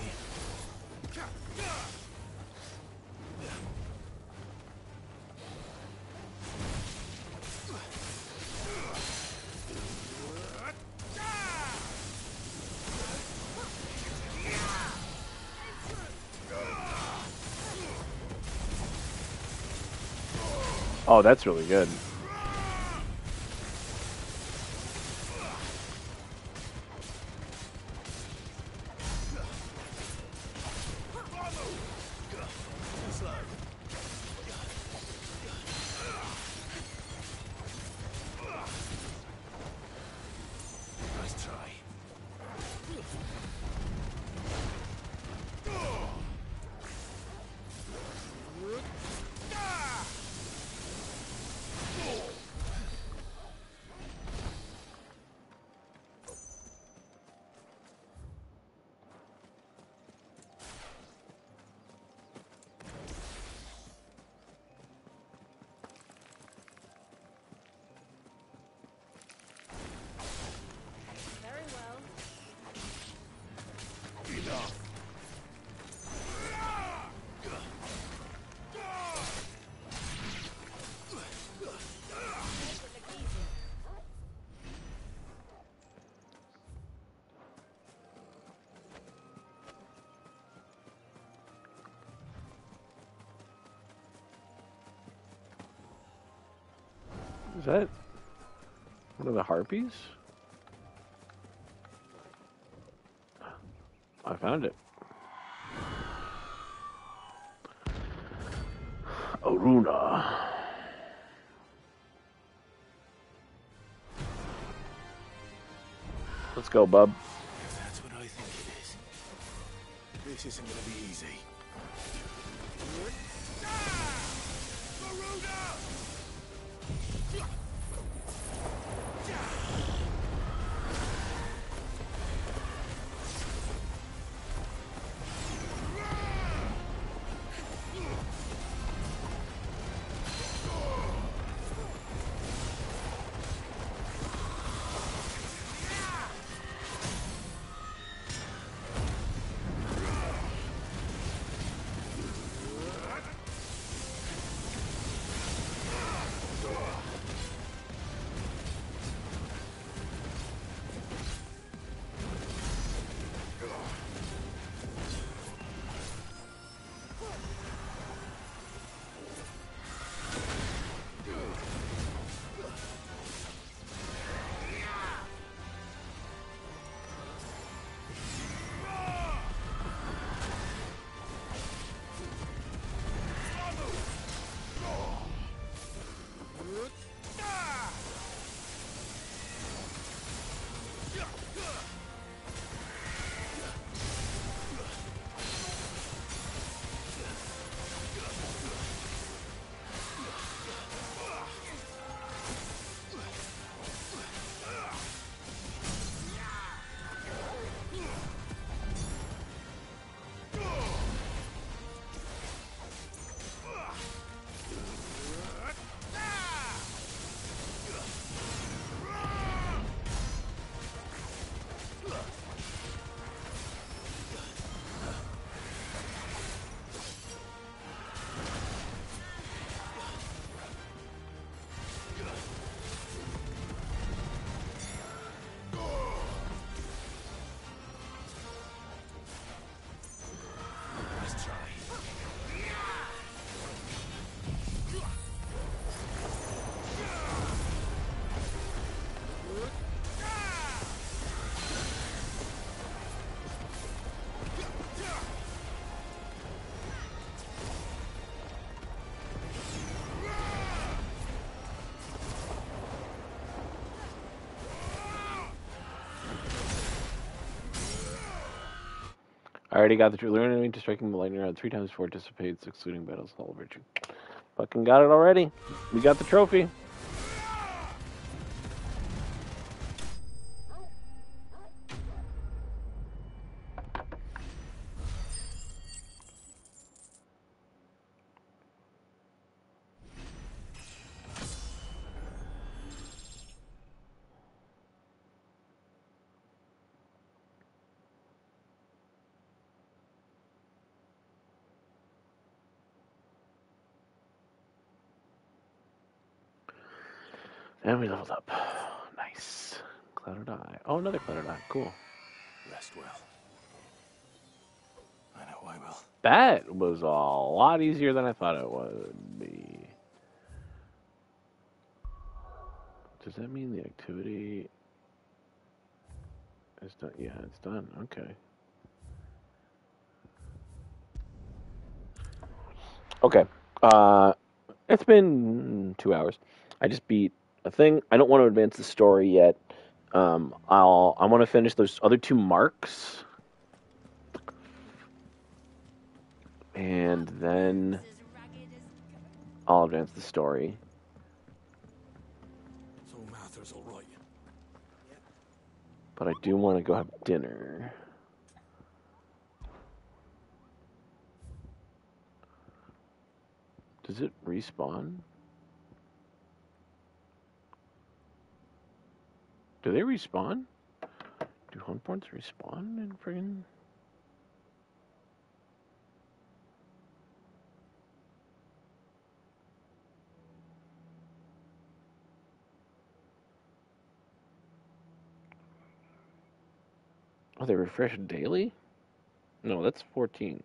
Speaker 1: Oh, that's really good.
Speaker 4: Nice try.
Speaker 12: Very well.
Speaker 4: Enough.
Speaker 1: Is that one of the harpies? I found it. Aruna. Let's go, bub.
Speaker 4: That's what I think it is. This isn't gonna be easy.
Speaker 1: I already got the learn enemy to striking the lightning rod 3 times before it dissipates, excluding battles all virtue. Fucking got it already. We got the trophy. And we leveled up. Nice. Clouded Eye. Oh, another Clouded Eye. Cool.
Speaker 4: Rest well. I know I will.
Speaker 1: That was a lot easier than I thought it would be. Does that mean the activity is done? Yeah, it's done. Okay. Okay. It's been 2 hours. I just beat a thing. I don't want to advance the story yet. I want to finish those other 2 marks, and then I'll advance the story.
Speaker 13: So Martha's all right.
Speaker 1: But I do want to go have dinner. Does it respawn? Do they respawn? Do Huntborns respawn in friggin'... Oh, they refresh daily? No, that's 14.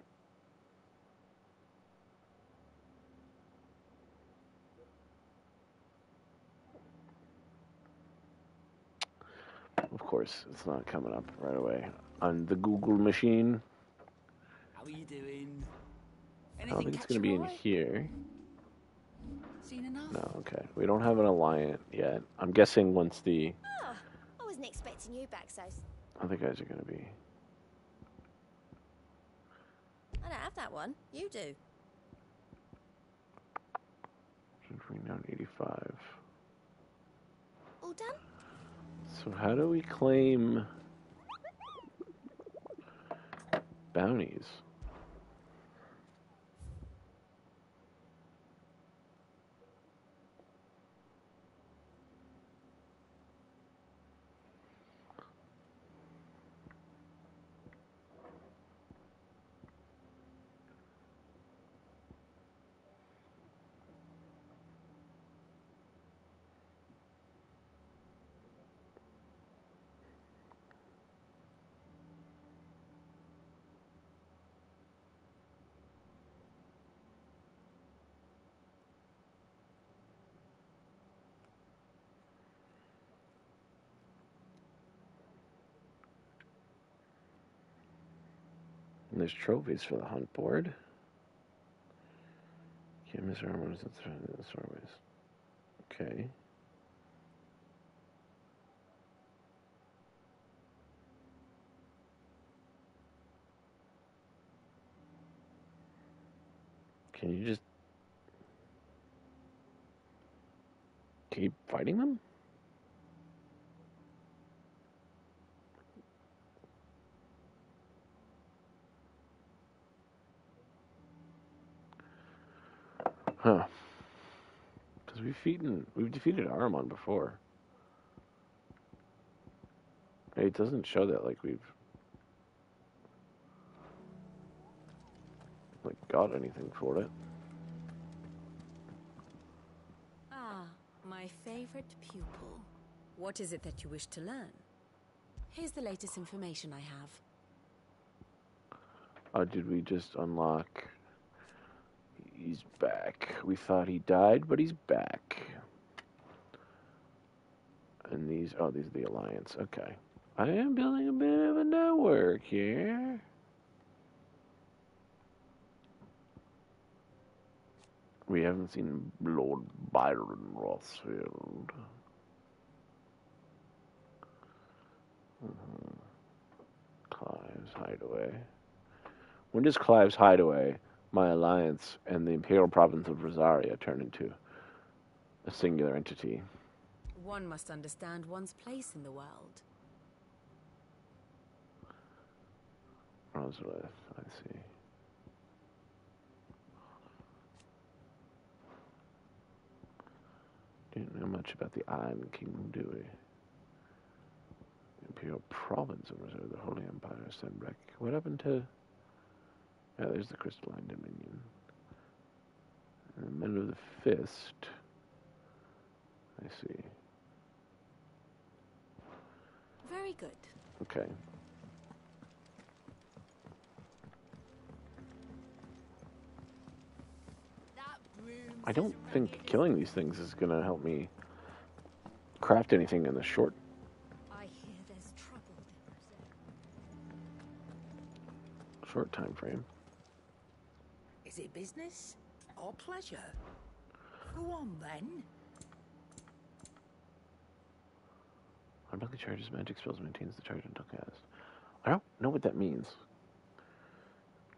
Speaker 1: Of course, it's not coming up right away on the Google machine.
Speaker 2: How are you doing?
Speaker 1: I don't think it's going to be in here.
Speaker 2: Seen enough?
Speaker 1: No, okay. We don't have an Alliant yet. I'm guessing once the...
Speaker 3: Oh, I wasn't expecting you back so...
Speaker 1: other guys are going to be...
Speaker 3: I don't have that one. You do.
Speaker 1: Bring down 85.
Speaker 3: All done?
Speaker 1: So how do we claim bounties? And there's trophies for the hunt board. Can't miss our armors. That's always. Okay. Can you just keep fighting them? Huh. Because we've defeated Aramon before. It doesn't show that like we've got anything for it.
Speaker 12: Ah, my favorite pupil. What is it that you wish to learn? Here's the latest information I have.
Speaker 1: Did we just unlock... He's back. We thought he died, but he's back. And these... Oh, these are the Alliance. Okay. I am building a bit of a network here. We haven't seen Lord Byron Rothsfield. Clive's Hideaway. When does Clive's Hideaway, my alliance, and the Imperial Province of Rosaria turn into a singular entity?
Speaker 12: One must understand one's place in the world.
Speaker 1: Roswell, I see. Didn't know much about the Iron Kingdom, do we? Imperial Province of Rosaria, the Holy Empire, Senbrek. What happened to... Yeah, there's the Crystalline Dominion. And the Men of the Fist. I see.
Speaker 12: Very good.
Speaker 1: Okay. I don't think killing these things is going to help me craft anything in the short time frame.
Speaker 9: Is it business or pleasure? Go on then.
Speaker 1: Automatically charges magic spells, maintains the charge until cast. I don't know what that means.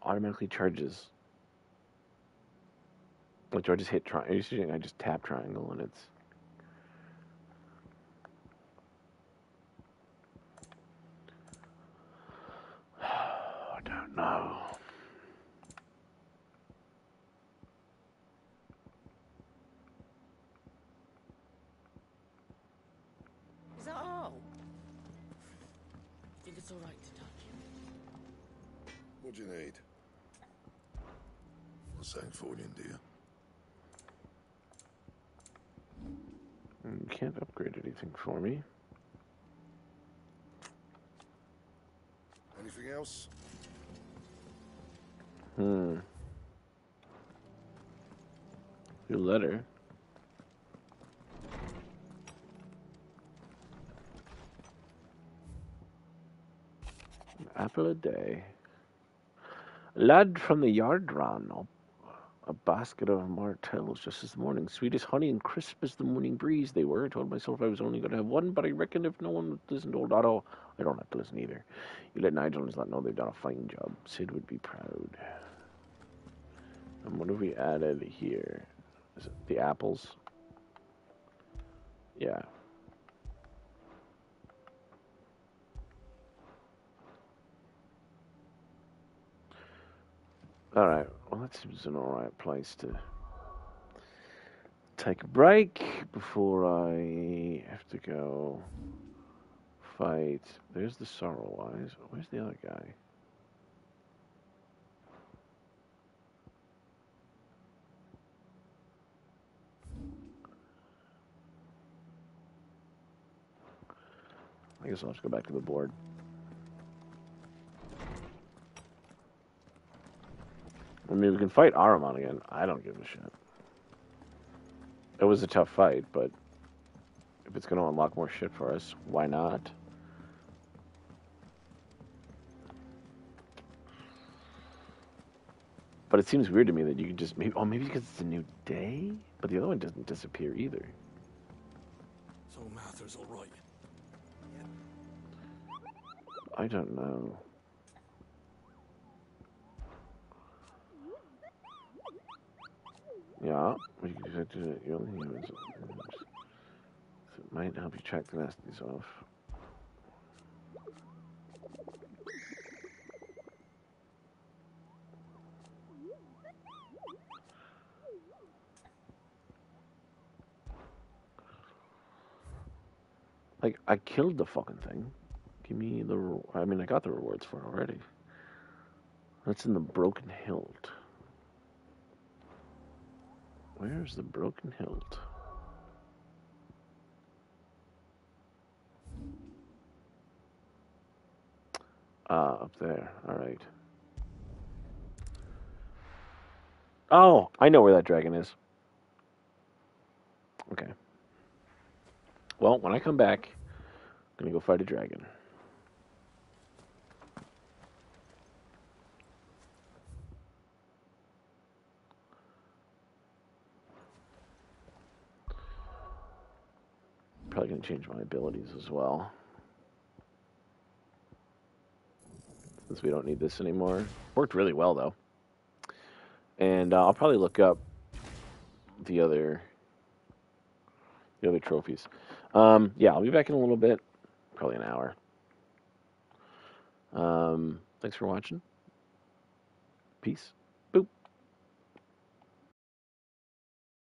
Speaker 1: Automatically charges. Like, do I just hit triangle? I just tap triangle and it's. I don't know.
Speaker 9: Is that all?
Speaker 2: Think it's all right to touch?
Speaker 10: What do you need? For Sanktfordian, do you?
Speaker 1: You can't upgrade anything for me.
Speaker 10: Anything else?
Speaker 1: Your letter. An apple a day. Lad from the yard ran up a basket of martels just this morning. Sweet as honey and crisp as the morning breeze they were. I told myself I was only going to have one, but I reckon if no one would listen to old Otto, I don't have to listen either. You let Nigel and his lot know they've done a fine job. Sid would be proud. And what have we added here? Is it the apples? Yeah. Alright, well that seems an alright place to take a break before I have to go fight. There's the Sorrow Eyes. Where's the other guy? I guess I'll just go back to the board. I mean, we can fight Ahriman again. I don't give a shit. It was a tough fight, but if it's going to unlock more shit for us, why not? But it seems weird to me that you can just maybe because it's a new day, but the other one doesn't disappear either.
Speaker 2: So Mather's all right.
Speaker 1: I don't know. Yeah, we can detect it. You only humans. It might help you track the nasties off. Like, I killed the fucking thing. Give me the... I mean, I got the rewards for it already. That's in the Broken Hilt. Where's the Broken Hilt? Ah, up there. Alright. Oh, I know where that dragon is. Okay. Well, when I come back, I'm gonna go fight a dragon. Probably gonna change my abilities as well. Since we don't need this anymore. Worked really well, though. And I'll probably look up the other trophies. Yeah, I'll be back in a little bit. Probably an hour. Thanks for watching. Peace.